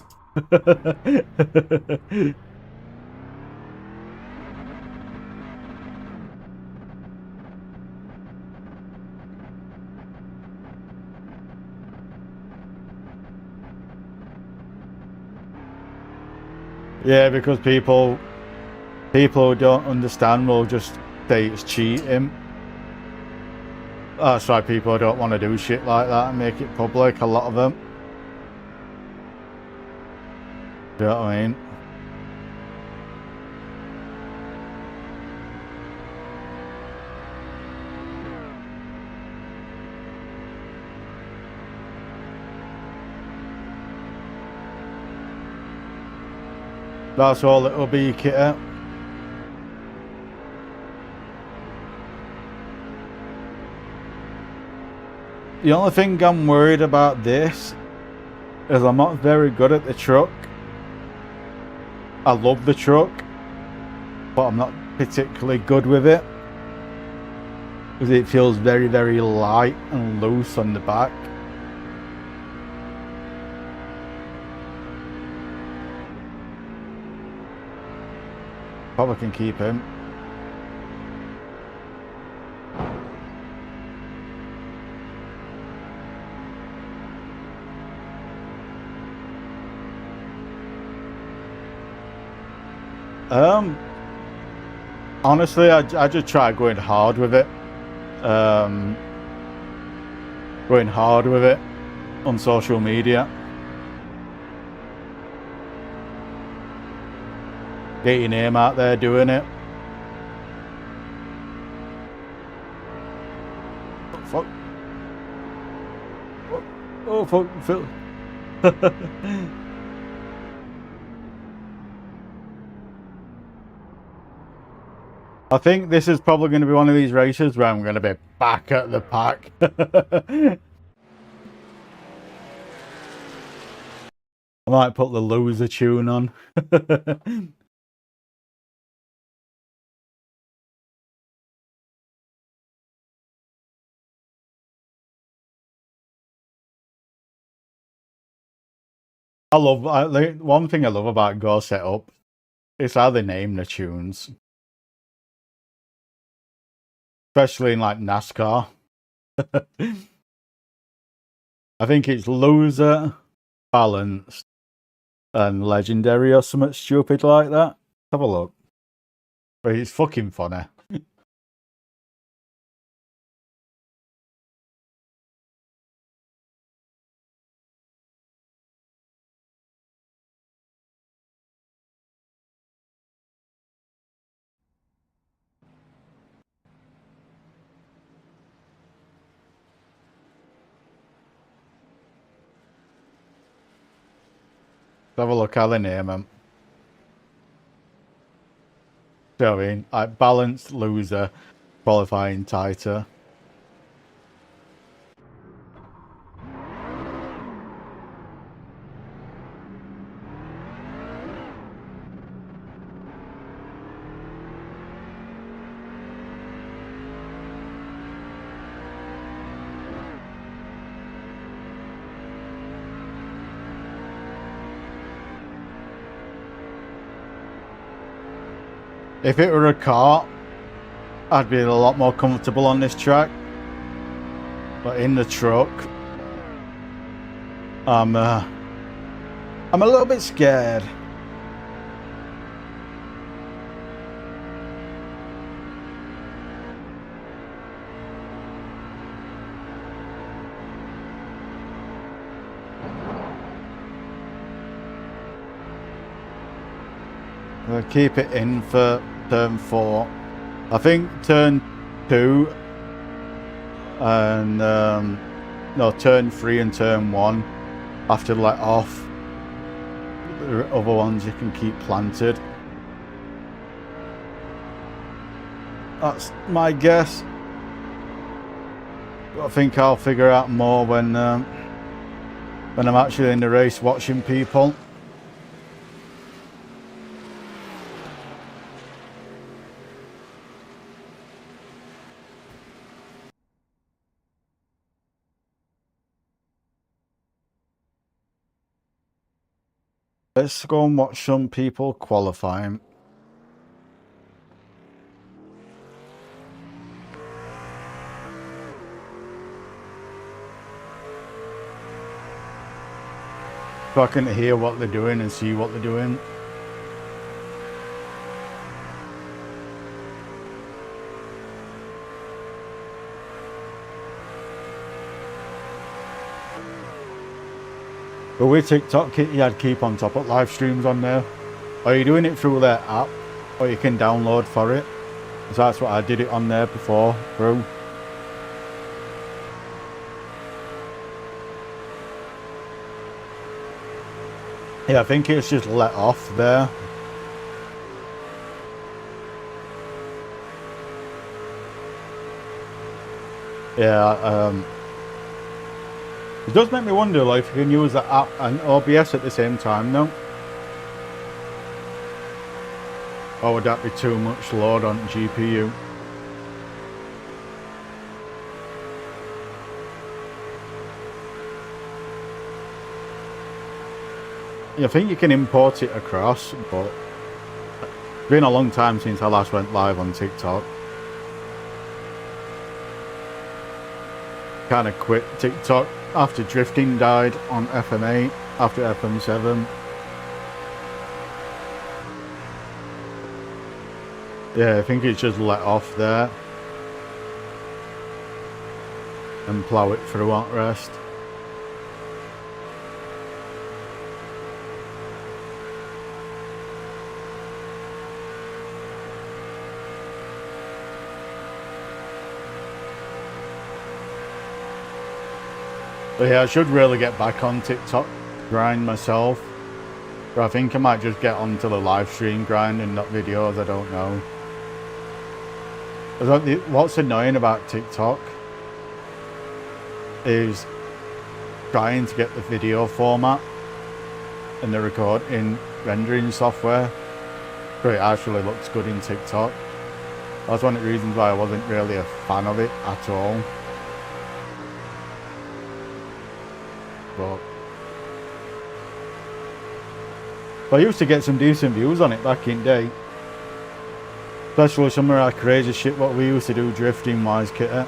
Yeah, because people who don't understand will just say it's cheating. That's why people don't want to do shit like that and make it public, a lot of them. Do you know what I mean? That's all it'll be, Kitter. The only thing I'm worried about this is I'm not very good at the truck. I love the truck, but I'm not particularly good with it. Because it feels very, very light and loose on the back. Probably can keep him. Honestly, I just try going hard with it. Going hard with it on social media. Get your name out there doing it. Oh, fuck. Oh, fuck, Phil. I think this is probably going to be one of these races where I'm going to be back at the pack. I might put the loser tune on. One thing I love about Go Setup is how they name the tunes. Especially in like NASCAR. I think it's Loser, Balanced, and Legendary or something stupid like that. Have a look. But it's fucking funny. Have a look how they name them. So, I mean, like Balanced, Loser, Qualifying, Tighter. If it were a car, I'd be a lot more comfortable on this track. But in the truck, I'm a little bit scared. I'll keep it in for turn 4. I think turn 2 and no, turn 3 and turn 1 have to let off. The other ones you can keep planted. That's my guess. But I think I'll figure out more when I'm actually in the race watching people. Let's go and watch some people qualifying. So I can hear what they're doing and see what they're doing. But with TikTok, you had to keep on top of live streams on there. Or you're doing it through their app, or you can download for it. So that's what I did it on there before, through. Yeah, I think it's just let off there. Yeah, it does make me wonder, like, if you can use the app and OBS at the same time now. Or would that be too much load on GPU? Yeah, I think you can import it across, but it's been a long time since I last went live on TikTok. Kind of quit TikTok after drifting died on FM8, after FM7. Yeah, I think it's just let off there. And plough it through at rest. But yeah, I should really get back on TikTok grind myself. But I think I might just get onto the live stream grind and not videos, I don't know. What's annoying about TikTok is trying to get the video format and the recording rendering software, but it actually looks good in TikTok. That's one of the reasons why I wasn't really a fan of it at all. But I used to get some decent views on it back in the day. Especially some of our crazy shit what we used to do drifting wise, Kitty.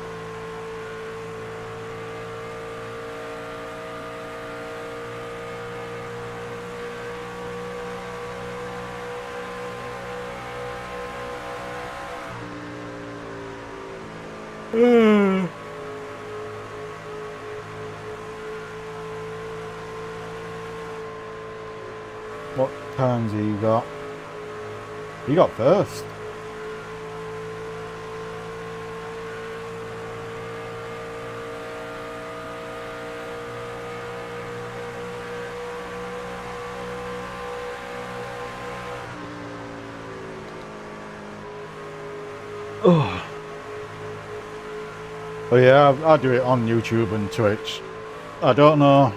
What times he got? He got first. Oh. But yeah, I do it on YouTube and Twitch. I don't know.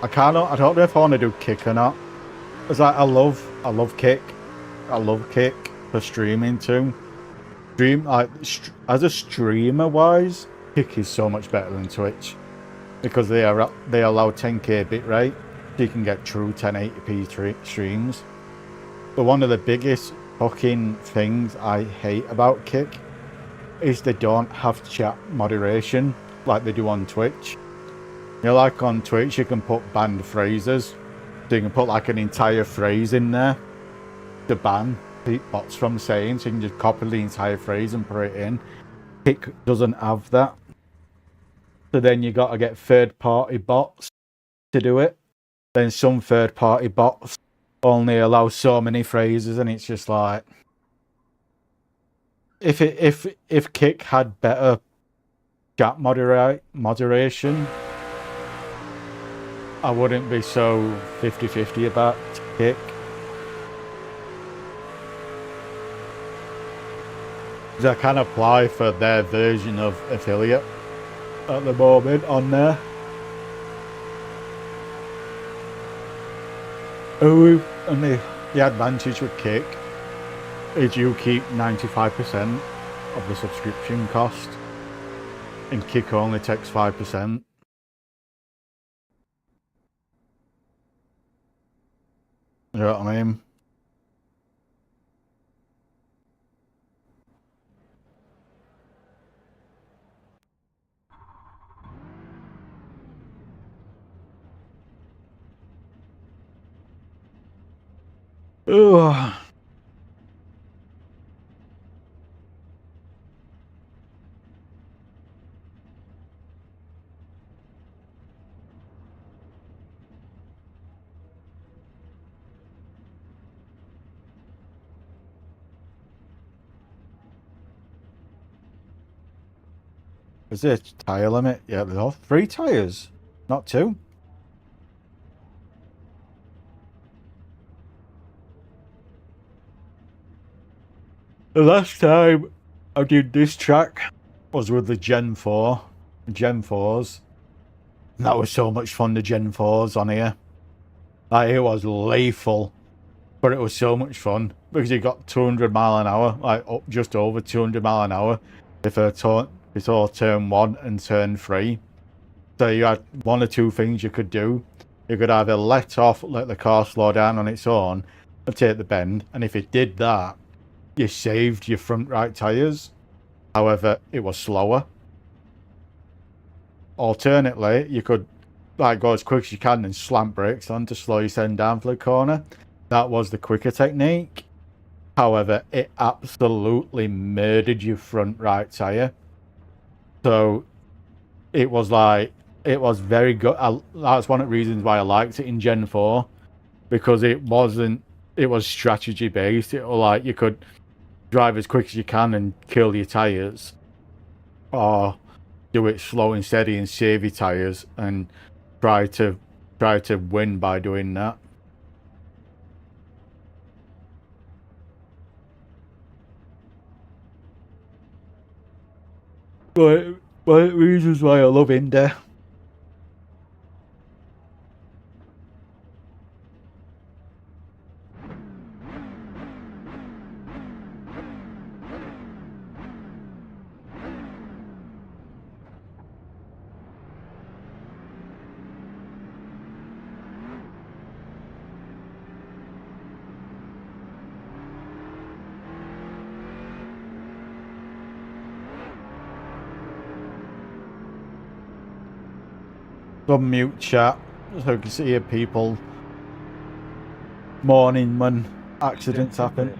I don't know if I want to do Kick or not. It's like I love Kick. I love Kick for streaming too. As a streamer wise, Kick is so much better than Twitch because they allow 10K bitrate, so you can get true 1080p streams. But one of the biggest fucking things I hate about Kick is they don't have chat moderation like they do on Twitch. You know, like on Twitch you can put banned phrases, so you can put like an entire phrase in there to ban bots from saying, so you can just copy the entire phrase and put it in. Kick doesn't have that, so then you got to get third-party bots to do it. Then some third-party bots only allow so many phrases, and it's just like, if Kick had better chat moderation, I wouldn't be so 50-50 about Kick. Because I can apply for their version of affiliate at the moment on there. Oh, and the advantage with Kick is you keep 95% of the subscription cost, and Kick only takes 5%. You know what I mean? Ugh. Is there a tyre limit? Yeah, there's all 3 tyres, not 2. The last time I did this track was with the Gen 4, Gen 4s. And that was so much fun, the Gen 4s on here. Like, it was lethal, but it was so much fun because you got 200 mile an hour, like up just over 200 mile an hour before turn 1 and turn 3. So you had 1 or 2 things you could do. You could either let off, let the car slow down on its own and take the bend, and if it did that, you saved your front right tyres. However, it was slower. Alternately, you could like go as quick as you can and slam brakes on to slow yourself down for the corner. That was the quicker technique. However, it absolutely murdered your front right tyre. So it was very good. That's one of the reasons why I liked it in Gen 4, because it was strategy based. It was like you could drive as quick as you can and kill your tyres, or do it slow and steady and save your tyres and try to win by doing that. But one of the reasons why I love Indy. Some mute chat so you can see people mourning when accidents happen.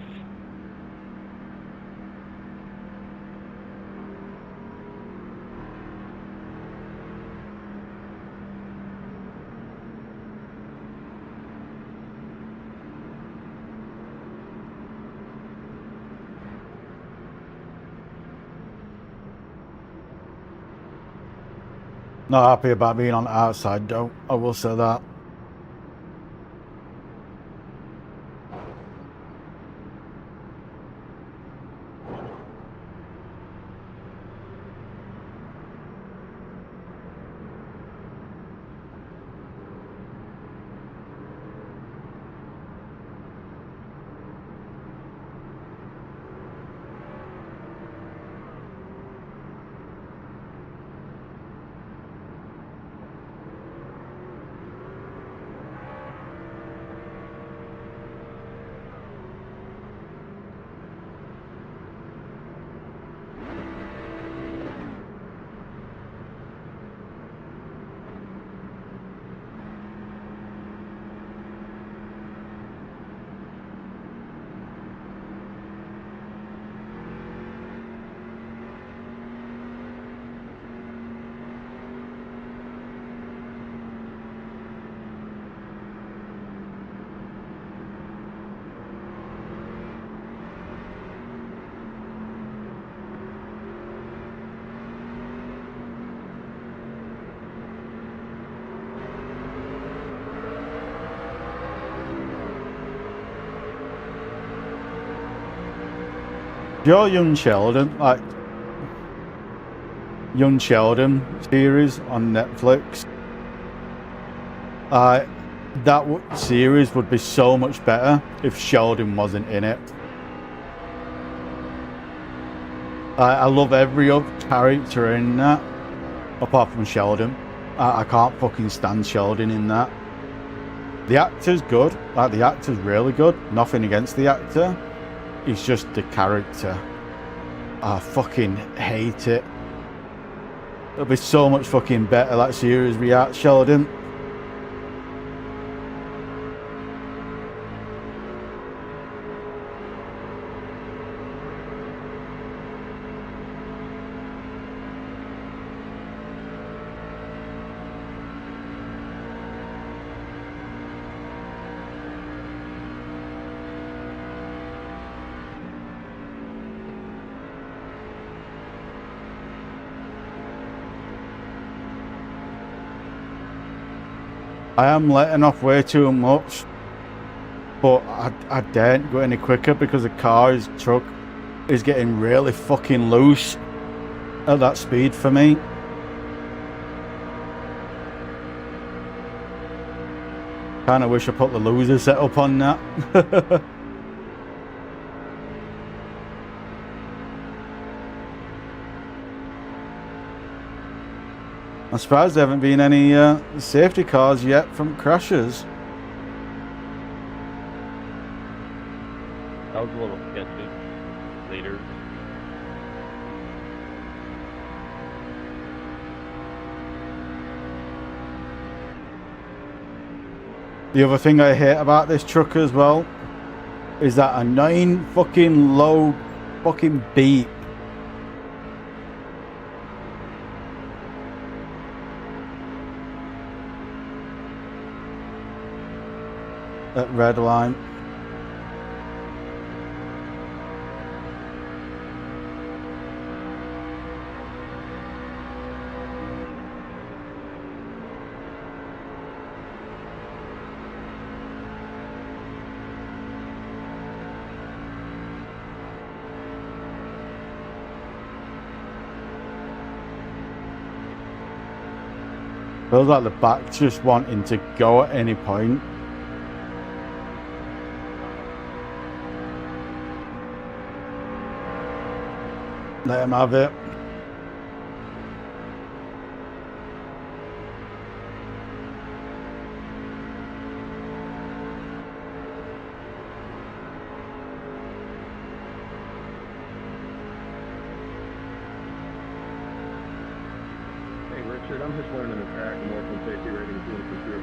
Not happy about being on the outside though, I will say that. Your Young Sheldon, like Young Sheldon series on Netflix, that series would be so much better if Sheldon wasn't in it. I love every other character in that, apart from Sheldon. I can't fucking stand Sheldon in that. The actor's good, like the actor's really good. Nothing against the actor. It's just the character. I fucking hate it. It'll be so much fucking better, that series without Sheldon. I am letting off way too much, but I daren't go any quicker because the truck is getting really fucking loose at that speed for me. Kinda wish I put the loser setup on that. I'm surprised there haven't been any safety cars yet from crashes. That was a little sketchy. Later. The other thing I hate about this truck as well is that annoying fucking low fucking beep. At red line. Feels like the back's just wanting to go at any point. Let him have it. Hey, Richard, I'm just learning to track and work on safety ratings doing for sure.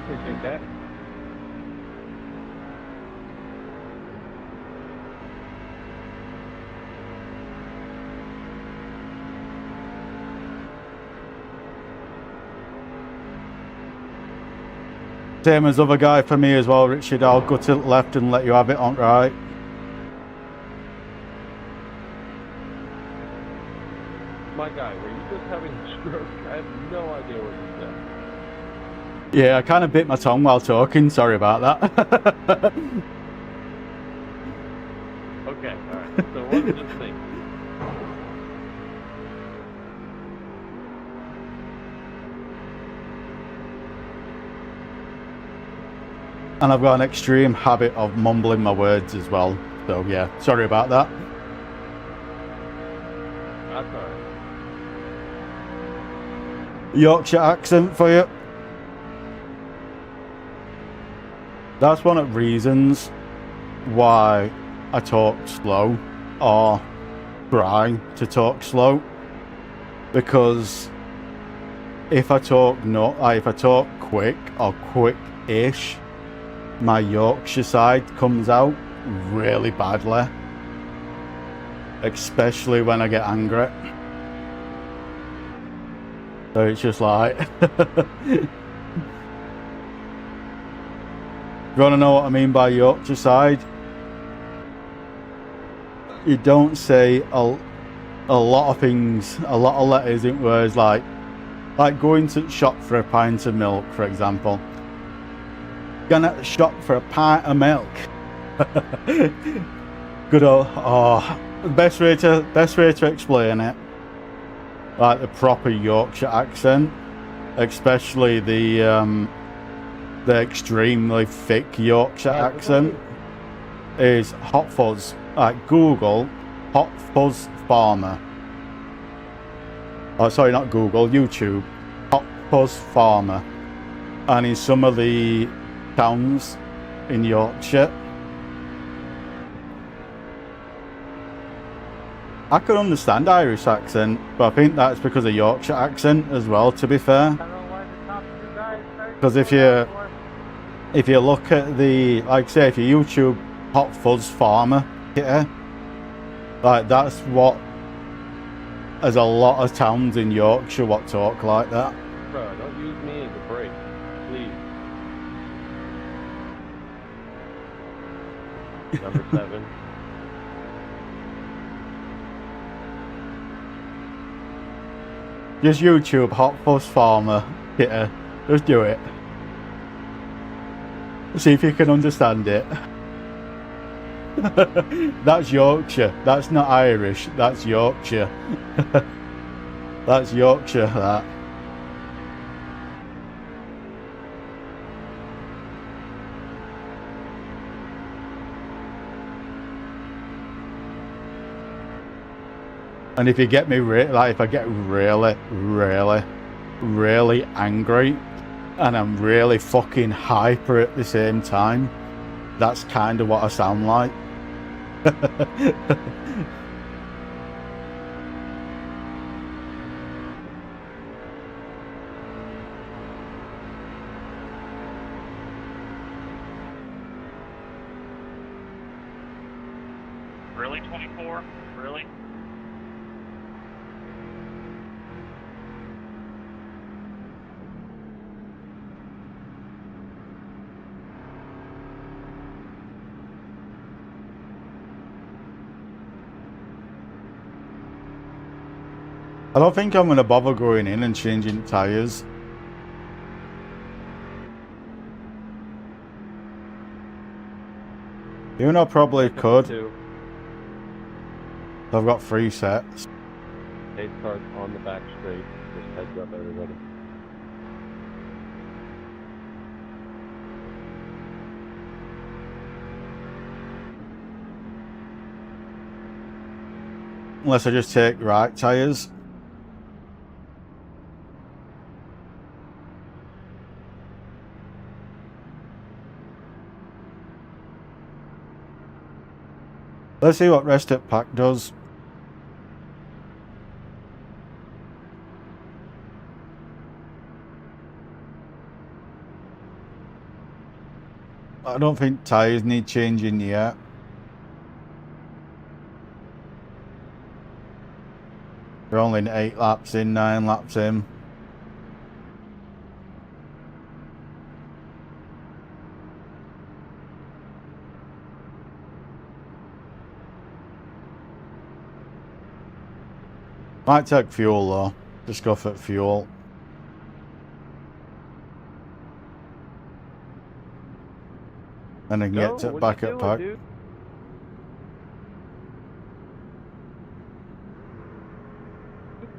Appreciate that. Same as other guy for me as well, Richard. I'll go to the left and let you have it on right. My guy, were you just having a stroke? I have no idea what you said. Yeah, I kind of bit my tongue while talking. Sorry about that. Okay, alright. So what was this thing? And I've got an extreme habit of mumbling my words as well. So yeah, sorry about that. That's alright. Yorkshire accent for you. That's one of the reasons why I talk slow or try to talk slow, because if I talk quick or quick-ish, my Yorkshire side comes out really badly, especially when I get angry. So it's just like you want to know what I mean by Yorkshire side? You don't say a lot of things, a lot of letters in words, like going to the shop for a pint of milk, for example. Gonna shop for a pint of milk. Good old, oh, best way to explain it, like the proper Yorkshire accent, especially the extremely thick Yorkshire accent, is Hot Fuzz. Like Google Hot Fuzz Farmer. Oh, sorry, not Google, YouTube. Hot Fuzz Farmer. And in some of the towns in Yorkshire, I could understand Irish accent, but I think that's because of Yorkshire accent as well, to be fair. Because if you look at the, like say, if you YouTube Hot Fuzz Farmer, yeah, like that's what, there's a lot of towns in Yorkshire what talk like that. Bro, don't use me as a break, please. Number 7. Just YouTube Hot Fuzz Farmer, yeah, just do it. See if you can understand it. That's Yorkshire, that's not Irish, that's Yorkshire. That's Yorkshire, that. And if you get me, like if I get really angry and I'm really fucking hyper at the same time, that's kind of what I sound like. Really, 24? Really? I don't think I'm going to bother going in and changing tyres. Even though I probably could. I've got 3 sets. Pace car's on the back straight. Just heads up, everybody. Unless I just take right tyres. Let's see what Rest It Pack does. I don't think tyres need changing yet. We're only 8 laps in, 9 laps in. Might take fuel though. Just go for fuel. And then get to back at pack. Dude?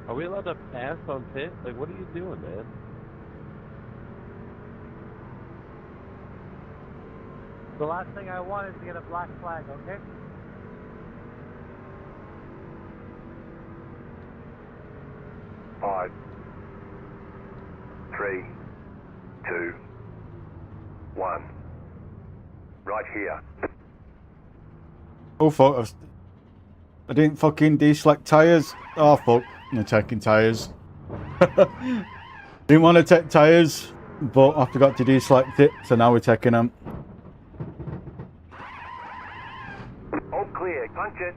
Are we allowed to pass on pit? Like, what are you doing, man? The last thing I want is to get a black flag, okay? Five, 3, 2, 1. Right here. Oh fuck, I didn't fucking deselect tyres. Oh fuck, I'm taking tyres. Didn't want to take tyres, but I forgot to deselect it, so now we're taking them. All clear, punch it.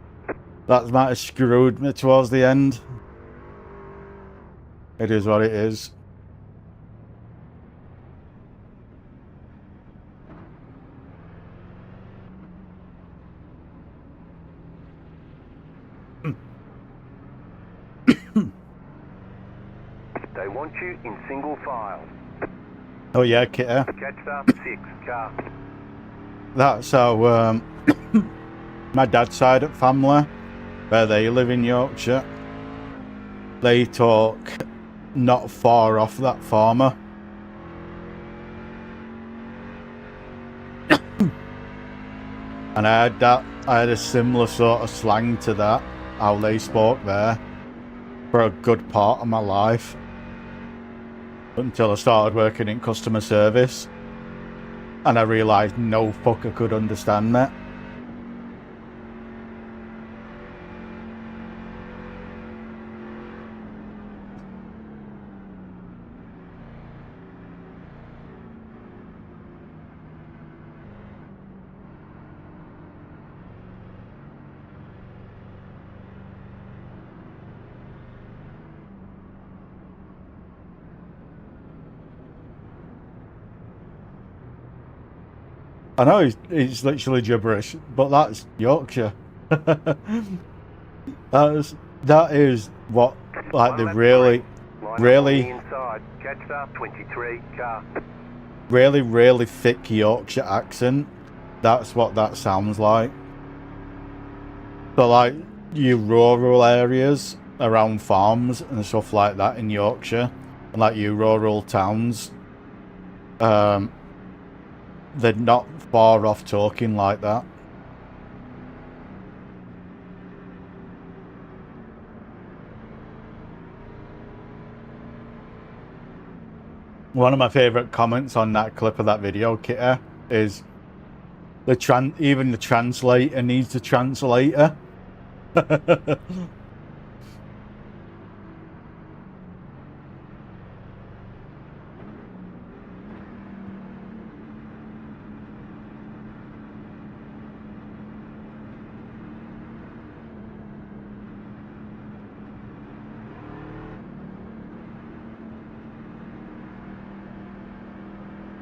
That might have screwed me towards the end. It is what it is. They want you in single file. Oh yeah, Kitter. Catch up, 6, car. That's how my dad's side of family, where they live in Yorkshire, they talk not far off that farmer. And I had a similar sort of slang to that, how they spoke there, for a good part of my life. Until I started working in customer service. And I realised no fucker could understand that. I know it's literally gibberish, but that's Yorkshire. that is what, like, the really thick Yorkshire accent. That's what that sounds like. So like your rural areas around farms and stuff like that in Yorkshire, and like your rural towns, they're not far off talking like that. One of my favourite comments on that clip of that video, Kitter, is even the translator needs a translator.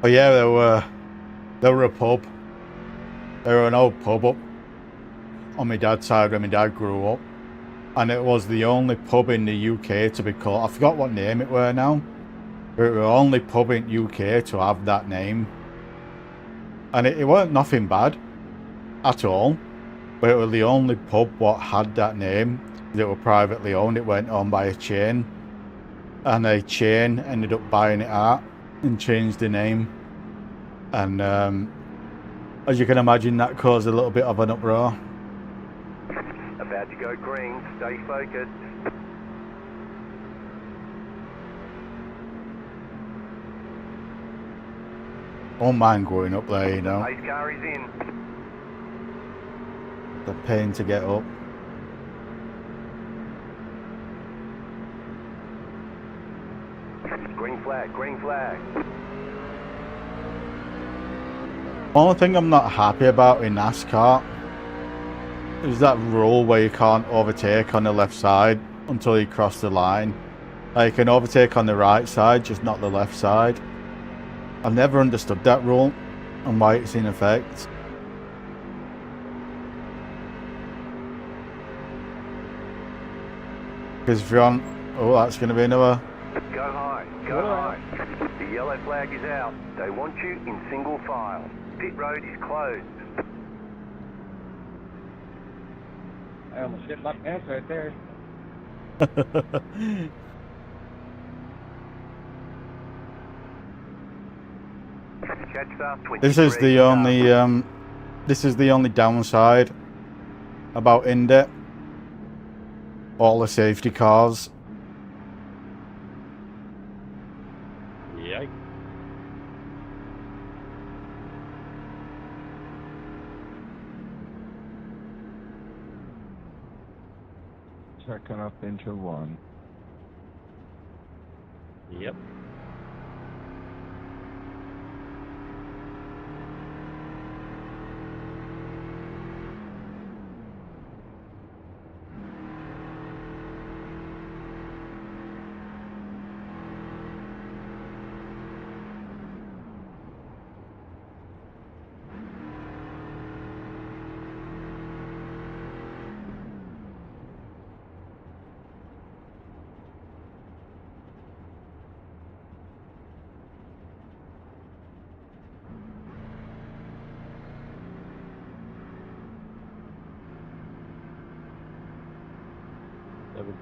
Oh yeah, they were a pub. They were an old pub up on my dad's side where my dad grew up. And it was the only pub in the UK to be called, I forgot what name it were now, but it was the only pub in UK to have that name. And it weren't nothing bad at all, but it was the only pub what had that name. It was privately owned. It went owned by a chain, and a chain ended up buying it out and changed the name. And as you can imagine, that caused a little bit of an uproar. About to go green, stay focused. Don't mind going up there, you know. Pace car is in. The pain to get up. Green flag, green flag. Only thing I'm not happy about in NASCAR is that rule where you can't overtake on the left side until you cross the line. Like, you can overtake on the right side, just not the left side. I've never understood that rule and why it's in effect. Because if you're on... Oh, that's going to be another... Go high, go high. The yellow flag is out. They want you in single file. Pit road is closed. I almost shit my pants right there. This is the only downside about Indy. All the safety cars. Yikes. Checking up into one. Yep.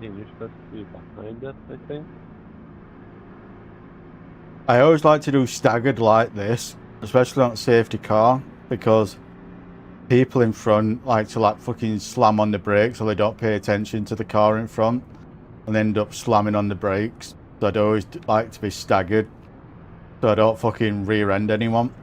17, you're supposed to be behind us, I think. I always like to do staggered like this, especially on a safety car, because people in front like to fucking slam on the brakes, so they don't pay attention to the car in front and end up slamming on the brakes. So I'd always like to be staggered so I don't fucking rear end anyone.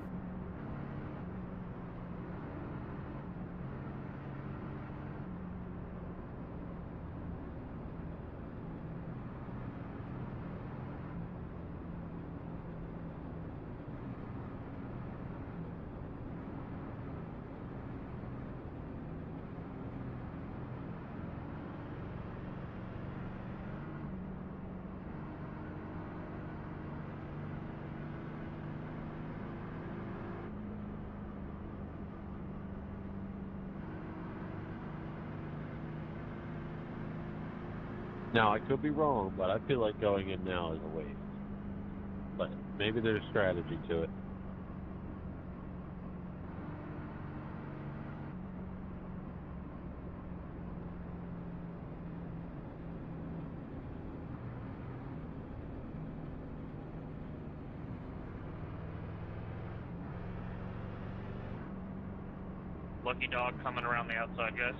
Now, I could be wrong, but I feel like going in now is a waste. But maybe there's strategy to it. Lucky dog coming around the outside, guys.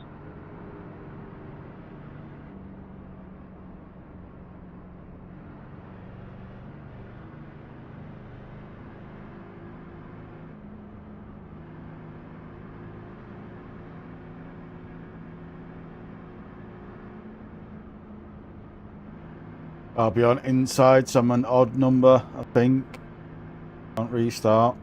I'll be on inside, so I'm an odd number, I think. Can't restart.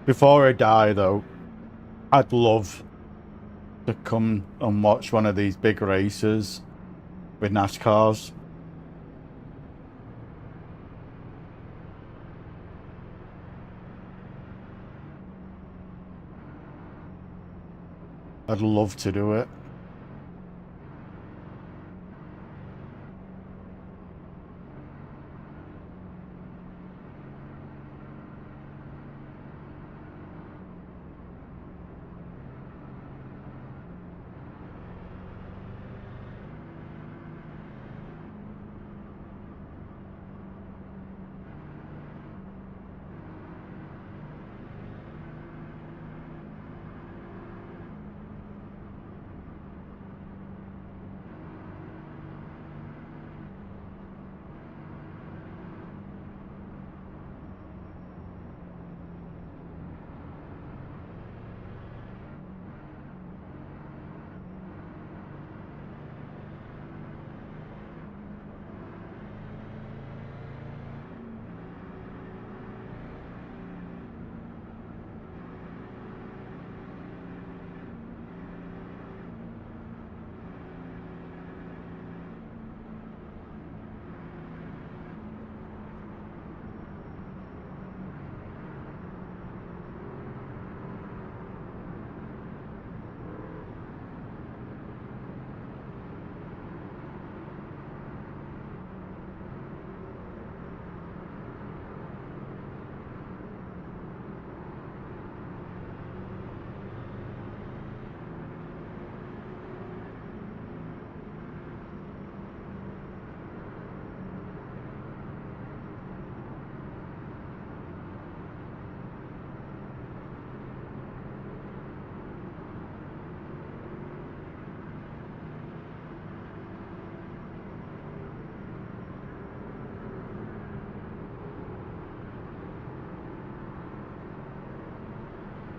Before I die, though, I'd love to come and watch one of these big races with NASCARs. I'd love to do it.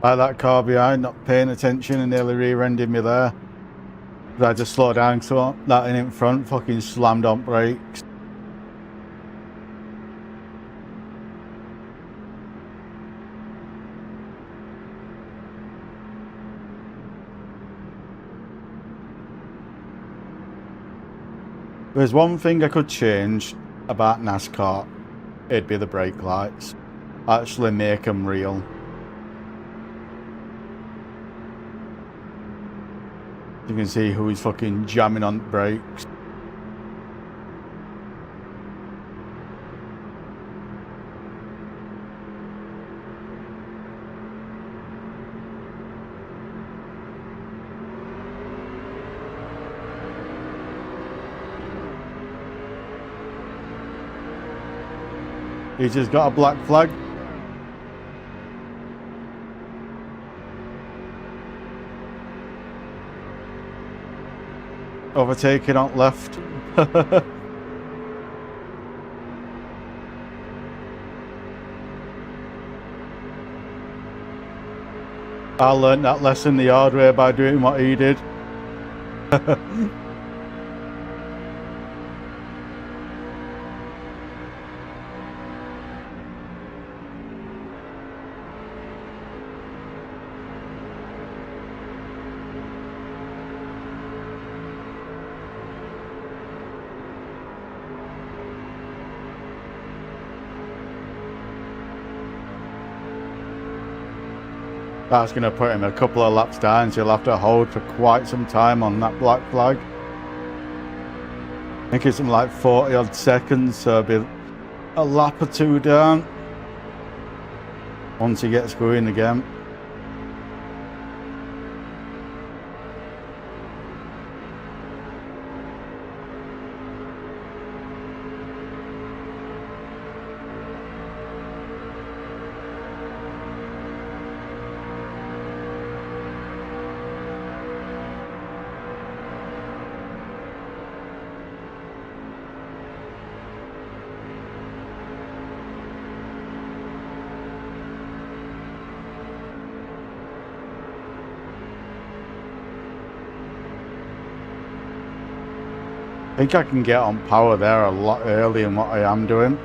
Like that car behind, not paying attention and nearly rear-ended me there. I had to slow down, so that in front fucking slammed on brakes. There's one thing I could change about NASCAR. It'd be the brake lights. Actually make them real. You can see who is fucking jamming on the brakes. He's just got a black flag. Overtaking on left. I learned that lesson the hard way by doing what he did. That's going to put him a couple of laps down, so he'll have to hold for quite some time on that black flag. I think it's something like 40 odd seconds, so it'll be a lap or two down once he gets going again. I think I can get on power there a lot earlier than what I am doing.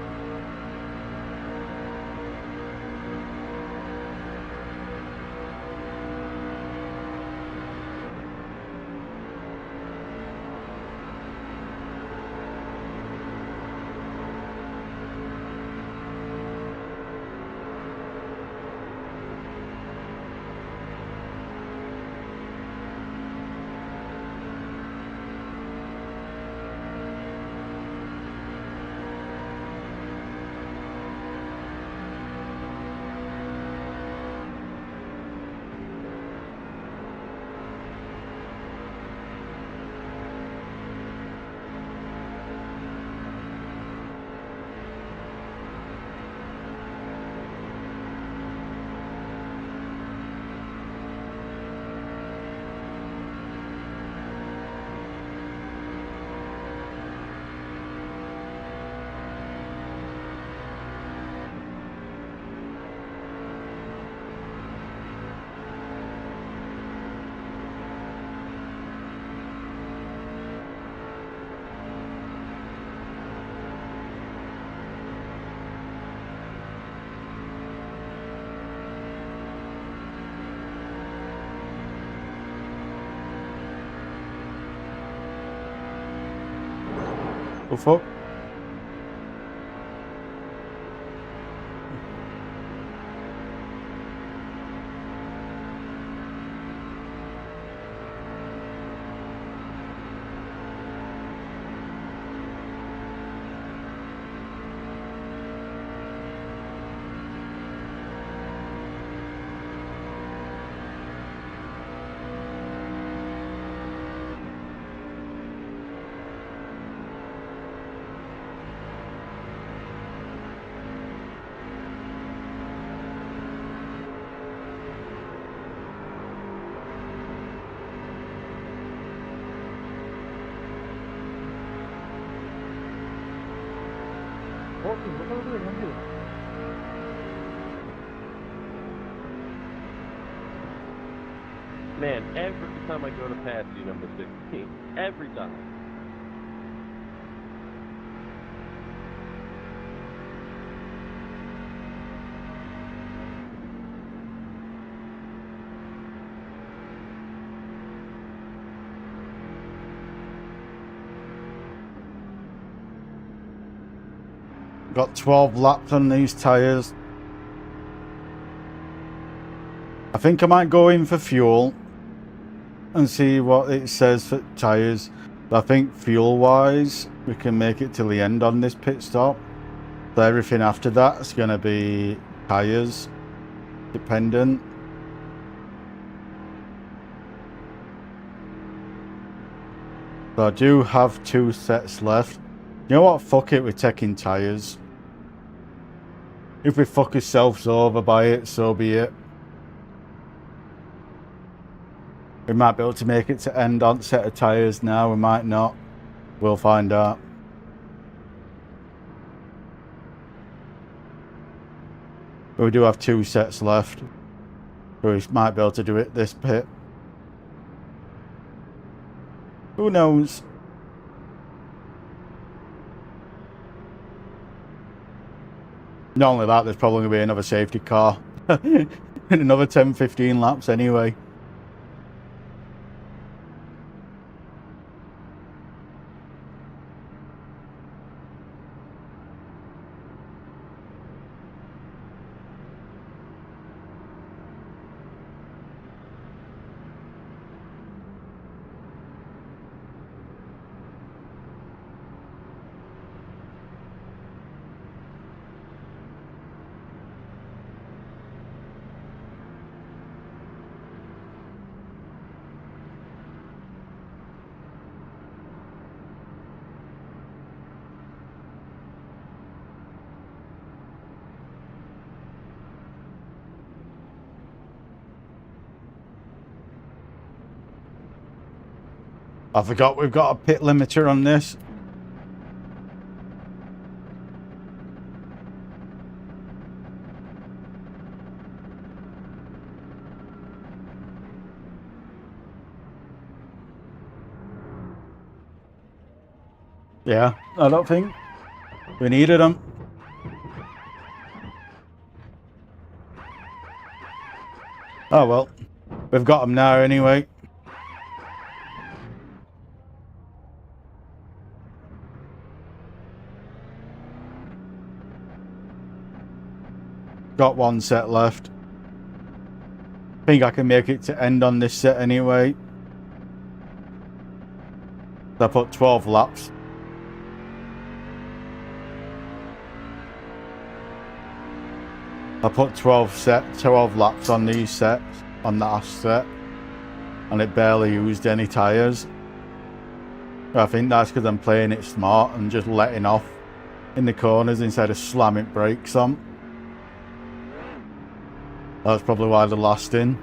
Oh fuck. Man, every time I go to pass you, number 16, every time. Got 12 laps on these tyres. I think I might go in for fuel and see what it says for tyres. I think fuel-wise, we can make it till the end on this pit stop. So everything after that is going to be tyres dependent. So I do have 2 sets left. You know what? Fuck it, we're taking tyres. If we fuck ourselves over by it, so be it. We might be able to make it to end on set of tyres now, we might not. We'll find out. But we do have 2 sets left. So we might be able to do it this pit. Who knows? Not only that, there's probably going to be another safety car. In another 10-15 laps anyway. I forgot we've got a pit limiter on this. Yeah, I don't think we needed them. Oh well, we've got them now anyway. Got 1 set left. Think I can make it to end on this set anyway. So I put 12 laps. I put 12 laps on these sets, on the last set, and it barely used any tyres. I think that's because I'm playing it smart and just letting off in the corners instead of slamming brakes on. That's probably why they're lasting.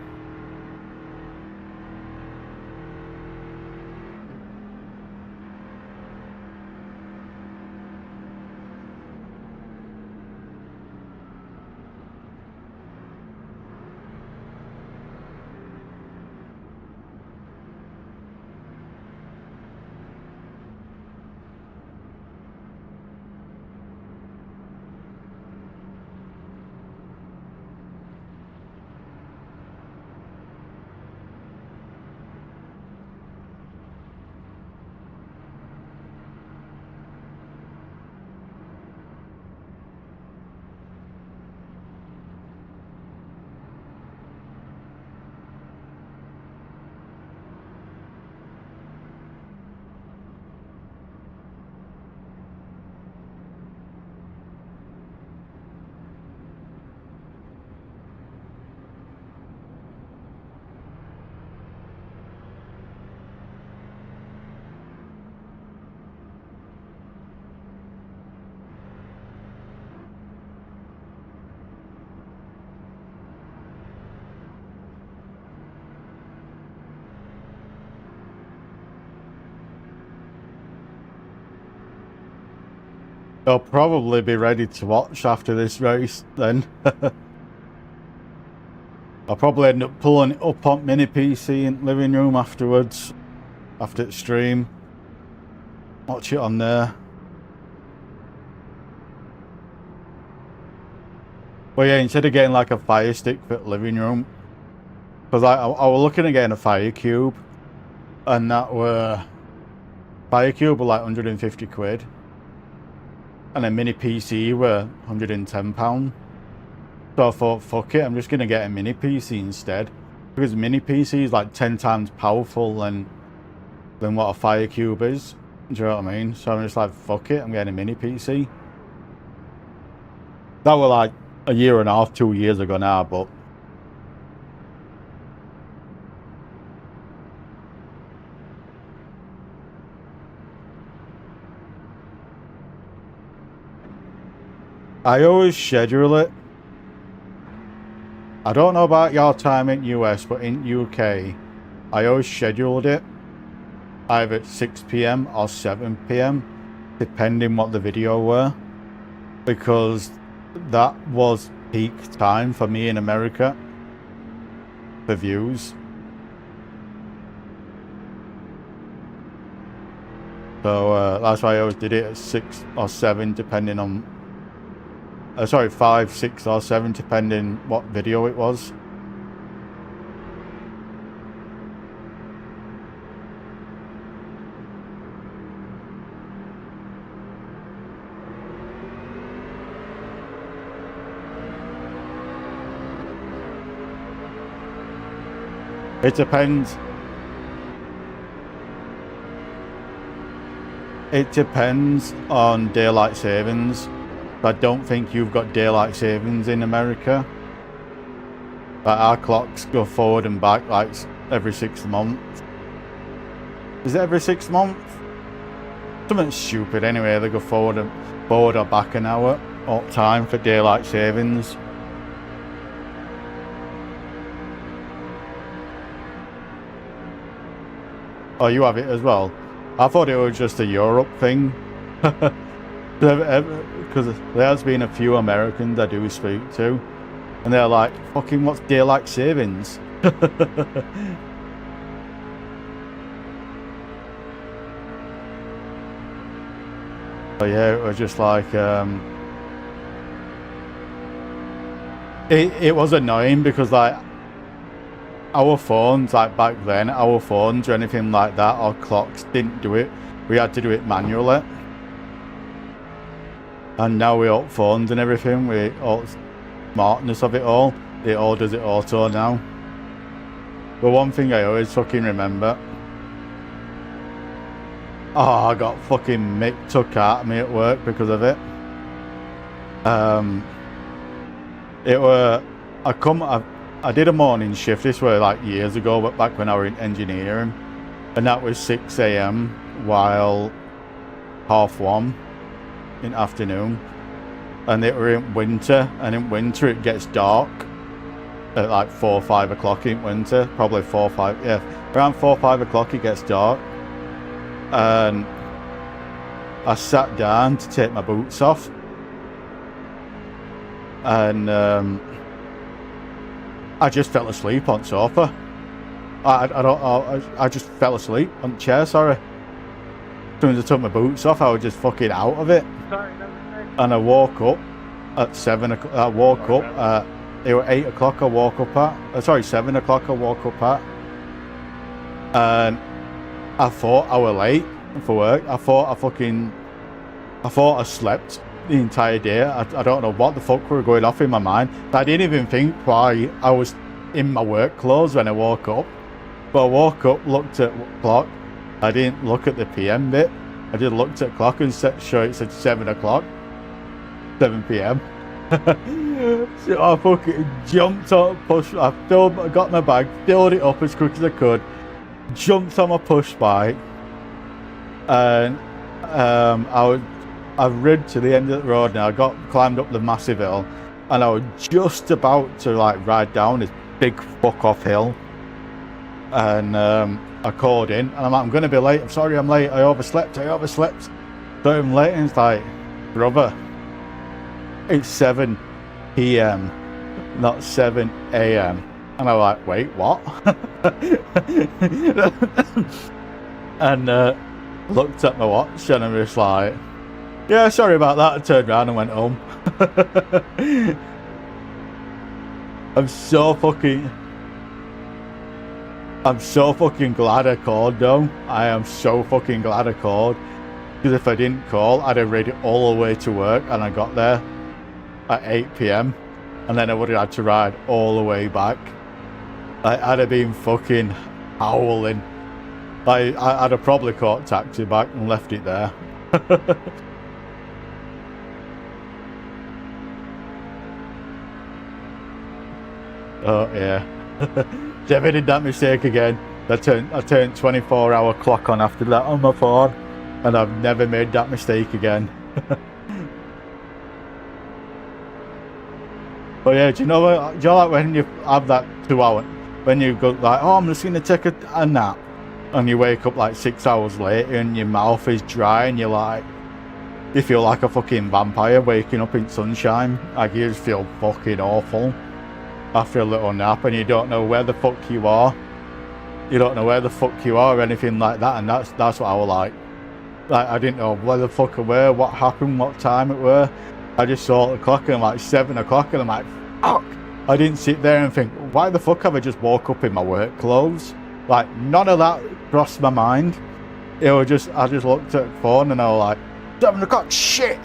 I'll probably be ready to watch after this race then. I'll probably end up pulling it up on mini PC in living room afterwards, after the stream. Watch it on there. But yeah, instead of getting like a fire stick for the living room, because I was looking at getting a fire cube, and that were fire cube were like 150 quid. And a mini PC were £110. So I thought, fuck it, I'm just going to get a mini PC instead. because mini PC is like 10 times powerful than what a Fire Cube is. Do you know what I mean? So I'm just like, fuck it, I'm getting a mini PC. That was like a year and a half, 2 years ago now, but I always schedule it. I don't know about your time in US, but in UK, I always scheduled it either at 6 PM or 7 PM, depending what the video were, because that was peak time for me in America for views. So that's why I always did it at 6 or 7, depending on sorry, 5, 6 or 7, depending what video it was. It depends. It depends on daylight savings. I don't think you've got daylight savings in America. Like our clocks go forward and back like every 6 months. Is it every 6 months? Something stupid anyway. They go forward or back an hour all the time for daylight savings. Oh, you have it as well? I thought it was just a Europe thing. Because there has been a few Americans I do speak to, and they're like, fucking what's daylight savings? So yeah, it was just like, it was annoying because like, our phones, like back then, our phones or anything like that, or clocks didn't do it. We had to do it manually. And now we got phones and everything, with all smartness of it all does it auto now. But one thing I always fucking remember, oh, I got fucking Mick took out of me at work because of it. It were, I did a morning shift, this was like years ago, but back when I was in engineering, and that was 6 AM while 1:30 in afternoon, and it were in winter, and in winter it gets dark at like 4 or 5 o'clock in winter, probably 4 or 5, yeah, around 4 or 5 o'clock it gets dark. And I sat down to take my boots off, and I just fell asleep on sofa. I just fell asleep on the chair, sorry. As soon as I took my boots off, I was just fucking out of it. Sorry, and I woke up at 7 o'clock. I woke up at, it was 8 o'clock I woke up at. Sorry, 7 o'clock I woke up at. And I thought I was late for work. I thought I slept the entire day. I don't know what the fuck were going off in my mind. I didn't even think why I was in my work clothes when I woke up. But I woke up, looked at the clock. I didn't look at the PM bit. I just looked at the clock and sure it said 7 o'clock. 7 PM. So I fucking jumped on I got my bag, filled it up as quick as I could, jumped on my push bike, and I rid to the end of the road now. I climbed up the massive hill, and I was just about to like ride down this big fuck off hill, and I called in, and I'm like, I'm gonna be late, I'm sorry I'm late, I overslept. So I'm late, and it's like, brother, it's 7 PM, not 7 AM. And I'm like, wait, what? And looked at my watch, and I'm just like, yeah, sorry about that. I turned around and went home. I'm so fucking glad I called though. I am so fucking glad I called. Because if I didn't call, I'd have read it all the way to work, and I got there at 8 PM. And then I would have had to ride all the way back. I'd have been fucking howling. I'd have probably caught taxi back and left it there. Oh yeah. Never did that mistake again. I turned 24-hour clock on after that on my phone, and I've never made that mistake again. But yeah, do you know what? Do you know like when you have that 2 hour, when you go like, oh, I'm just gonna take a nap, and you wake up like 6 hours later and your mouth is dry and you're like, you feel like a fucking vampire waking up in sunshine. Like you just feel fucking awful after a little nap, and you don't know where the fuck you are. You don't know where the fuck you are or anything like that, and that's what I was like. Like I didn't know where the fuck I were, what happened, what time it were. I just saw the clock and like 7 o'clock, and I'm like, fuck. I didn't sit there and think, why the fuck have I just woke up in my work clothes? Like none of that crossed my mind. It was just, I just looked at the phone and I was like, 7 o'clock, shit.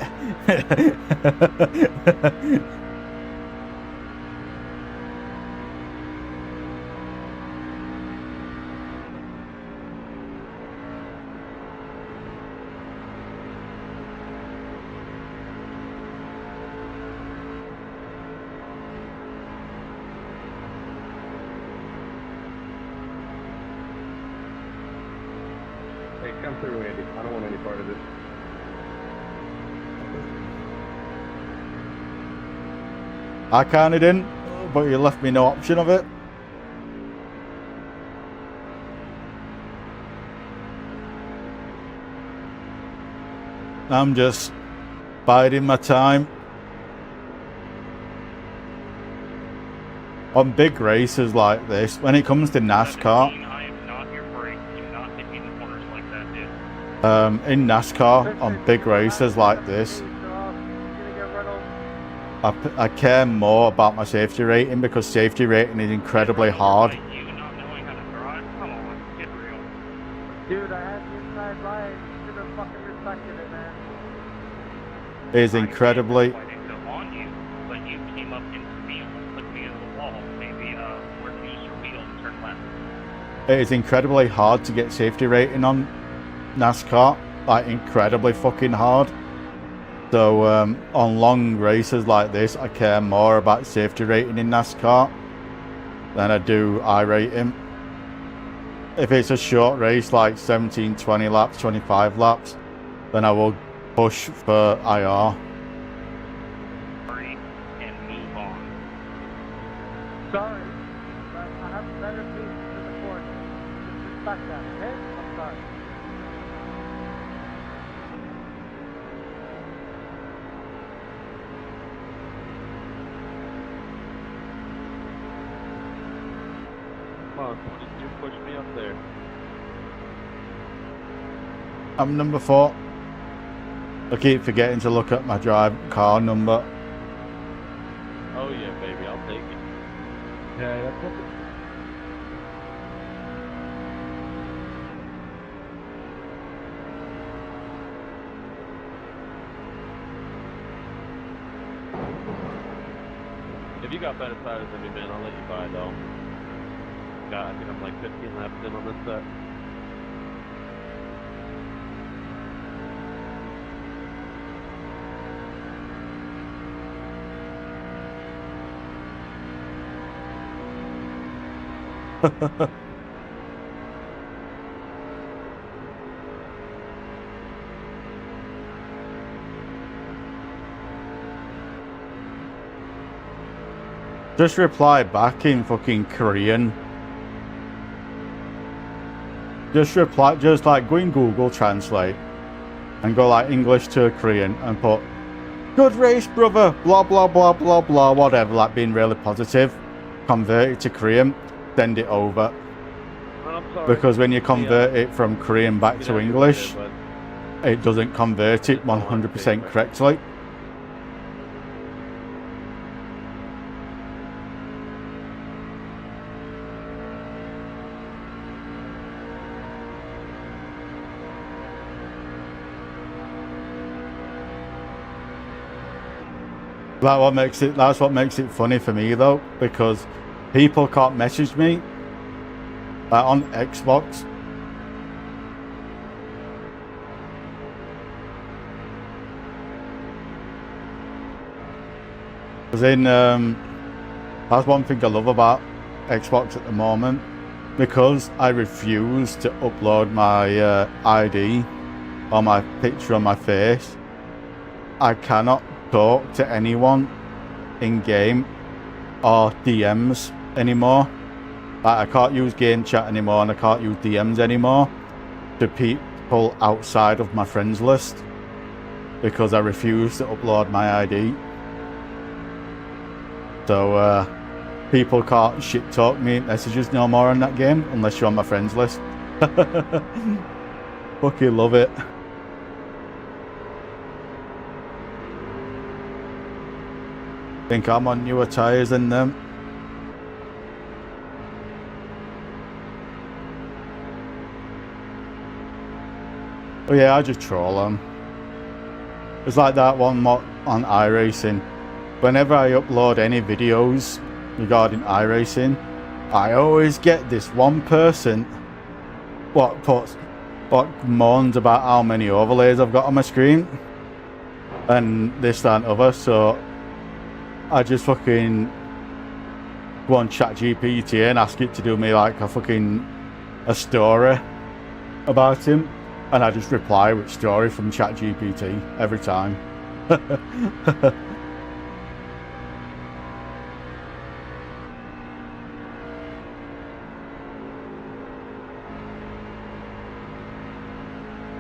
Hey, come through, Andy. I don't want any part of this. I kinda didn't, but you left me no option of it. I'm just biding my time. On big races like this, when it comes to NASCAR, I am not your brake. Do not hit me in the corners like that, dude. in NASCAR, on big races like this, I care more about my safety rating, because safety rating is incredibly hard. You not knowing how to drive? Come on, get real. Dude, I had the inside right. You should have fucking respected it, man. It is incredibly... I didn't go on you, but you came up into me and almost put me into the wall. Maybe refuse your wheel and turn left. It is incredibly hard to get safety rating on NASCAR. Like, incredibly fucking hard. So, on long races like this, I care more about safety rating in NASCAR than I do I rating. If it's a short race, like 17, 20 laps, 25 laps, then I will push for IR. Hurry and move on. Sorry, but I have better feet to the court. Just respect that, okay? I'm sorry. Come on, you push me up there. I'm number 4. I keep forgetting to look at my car number. Oh yeah, baby, I'll take it. Yeah, that's what. If you got better tires than me, man, I'll let you buy though. God, I think I'm like 15 laps in on this set. Just reply back in fucking Korean. Just like go in Google Translate and go like English to Korean and put good race, brother, blah blah blah blah blah, whatever, like being really positive. Convert it to Korean, send it over. I'm sorry. Because when you convert it from Korean back to English, it doesn't convert it 100% correctly. That's what makes it funny for me though, because people can't message me on Xbox. Because that's one thing I love about Xbox at the moment. Because I refuse to upload my ID or my picture on my face, I cannot talk to anyone in game or DMs anymore. Like, I can't use game chat anymore, and I can't use DMs anymore to people outside of my friends list because I refuse to upload my ID. So people can't shit talk me messages no more on that game unless you're on my friends list. Fucking love it. Think I'm on newer tyres than them. Oh yeah, I just troll them. It's like that one mod on iRacing. Whenever I upload any videos regarding iRacing, I always get this one person what moans about how many overlays I've got on my screen and this, that and other. So I just fucking go on ChatGPT and ask it to do me like a story about him, and I just reply with story from ChatGPT every time.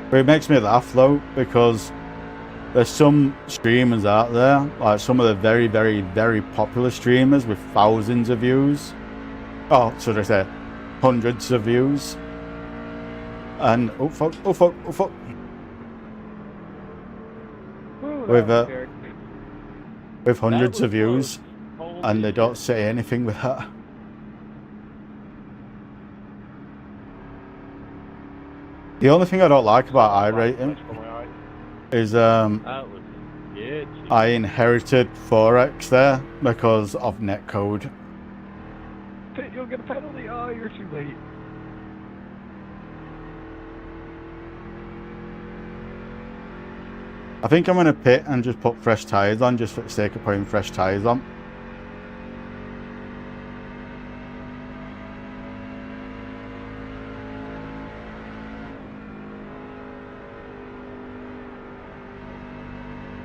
But it makes me laugh though, because there's some streamers out there, like some of the very, very, very popular streamers with thousands of views. Oh, should I say hundreds of views. And oh fuck, oh fuck, oh fuck. With hundreds of views, and they don't say anything with that. The only thing I don't like about iRating is I inherited 4x there because of netcode. You'll get a penalty. Oh, you're too late. I think I'm going to pit and just put fresh tyres on, just for the sake of putting fresh tyres on.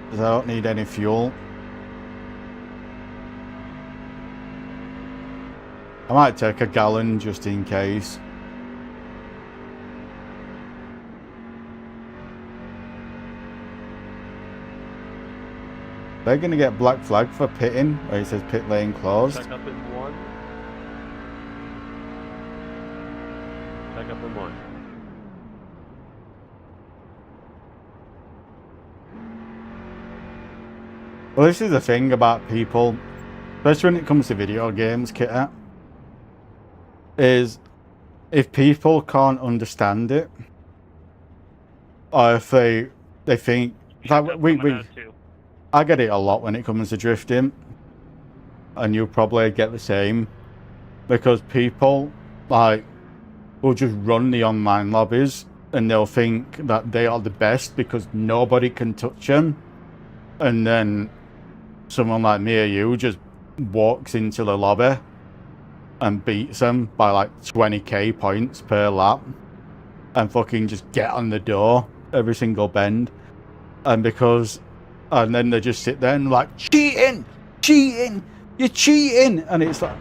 Because I don't need any fuel. I might take a gallon just in case. They're going to get black flag for pitting, where it says pit lane closed. Check up in one. Check up in one. Well, this is the thing about people, especially when it comes to video games, Kitter, is if people can't understand it, or if they think, like, I get it a lot when it comes to drifting, and you'll probably get the same, because people like will just run the online lobbies and they'll think that they are the best because nobody can touch them, and then someone like me or you just walks into the lobby and beats them by like 20k points per lap and fucking just get on the door every single bend, and then they just sit there and like, cheating, you're cheating, and it's like,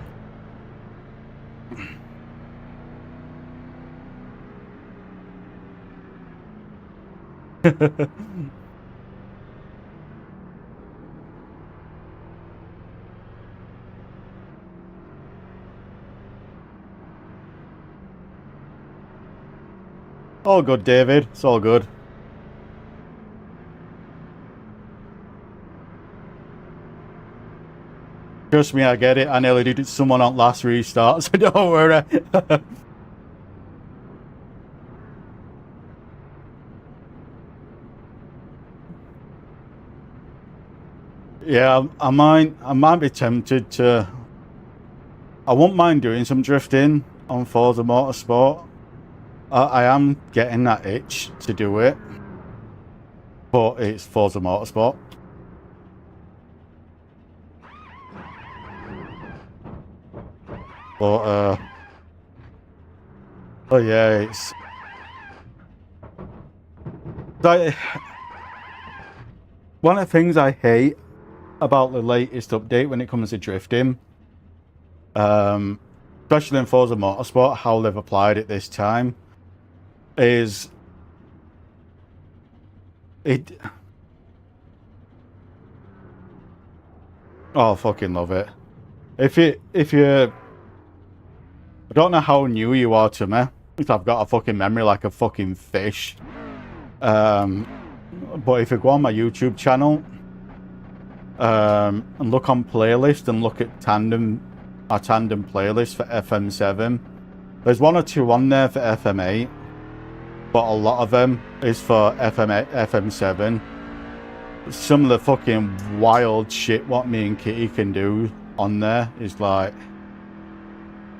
all good, David. It's all good. Trust me, I get it. I nearly did someone on last restart, so don't worry. Yeah, I might be tempted to. I won't mind doing some drifting, on Forza Motorsport. I am getting that itch to do it, but it's Forza Motorsport. But oh yeah, it's like one of the things I hate about the latest update when it comes to drifting, especially in Forza Motorsport, how they've applied it this time, is it. Oh, I fucking love it. If you, I don't know how new you are to me, because I've got a fucking memory like a fucking fish. But if you go on my YouTube channel, and look on playlist and look at our tandem playlist for FM7, there's 1 or 2 on there for FM8, but a lot of them is for FM7. Some of the fucking wild shit what me and Kitty can do on there is like,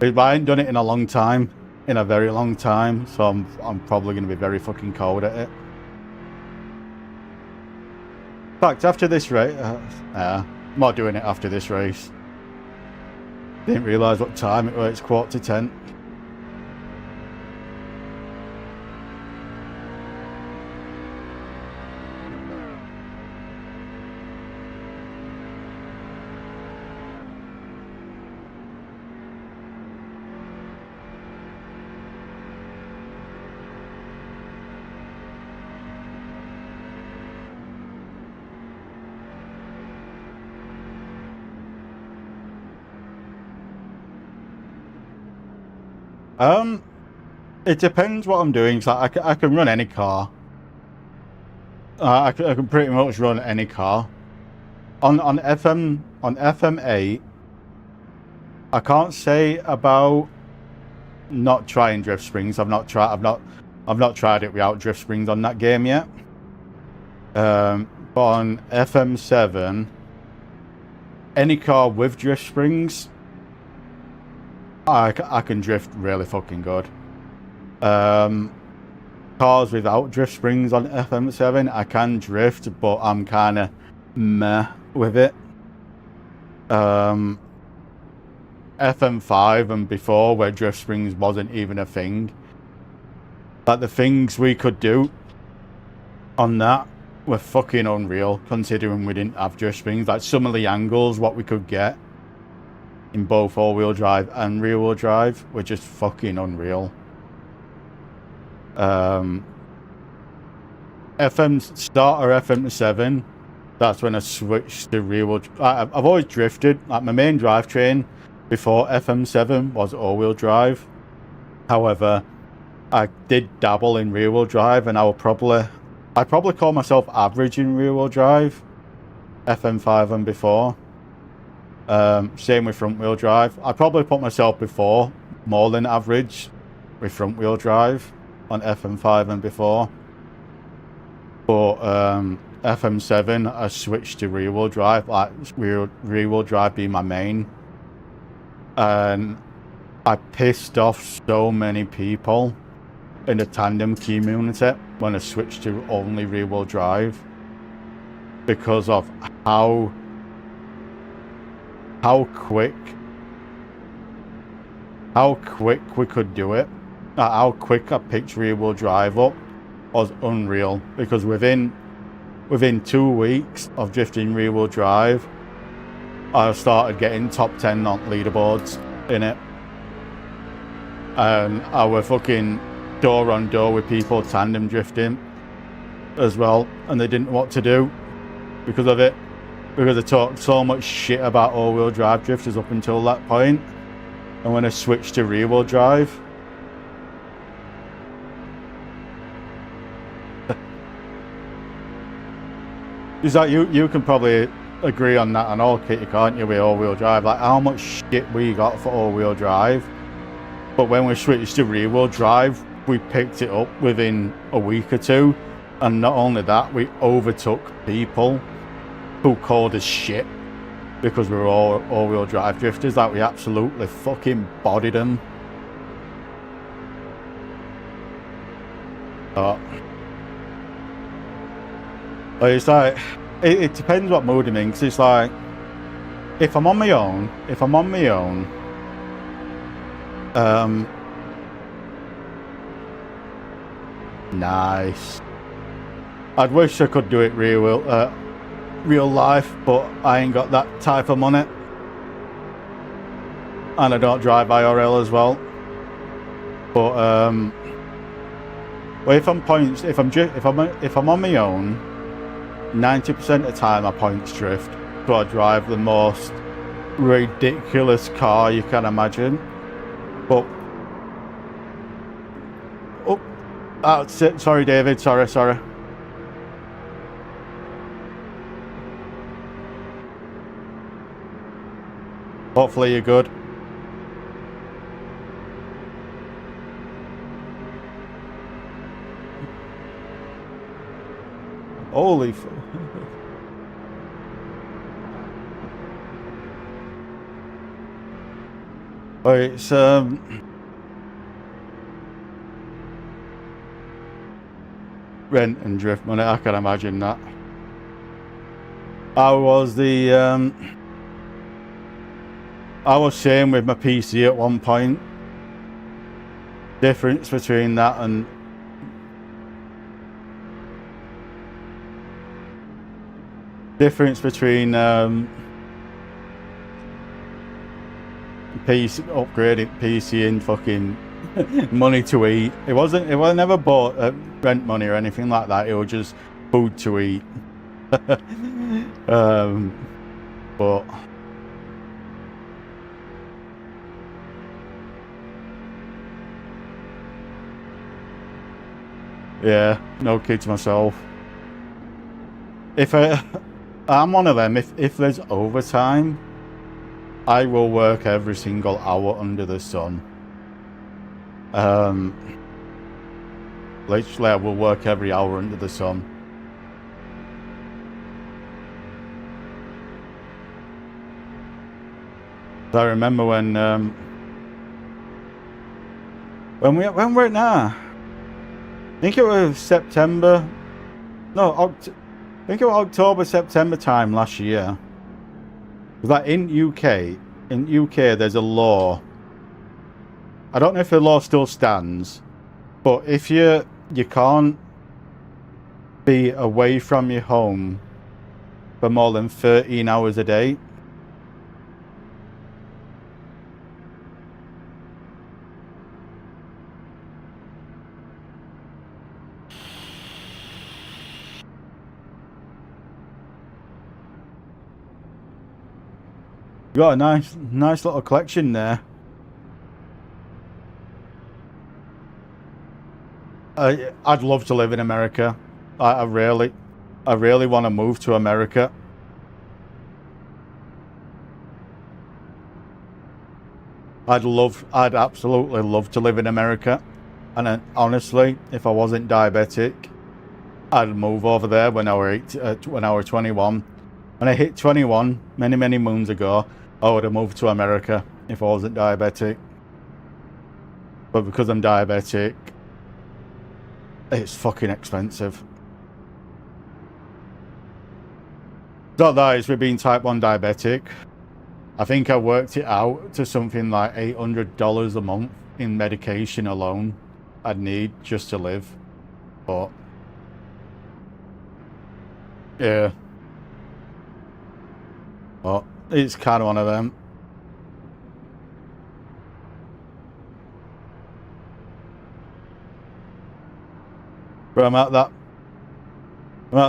I ain't done it in a long time, in a very long time, so I'm probably going to be very fucking cold at it. In fact, after this race, I'm not doing it after this race. Didn't realise what time it was. It's 9:45. It depends what I'm doing. So I can run any car. I can pretty much run any car. On FM8, I can't say about not trying drift springs. I've not tried it without drift springs on that game yet. But on FM7, any car with drift springs, I can drift really fucking good. Cars without drift springs on FM7, I can drift, but I'm kind of meh with it. FM5 and before, where drift springs wasn't even a thing, like the things we could do on that were fucking unreal, considering we didn't have drift springs. Like some of the angles what we could get in both all-wheel drive and rear-wheel drive were just fucking unreal. FM7, that's when I switched to rear-wheel. I've always drifted. Like my main drivetrain before FM7 was all-wheel drive. However, I did dabble in rear-wheel drive, and I'd probably call myself average in rear-wheel drive, FM5 and before. Same with front-wheel drive. I probably put myself before more than average with front-wheel drive on FM5 and before. But FM7, I switched to rear-wheel drive, like rear-wheel drive being my main. And I pissed off so many people in the tandem community when I switched to only rear-wheel drive, because of how quick we could do it. How quick I picked rear-wheel drive up was unreal, because within 2 weeks of drifting rear-wheel drive, I started getting top 10 on leaderboards in it, and I were fucking door on door with people tandem drifting as well, and they didn't know what to do because of it, because I talked so much shit about all-wheel drive drifters up until that point. And when I switched to rear-wheel drive, is that you can probably agree on that and all, Kitty, can't you, with all-wheel drive? Like how much shit we got for all-wheel drive, but when we switched to rear-wheel drive, we picked it up within a week or two. And not only that, we overtook people who called us shit because we were all-wheel drive drifters. Like we absolutely fucking bodied them But it's like, it depends what mood I'm in, because it's like, if I'm on my own, nice. I'd wish I could do it real life, but I ain't got that type of money. And I don't drive IRL as well. But well, if I'm on my own, 90% of the time I points drift. So I drive the most ridiculous car you can imagine. But oh, that's it. Sorry, David. Sorry. Hopefully you're good. Holy f... Oh, it's rent and drift money. I can imagine that. I was saying with my PC at one point, difference between that and PC upgrading PC and fucking money to eat. It was never bought rent money or anything like that. It was just food to eat. But yeah, no kids myself. If I'm one of them, if there's overtime, I will work every single hour under the sun. Literally, I will work every hour under the sun. I remember when we're at now. I think it was September. No, I think it was October, September time last year. That in UK, there's a law. I don't know if the law still stands, but if you can't be away from your home for more than 13 hours a day. You got a nice little collection there. I'd love to live in America. I really want to move to America. I'd absolutely love to live in America. And honestly, if I wasn't diabetic, I'd move over there when I was 21. When I hit 21, many moons ago, I would have moved to America if I wasn't diabetic. But because I'm diabetic, it's fucking expensive. Not that it's with being type 1 diabetic. I think I worked it out to something like $800 a month in medication alone I'd need just to live. But yeah. But it's kind of one of them. But I'm at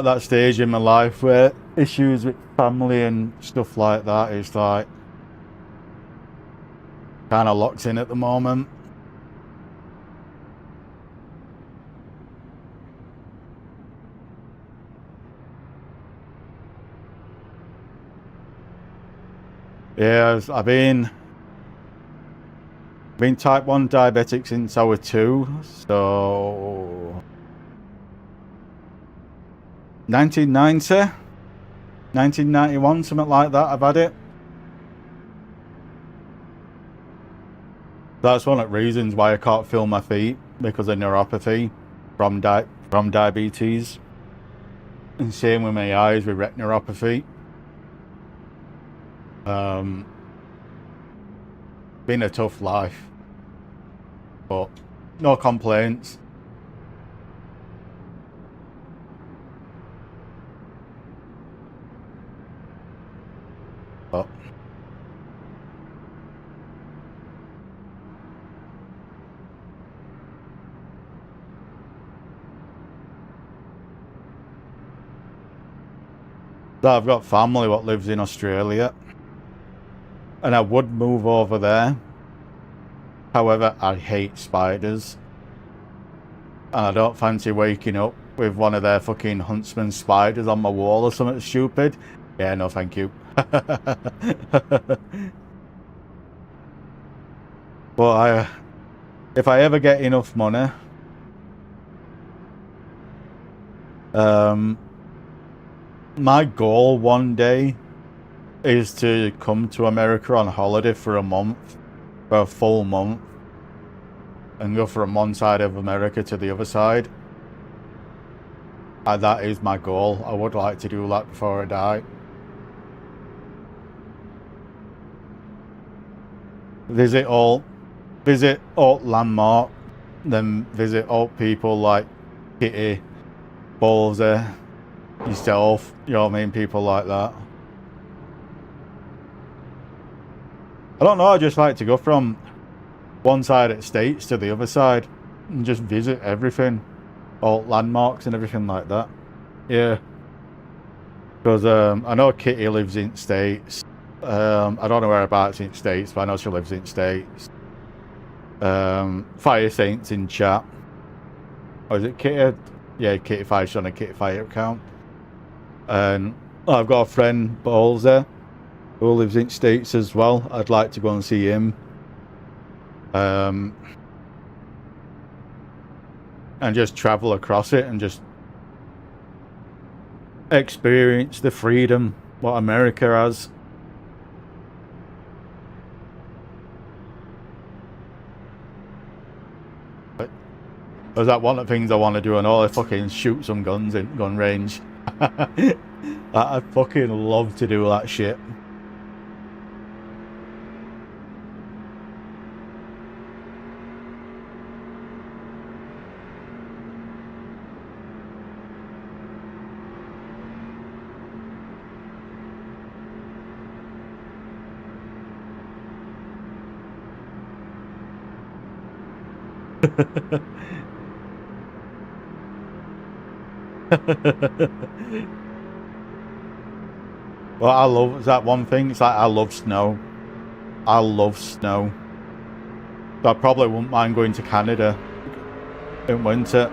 that stage in my life where issues with family and stuff like that is like kind of locked in at the moment. Yeah, I've been type 1 diabetic since I was 2, so 1990, 1991, something like that, I've had it. That's one of the reasons why I can't feel my feet, because of neuropathy from diabetes. And same with my eyes with retinopathy. Been a tough life, but no complaints. But I've got family what lives in Australia, and I would move over there. However, I hate spiders, and I don't fancy waking up with one of their fucking huntsman spiders on my wall or something stupid. Yeah, no thank you. But if I ever get enough money, my goal one day is to come to America on holiday for a month, for a full month, and go from one side of America to the other side. And that is my goal. I would like to do that before I die. Visit all landmark, then visit all people like Kitty, Ballsy, yourself, you know what I mean, people like that. I don't know, I just like to go from one side of the States to the other side and just visit everything, all landmarks and everything like that. Yeah, because I know Kitty lives in States. I don't know whereabouts in States, but I know she lives in States. Fire Saints in chat. Or is it Kitty? Yeah, Kitty Fire. She's on a Kitty Fire account. And I've got a friend, Ballsy, who lives in States as well. I'd like to go and see him. And just travel across it and just experience the freedom what America has. Is that one of the things I want to do? And all I fucking shoot some guns in gun range. I fucking love to do that shit. Well, I love that one thing. It's like I love snow. I love snow. So I probably wouldn't mind going to Canada in winter.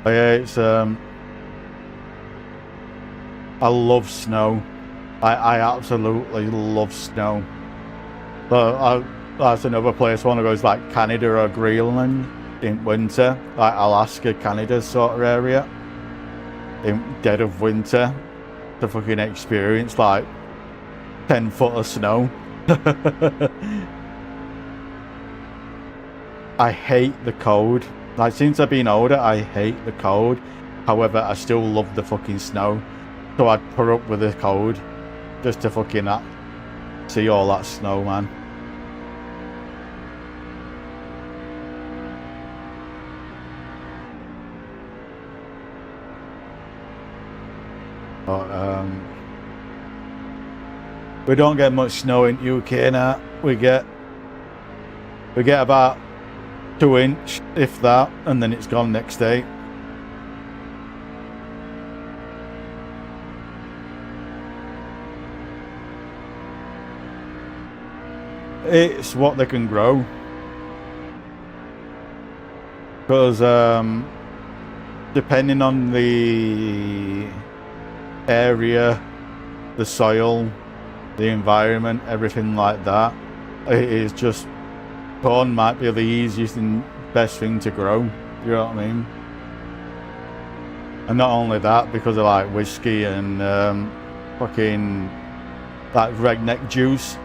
But yeah, it's I love snow. I absolutely love snow. But that's another place I want to go, is like Canada or Greenland in winter, like Alaska, Canada sort of area, in dead of winter, to fucking experience like 10 foot of snow. I hate the cold. Like, since I've been older, I hate the cold. However, I still love the fucking snow. So I'd put up with the cold just to fucking see all that snow, man. But we don't get much snow in UK now. We get about 2 inch, if that, and then it's gone next day. It's what they can grow, because depending on the area, the soil, the environment, everything like that, it is just corn might be the easiest and best thing to grow. You know what I mean? And not only that, because of like whiskey and fucking like redneck juice.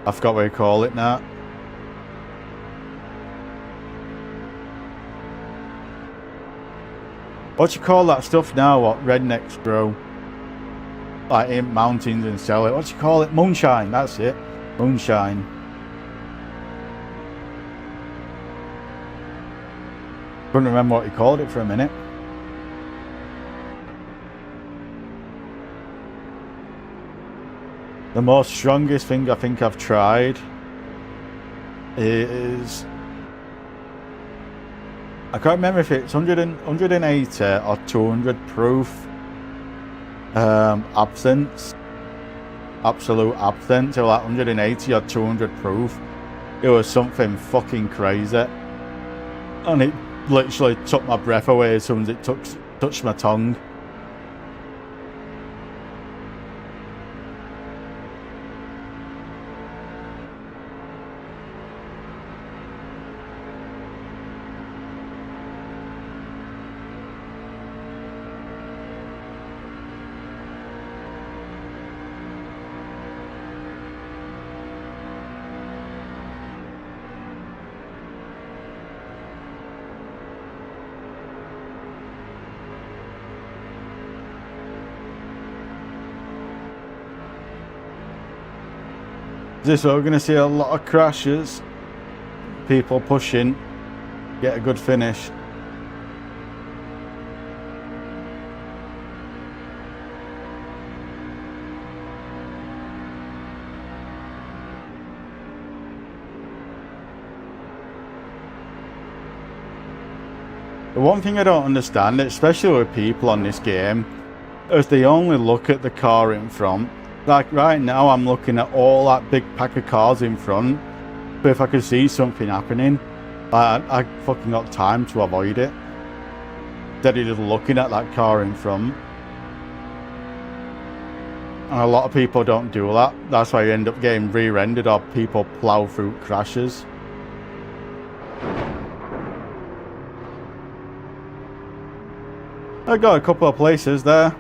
I forgot what you call it now. What you call that stuff now? What rednecks grow? Like in mountains and sell it. What you call it? Moonshine. That's it. Moonshine. Couldn't remember what you called it for a minute. The most strongest thing I think I've tried is, I can't remember if it's 180 or 200 proof absinthe, absolute absinthe, so like 180 or 200 proof. It was something fucking crazy, and it literally took my breath away as soon as it touched my tongue. So we're going to see a lot of crashes, people pushing, get a good finish. The one thing I don't understand, especially with people on this game, is they only look at the car in front. Like right now I'm looking at all that big pack of cars in front, but if I could see something happening, I fucking got time to avoid it. Instead of just looking at that car in front. And a lot of people don't do that. That's why you end up getting rear-ended or people plough through crashes. I got a couple of places there.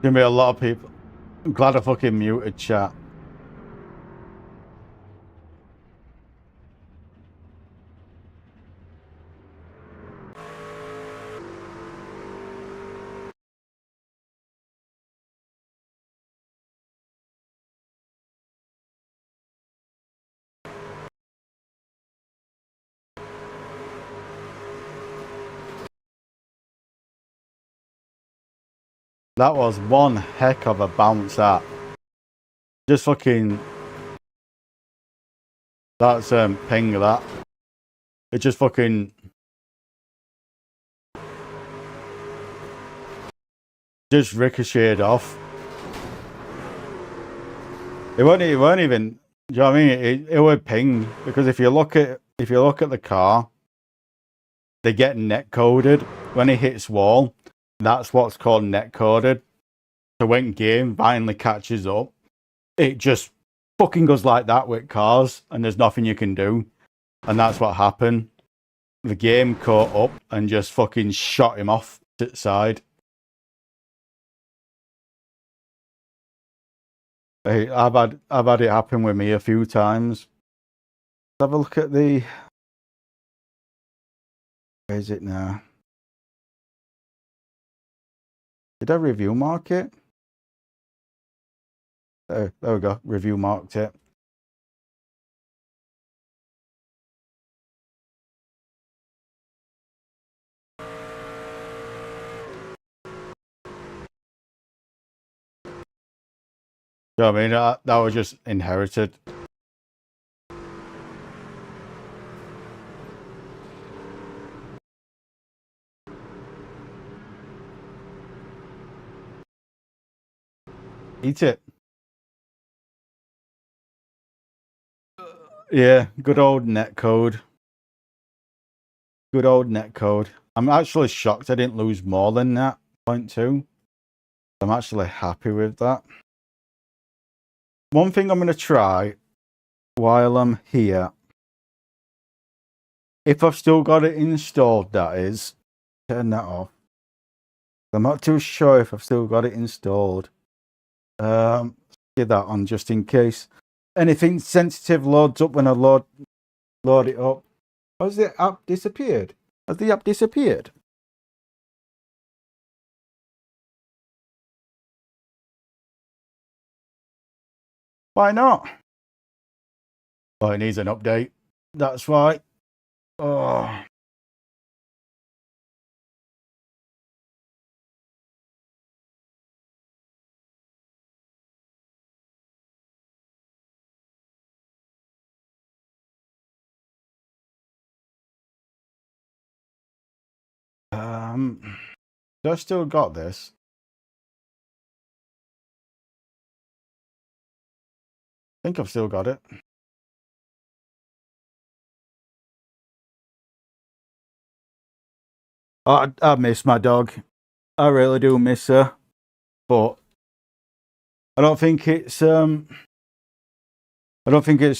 Gonna be a lot of people. I'm glad I fucking muted chat. That was one heck of a bounce that. Just fucking... That's ping that. It just fucking... Just ricocheted off. It weren't even... Do you know what I mean? It would ping, because if you look at the car, they get net coded when it hits wall. That's what's called net coded. So when game finally catches up, it just fucking goes like that with cars, and there's nothing you can do. And that's what happened. The game caught up and just fucking shot him off to the side. Hey, I've had it happen with me a few times. Let's have a look at the... Where is it now? Did I review mark it? There we go. Review marked it. You know what I mean? That was just inherited. Eat it. Yeah, good old netcode. Good old netcode. I'm actually shocked I didn't lose more than that. 0.2. I'm actually happy with that. One thing I'm going to try while I'm here, if I've still got it installed, that is, turn that off. I'm not too sure if I've still got it installed. Get that on just in case anything sensitive loads up when I load it up. Has the app disappeared? Has the app disappeared? Why not? Oh, it needs an update. That's why. Oh. Do I still got this? I think I've still got it. Oh, I miss my dog. I really do miss her. But I don't think it's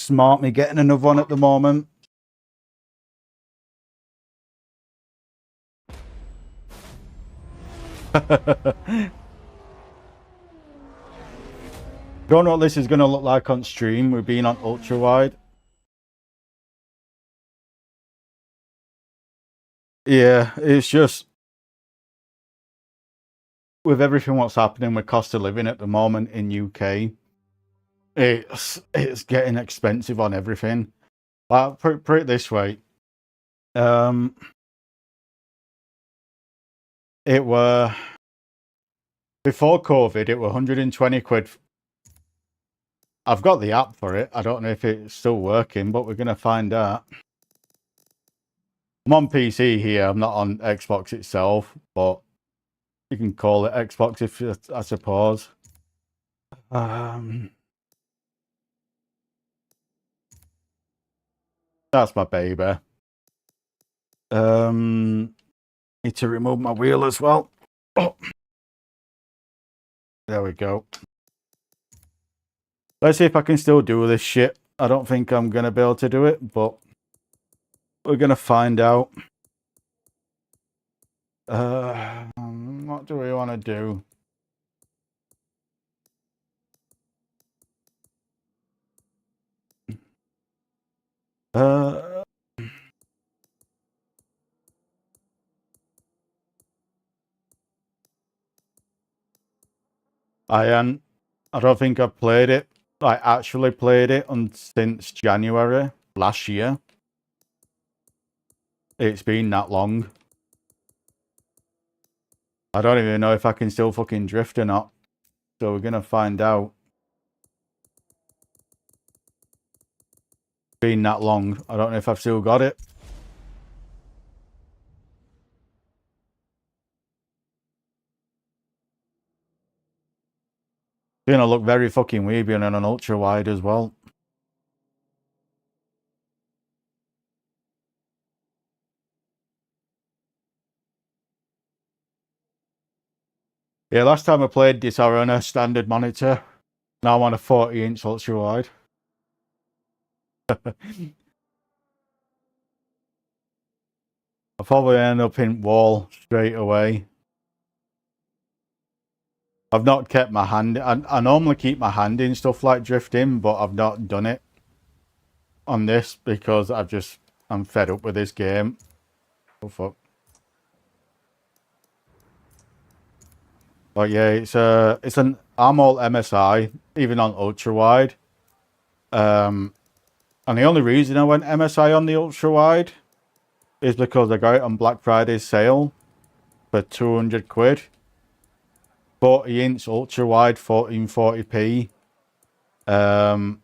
smart me getting another one at the moment. Don't know what this is going to look like on stream. We're being on ultra wide. Yeah, it's just with everything what's happening with cost of living at the moment in UK, it's getting expensive on everything. Put it this way, it were before COVID, it were 120 quid. I've got the app for it. I don't know if it's still working, but we're gonna find out. I'm on PC here. I'm not on Xbox itself, but you can call it Xbox if I suppose. That's my baby. Need to remove my wheel as well. Oh. There we go. Let's see if I can still do this shit. I don't think I'm gonna be able to do it, but we're gonna find out. What do we want to do? I don't think I've played it. I actually played it since January last year. It's been that long. I don't even know if I can still fucking drift or not. So we're gonna find out. Been that long. I don't know if I've still got it. It's gonna look very fucking weird being on an ultra wide as well. Yeah, last time I played this, I were on a standard monitor. Now I'm on a 40-inch ultra wide. I'll probably end up in wall straight away. I've not kept my hand. I normally keep my hand in stuff like drifting, but I've not done it on this because I'm fed up with this game. Oh fuck. But yeah, I'm all MSI, even on ultra wide. And the only reason I went MSI on the ultra wide is because I got it on Black Friday sale for 200 quid. 40-inch ultra wide 1440p for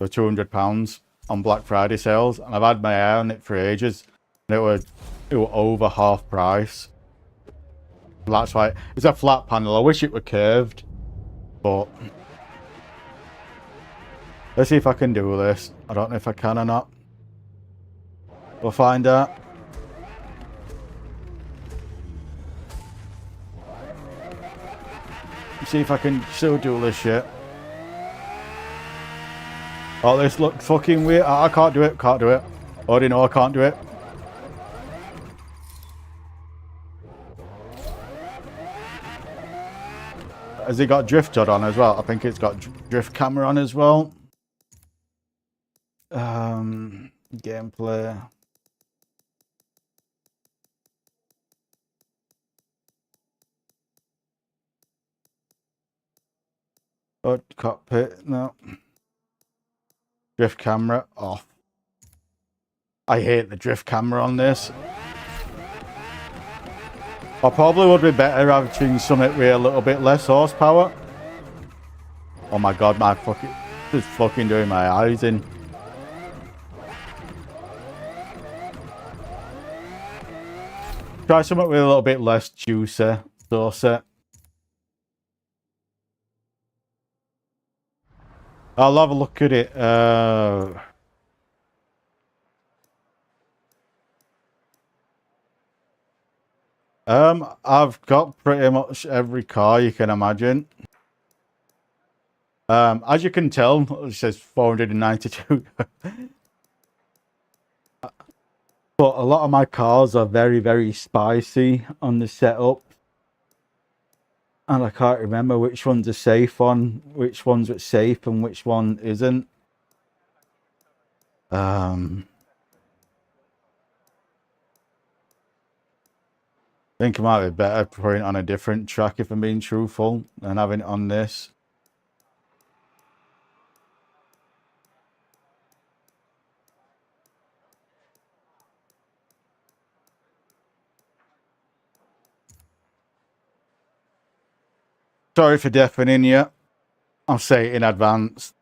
£200 on Black Friday sales, and I've had my eye on it for ages, and it was over half price. That's why it's a flat panel. I wish it were curved, but let's see if I can do this. I don't know if I can or not. We'll find out. See if I can still do this shit. Oh, this looks fucking weird. I can't do it. Can't do it. I already know I can't do it. Has it got drift on as well? I think it's got drift camera on as well. Gameplay. Oh, cockpit. No. Drift camera off. I hate the drift camera on this. I probably would be better having something with a little bit less horsepower. Oh my god, my fucking... Just fucking doing my eyes in. Try something with a little bit less juicy, saucy. I'll have a look at it. I've got pretty much every car you can imagine. As you can tell, it says 492. But a lot of my cars are very, very spicy on the setup. And I can't remember which one's a safe one, which one's safe and which one isn't. I think it might be better putting it on a different track if I'm being truthful than having it on this. Sorry for deafening you. I'll say it in advance.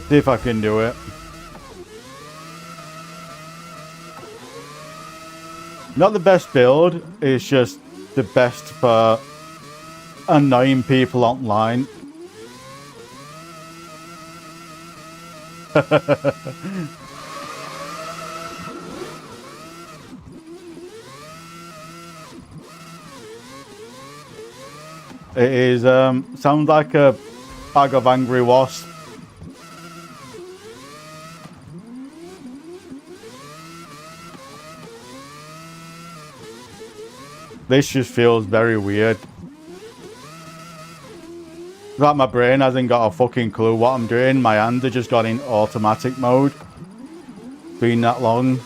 See if I can do it. Not the best build, it's just the best for annoying people online. It is, sounds like a bag of angry wasps. This just feels very weird. Like my brain hasn't got a fucking clue what I'm doing. My hands are just gone in automatic mode. Been that long.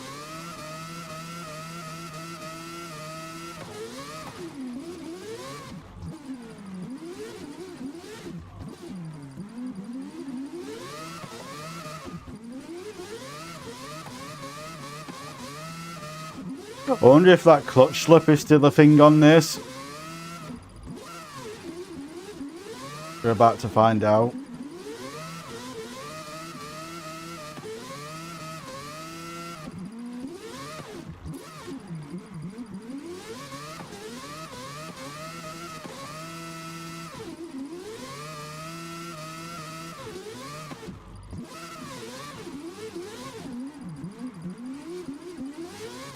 I wonder if that clutch slip is still a thing on this. We're about to find out.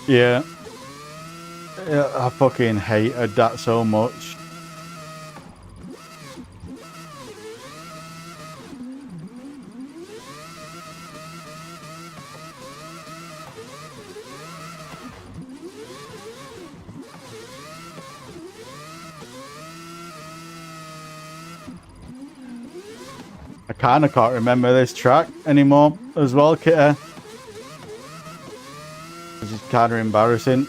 Yeah. I fucking hated that so much. I kind of can't remember this track anymore as well, Kitty. Which is kind of embarrassing.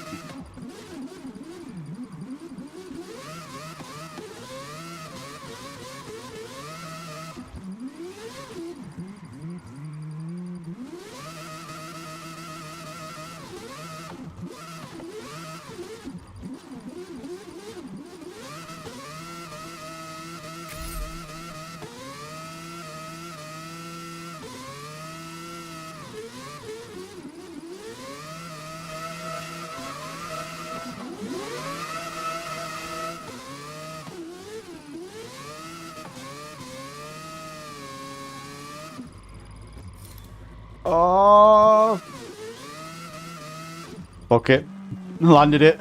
Oh. Fuck it. Landed it.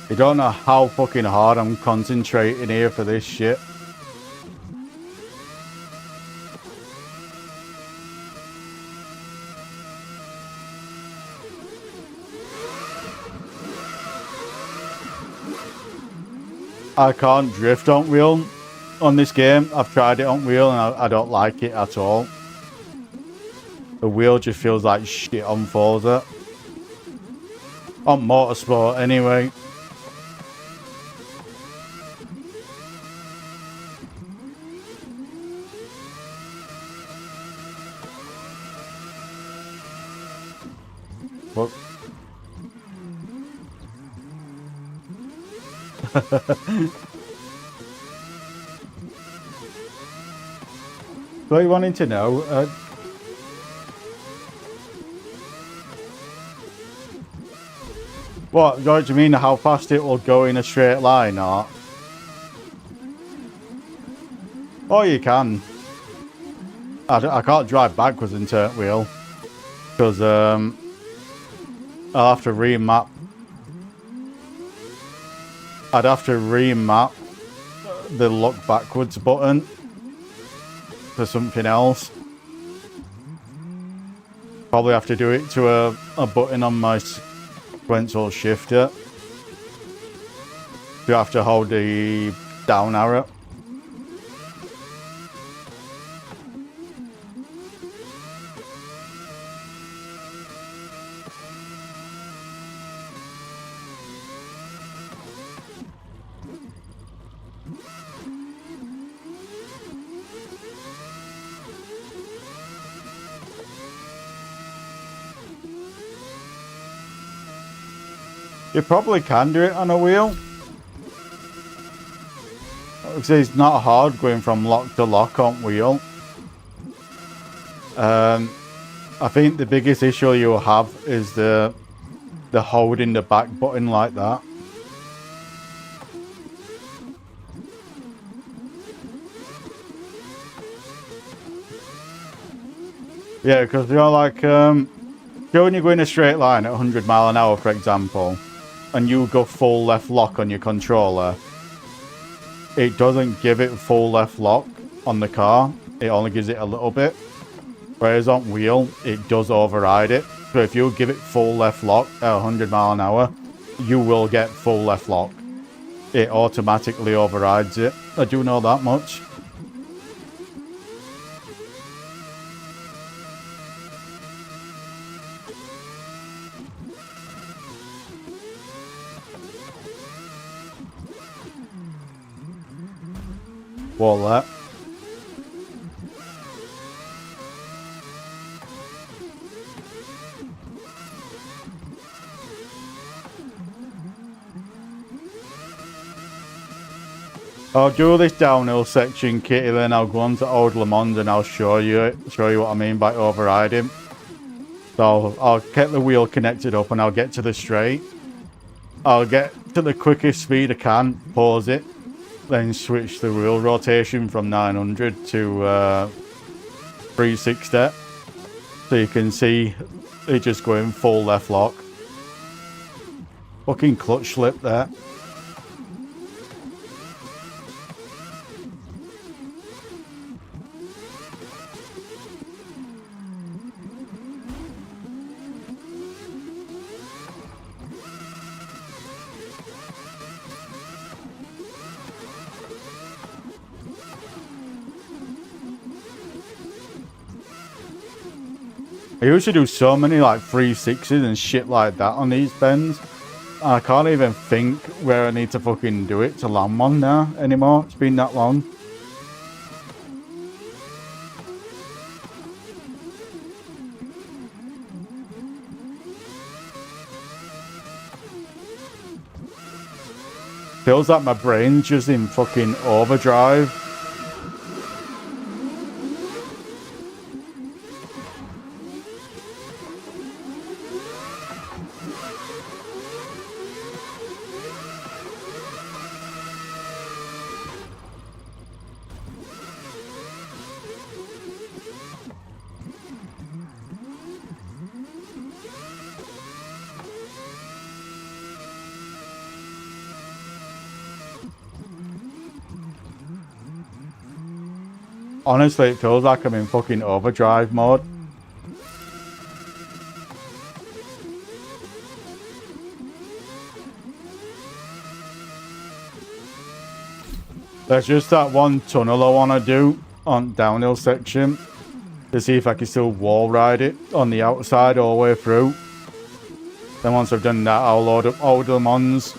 You don't know how fucking hard I'm concentrating here for this shit. I can't drift on wheel on this game. I've tried it on wheel and I don't like it at all. The wheel just feels like shit on Forza. On Motorsport anyway. What? What are you wanting to know? What do you mean how fast it will go in a straight line, or? Oh, you can. I can't drive backwards and turn wheel. Because I'll have to remap. I'd have to remap the look backwards button for something else. Probably have to do it to a button on my sequential shifter. You have to hold the down arrow. You probably can do it on a wheel. It's not hard going from lock to lock on wheel. I think the biggest issue you'll have is the holding the back button like that. Yeah, because you're like, when you go in a straight line at 100 mile an hour, for example, and you go full left lock on your controller, it doesn't give it full left lock on the car. It only gives it a little bit. Whereas on wheel, it does override it. So if you give it full left lock at 100 mile an hour, you will get full left lock. It automatically overrides it. I do know that much. Wall that. I'll do this downhill section, Kitty, then I'll go on to Old Le Mans and I'll show you what I mean by overriding. So I'll get the wheel connected up and I'll get to the straight. I'll get to the quickest speed I can, pause it, then switch the wheel rotation from 900 to 360. So you can see it just going full left lock. Fucking clutch slip there. I used to do so many like 360s and shit like that on these bends. I can't even think where I need to fucking do it to land one now anymore. It's been that long. Feels like my brain's just in fucking overdrive. Honestly, it feels like I'm in fucking overdrive mode. There's just that one tunnel I want to do on downhill section to see if I can still wall ride it on the outside all the way through. Then once I've done that, I'll load up all the mons.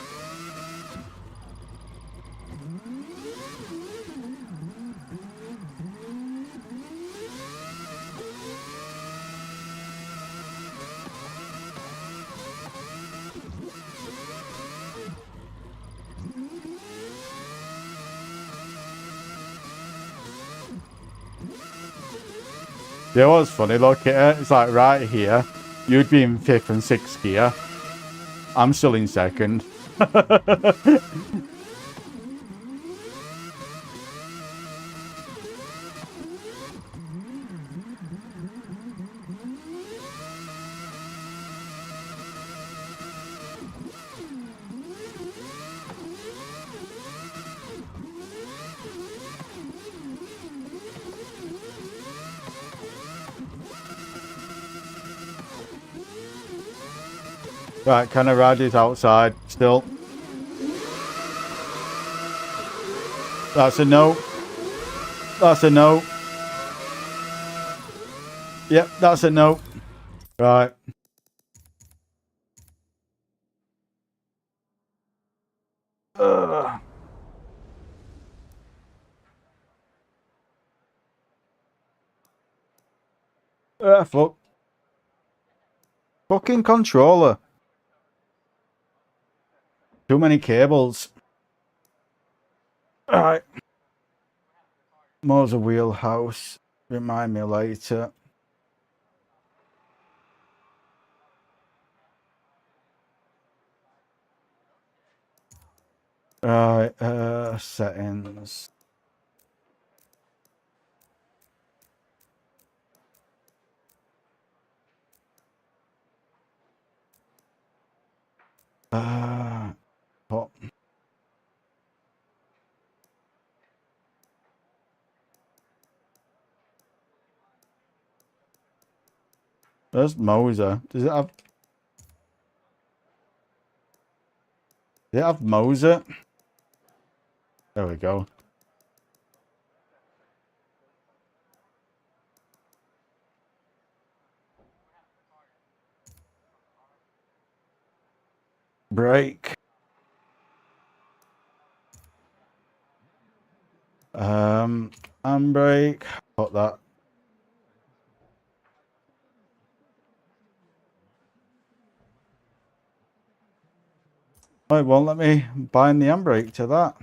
Yeah, what's funny, look at it, it's like right here, you'd be in 5th and 6th gear. I'm still in 2nd. Right, can I ride it outside still? That's a no. That's a no. Yep, that's a no. Right. Fuck. Fucking controller. Too many cables. Alright. Motor wheelhouse. Remind me later. Right, settings. What? There's Moser. Does it have Moser? There we go. Brake. Handbrake. Put that. Oh, it won't let me bind the handbrake to that.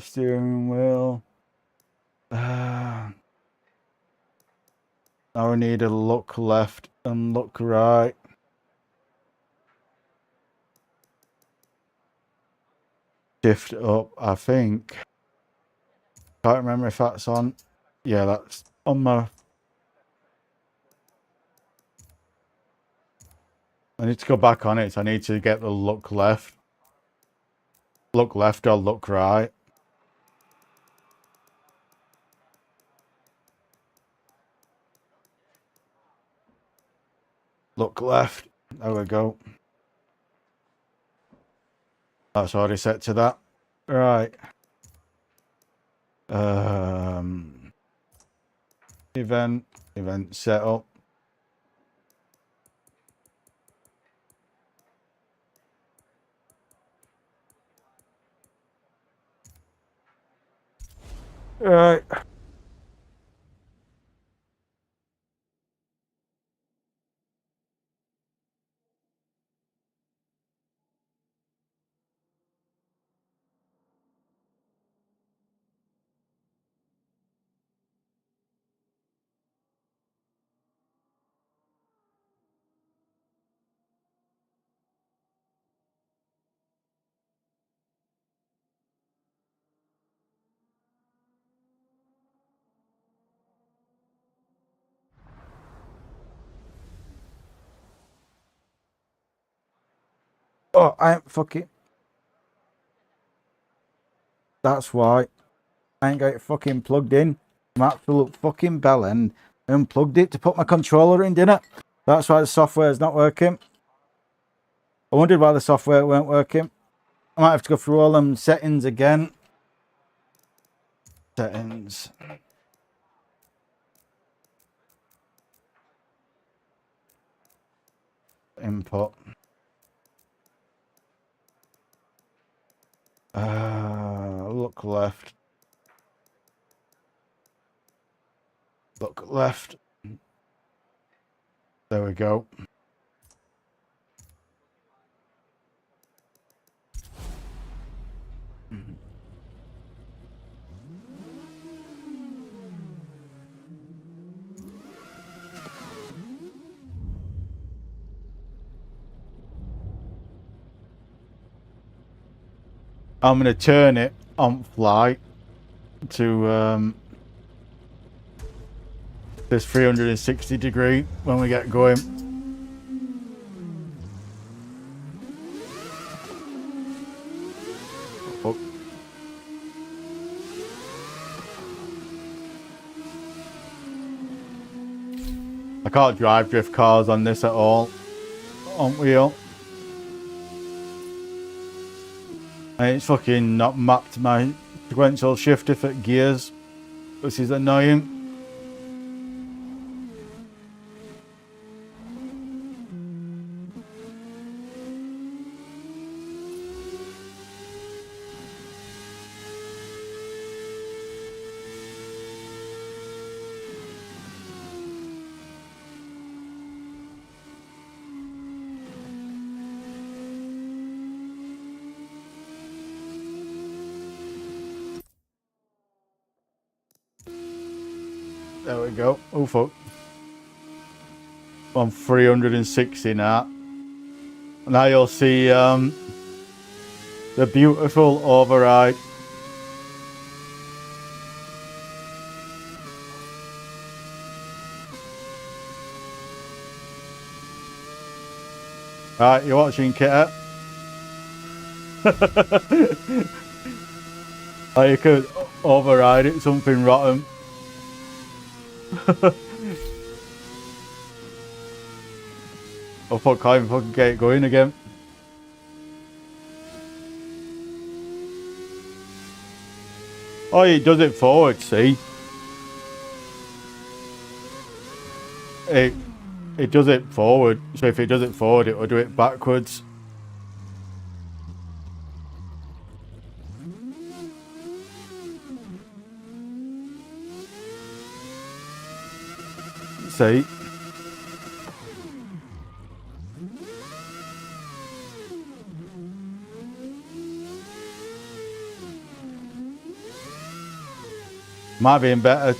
Steering wheel. Now I need to look left and look right. Shift up, I think. Can't remember if that's on. Yeah, that's on my... I need to go back on it. I need to get the look left. Look left or look right. Look left. There we go. That's already set to that. Right. Event setup. Right. Oh, I ain't fucking... That's why. I ain't got it fucking plugged in. I'm absolute fucking bell end. I unplugged it to put my controller in, didn't it? That's why the software is not working. I wondered why the software weren't working. I might have to go through all them settings again. Settings. Input. Look left. Look left. There we go. I'm going to turn it on flight to this 360 degree when we get going. Oh. I can't drive drift cars on this at all on wheel. And it's fucking not mapped my sequential shifter for gears, which is annoying. There we go. Oh fuck. I'm 360 now. Now you'll see the beautiful override. Right, you're watching, Kit. Oh, you could override it, something rotten. Oh fuck, can't even fucking get it going again. Oh, it does it forward, see? It does it forward, so if it does it forward, it will do it backwards. See? Might be in better.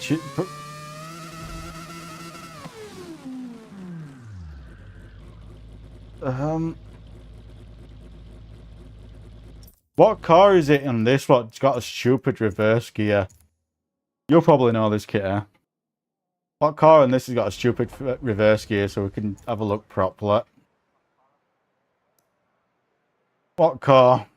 What car is it in this one? It's got a stupid reverse gear. You'll probably know this, Kit. What car in this has got a stupid reverse gear so we can have a look properly? What car?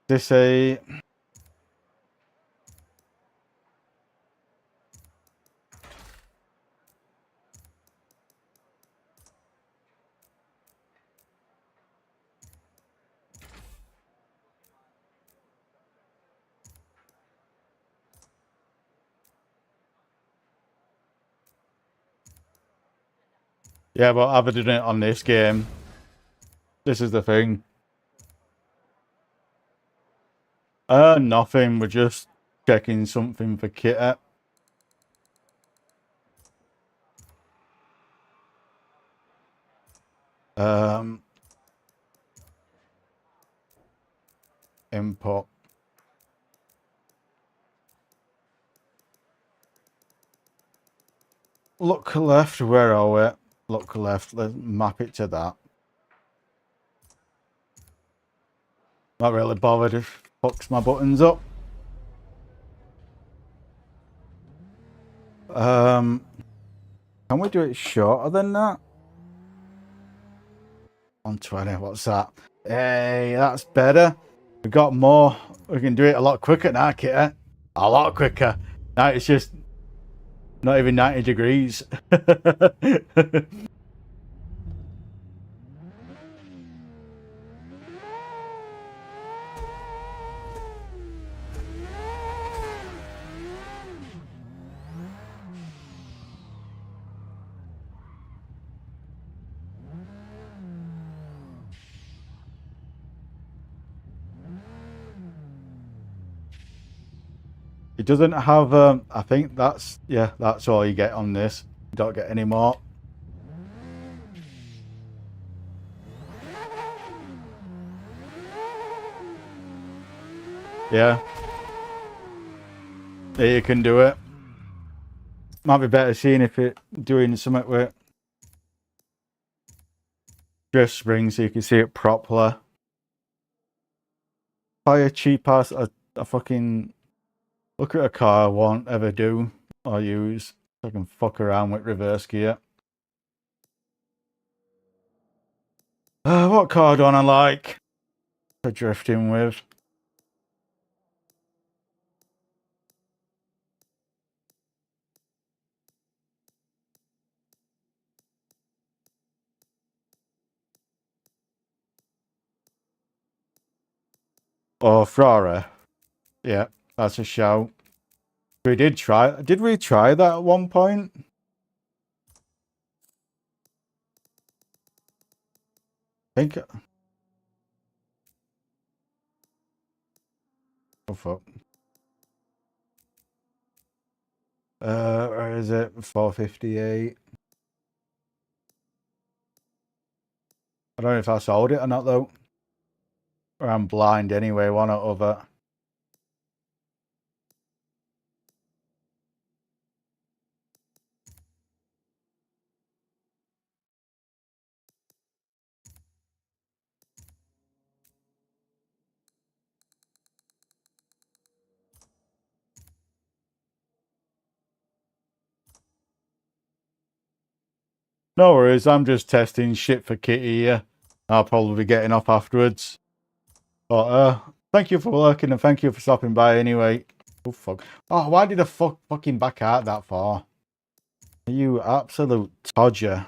This a... Yeah, but I've done it on this game. This is the thing. Nothing. We're just checking something for Kit. Input. Look left. Where are we? Look left. Let's map it to that. Not really bothered if it fucks my buttons up. Can we do it shorter than that? 120, what's that? Hey, that's better. We got more. We can do it a lot quicker now, Kitty. A lot quicker. Now it's just not even 90 degrees. It doesn't have, I think that's, yeah, that's all you get on this. You don't get any more. Yeah. Yeah, you can do it. Might be better seeing if it doing something with drift spring so you can see it properly. Buy a cheap ass, a fucking, look at a car I won't ever do or use. So I can fuck around with reverse gear. What car do I like for drifting with? Oh, Ferrari. Yeah, that's a shout. We did try. Did we try that at one point? I think. Oh fuck. Where is it? 458. I don't know if I sold it or not though. Or I'm blind anyway, one or other. No worries, I'm just testing shit for Kitty here. I'll probably be getting off afterwards. But thank you for lurking and thank you for stopping by anyway. Oh fuck. Oh, why did I fucking back out that far? You absolute todger.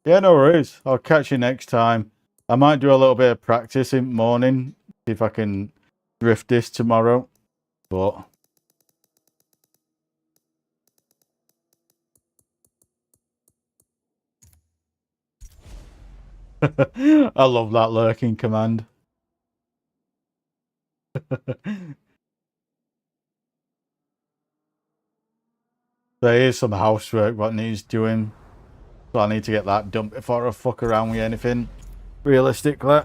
Yeah, no worries. I'll catch you next time. I might do a little bit of practice in the morning. See if I can drift this tomorrow. But I love that lurking command. There is some housework what needs doing. So I need to get that done before I fuck around with anything. Realistically.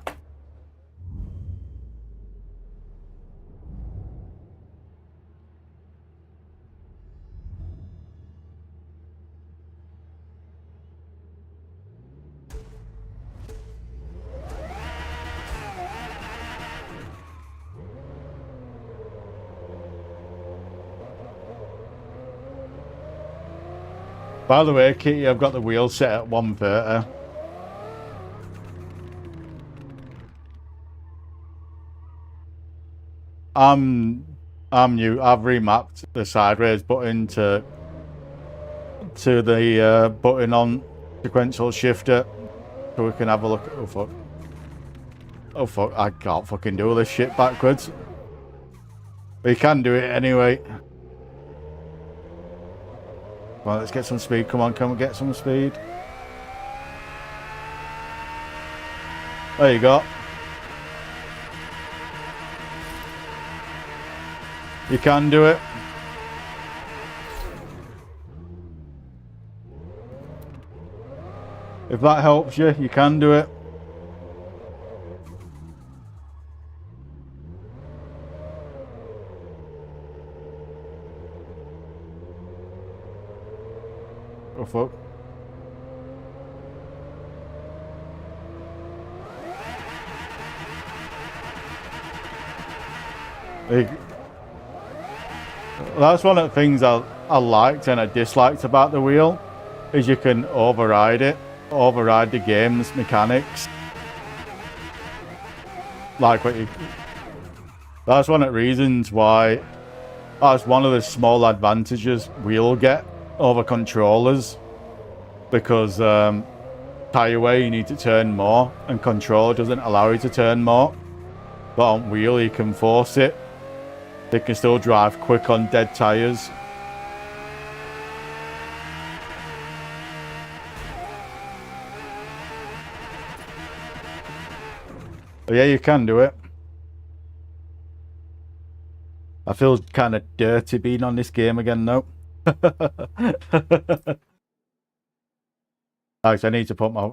By the way, Kitty, I've got the wheel set at 130. I'm new. I've remapped the sideways button to the button on sequential shifter, so we can have a look. Oh fuck! Oh fuck! I can't fucking do this shit backwards. We can do it anyway. Well, let's get some speed. Come on, can we get some speed? There you go. You can do it. If that helps you, you can do it. the fuck? That's one of the things I liked and I disliked about the wheel, is you can override the game's mechanics. Like what you... That's one of the reasons why... That's one of the small advantages we'll get over controllers. Because tire wear you need to turn more, and controller doesn't allow you to turn more. But on wheel you can force it. They can still drive quick on dead tires. But yeah, you can do it. I feel kind of dirty being on this game again though. Actually, I need to put my...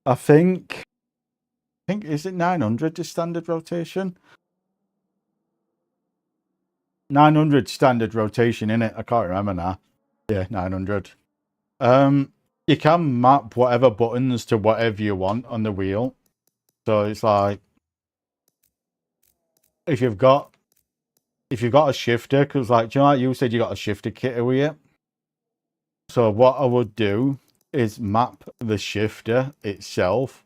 I think is it 900 is standard rotation? 900 standard rotation in it. I can't remember now. Yeah, 900. You can map whatever buttons to whatever you want on the wheel. So it's like if you've got a shifter, because like, do you know, like you said, you got a shifter kit with it. So what I would do is map the shifter itself.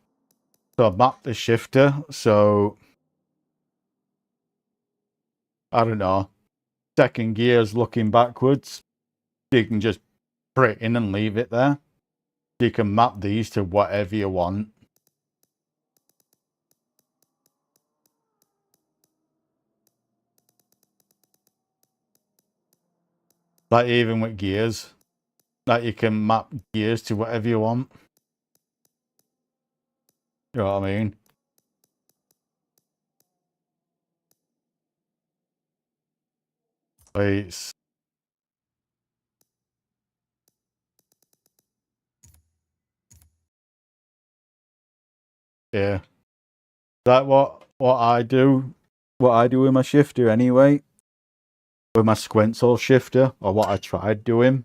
So map the shifter. So I don't know, second gear's looking backwards. You can just put it in and leave it there. You can map these to whatever you want. Like even with gears, like you can map gears to whatever you want. You know what I mean? It's... yeah. That what I do. What I do with my shifter anyway. With my Squentsol shifter, or what I tried doing.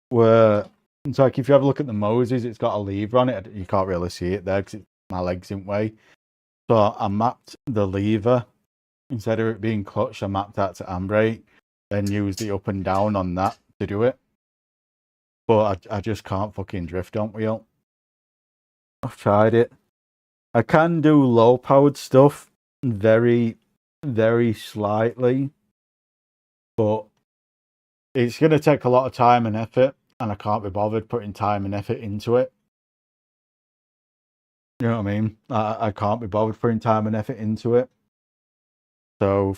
Where it's like if you have a look at the Moses, it's got a lever on it. You can't really see it there because my leg's in way. So I mapped the lever. Instead of it being clutch, I mapped that to handbrake. Then used the up and down on that to do it. But I just can't fucking drift on wheel. I've tried it. I can do low powered stuff very, very slightly. But it's going to take a lot of time and effort. And I can't be bothered putting time and effort into it. You know what I mean? I can't be bothered putting time and effort into it. So,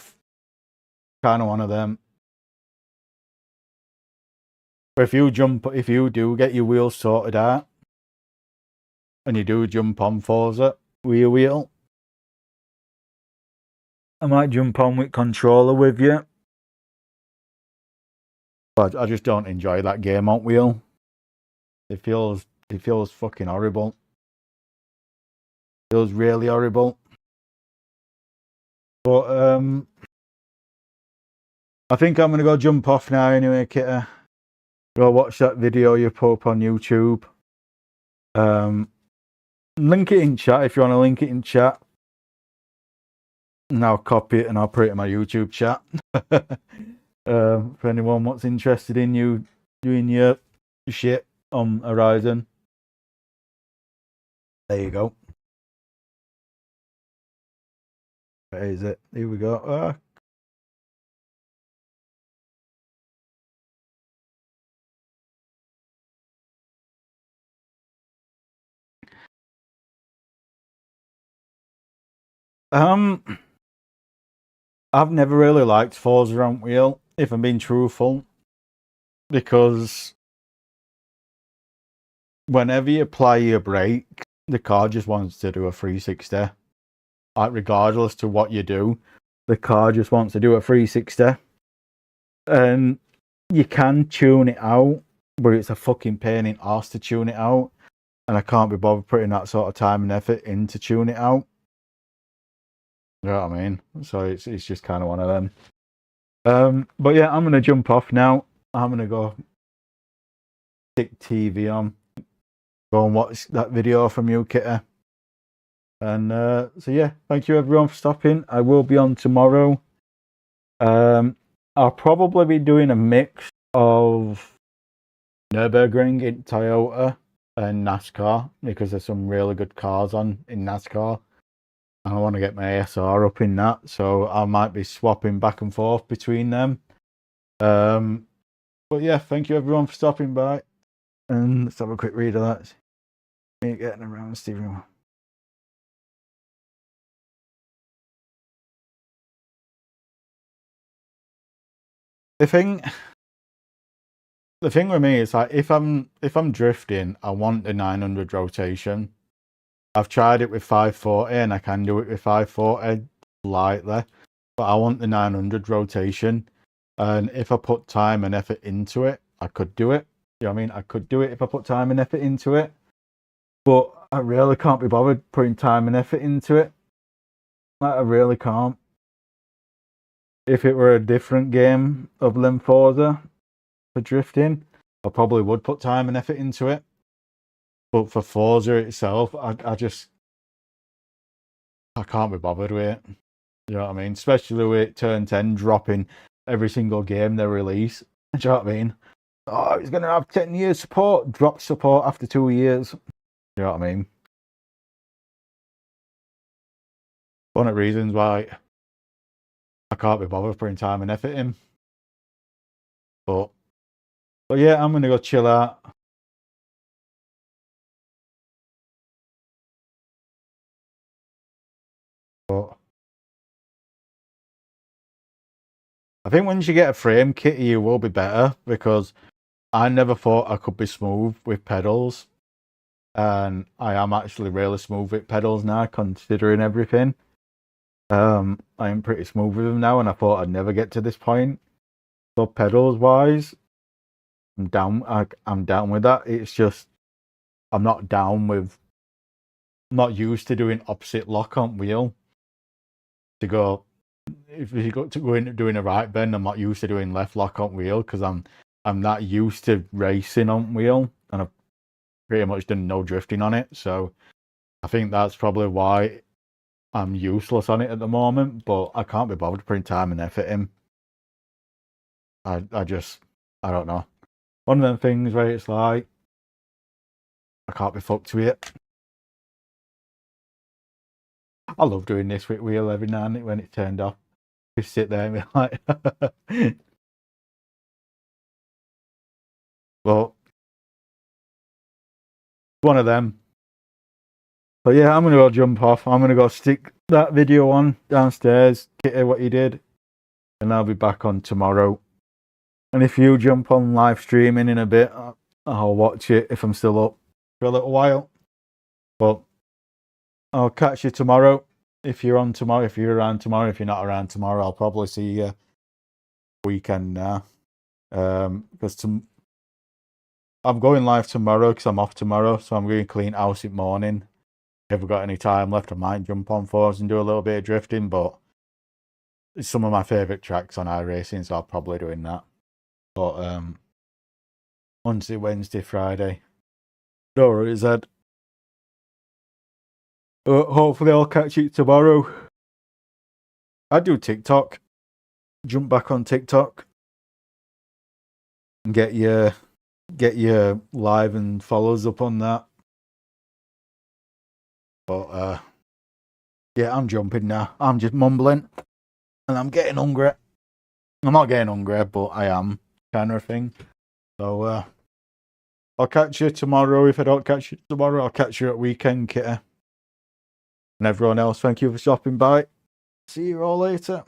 kind of one of them. But if you do get your wheels sorted out, and you do jump on Forza with your wheel, I might jump on with controller with you. But I just don't enjoy that game on wheel. It feels fucking horrible. It feels really horrible. But I think I'm gonna go jump off now anyway, Kitter. Go watch that video you put up on YouTube. Link it in chat if you want to link it in chat. And I'll copy it and I'll put it in my YouTube chat. For anyone what's interested in you doing your shit on Horizon. There you go. Where is it? Here we go. I've never really liked Forza on wheel, if I'm being truthful, because whenever you apply your brake, the car just wants to do a 360. Like, regardless to what you do, the car just wants to do a 360. And you can tune it out, but it's a fucking pain in the arse to tune it out. And I can't be bothered putting that sort of time and effort in to tune it out. You know what I mean? So it's just kind of one of them. But yeah, I'm going to jump off now. I'm going to go stick TV on. Go and watch that video from you, Kitty. And so yeah, thank you everyone for stopping. I will be on tomorrow. I'll probably be doing a mix of Nürburgring in Toyota and NASCAR because there's some really good cars on in NASCAR. And I want to get my ASR up in that, so I might be swapping back and forth between them. But yeah, thank you everyone for stopping by. And let's have a quick read of that. Me getting around the steering wheel. The thing with me is like if I'm drifting, I want the 900 rotation. I've tried it with 540 and I can do it with 540 lightly, but I want the 900 rotation. And if I put time and effort into it, I could do it. You know what I mean? I could do it if I put time and effort into it. But I really can't be bothered putting time and effort into it. Like, I really can't. If it were a different game of Forza for drifting, I probably would put time and effort into it. But for Forza itself, I can't be bothered with it. You know what I mean? Especially with Turn 10 dropping every single game they release. Do you know what I mean? Oh, it's going to have 10 years support. Drop support after 2 years. You know what I mean? One of the reasons why I can't be bothered putting time and effort in. But yeah, I'm going to go chill out. But I think once you get a frame kit, you will be better because I never thought I could be smooth with pedals. And I am actually really smooth with pedals now, considering everything. I'm pretty smooth with them now, and I thought I'd never get to this point. So pedals wise, I'm down with that. It's just I'm not down with. I'm not used to doing opposite lock on wheel. To go, if you go to go into doing a right bend, I'm not used to doing left lock on wheel because I'm not used to racing on wheel, and I've pretty much done no drifting on it. So I think that's probably why I'm useless on it at the moment, but I can't be bothered putting time and effort in. I don't know. One of them things where it's like, I can't be fucked with it. I love doing this with wheel every now and then when it's turned off. Just sit there and be like, but one of them. But yeah, I'm going to go jump off. I'm going to go stick that video on downstairs, Kitty, what you did, and I'll be back on tomorrow. And if you jump on live streaming in a bit, I'll watch it if I'm still up for a little while. But I'll catch you tomorrow. If you're on tomorrow, if you're around tomorrow, if you're not around tomorrow, I'll probably see you weekend now. Because I'm going live tomorrow because I'm off tomorrow, so I'm going to clean house in the morning. If I've got any time left, I might jump on Forza and do a little bit of drifting, but it's some of my favourite tracks on iRacing, so I'll probably doing that. But Monday, Wednesday, Friday. Don't worry, Zed. Hopefully I'll catch you tomorrow. I do TikTok. Jump back on TikTok. And get your live and follows up on that. But yeah, I'm jumping now. I'm just mumbling. And I'm getting hungry. I'm not getting hungry, but I am, kind of thing. So I'll catch you tomorrow. If I don't catch you tomorrow, I'll catch you at weekend, Kitty. And everyone else, thank you for stopping by. See you all later.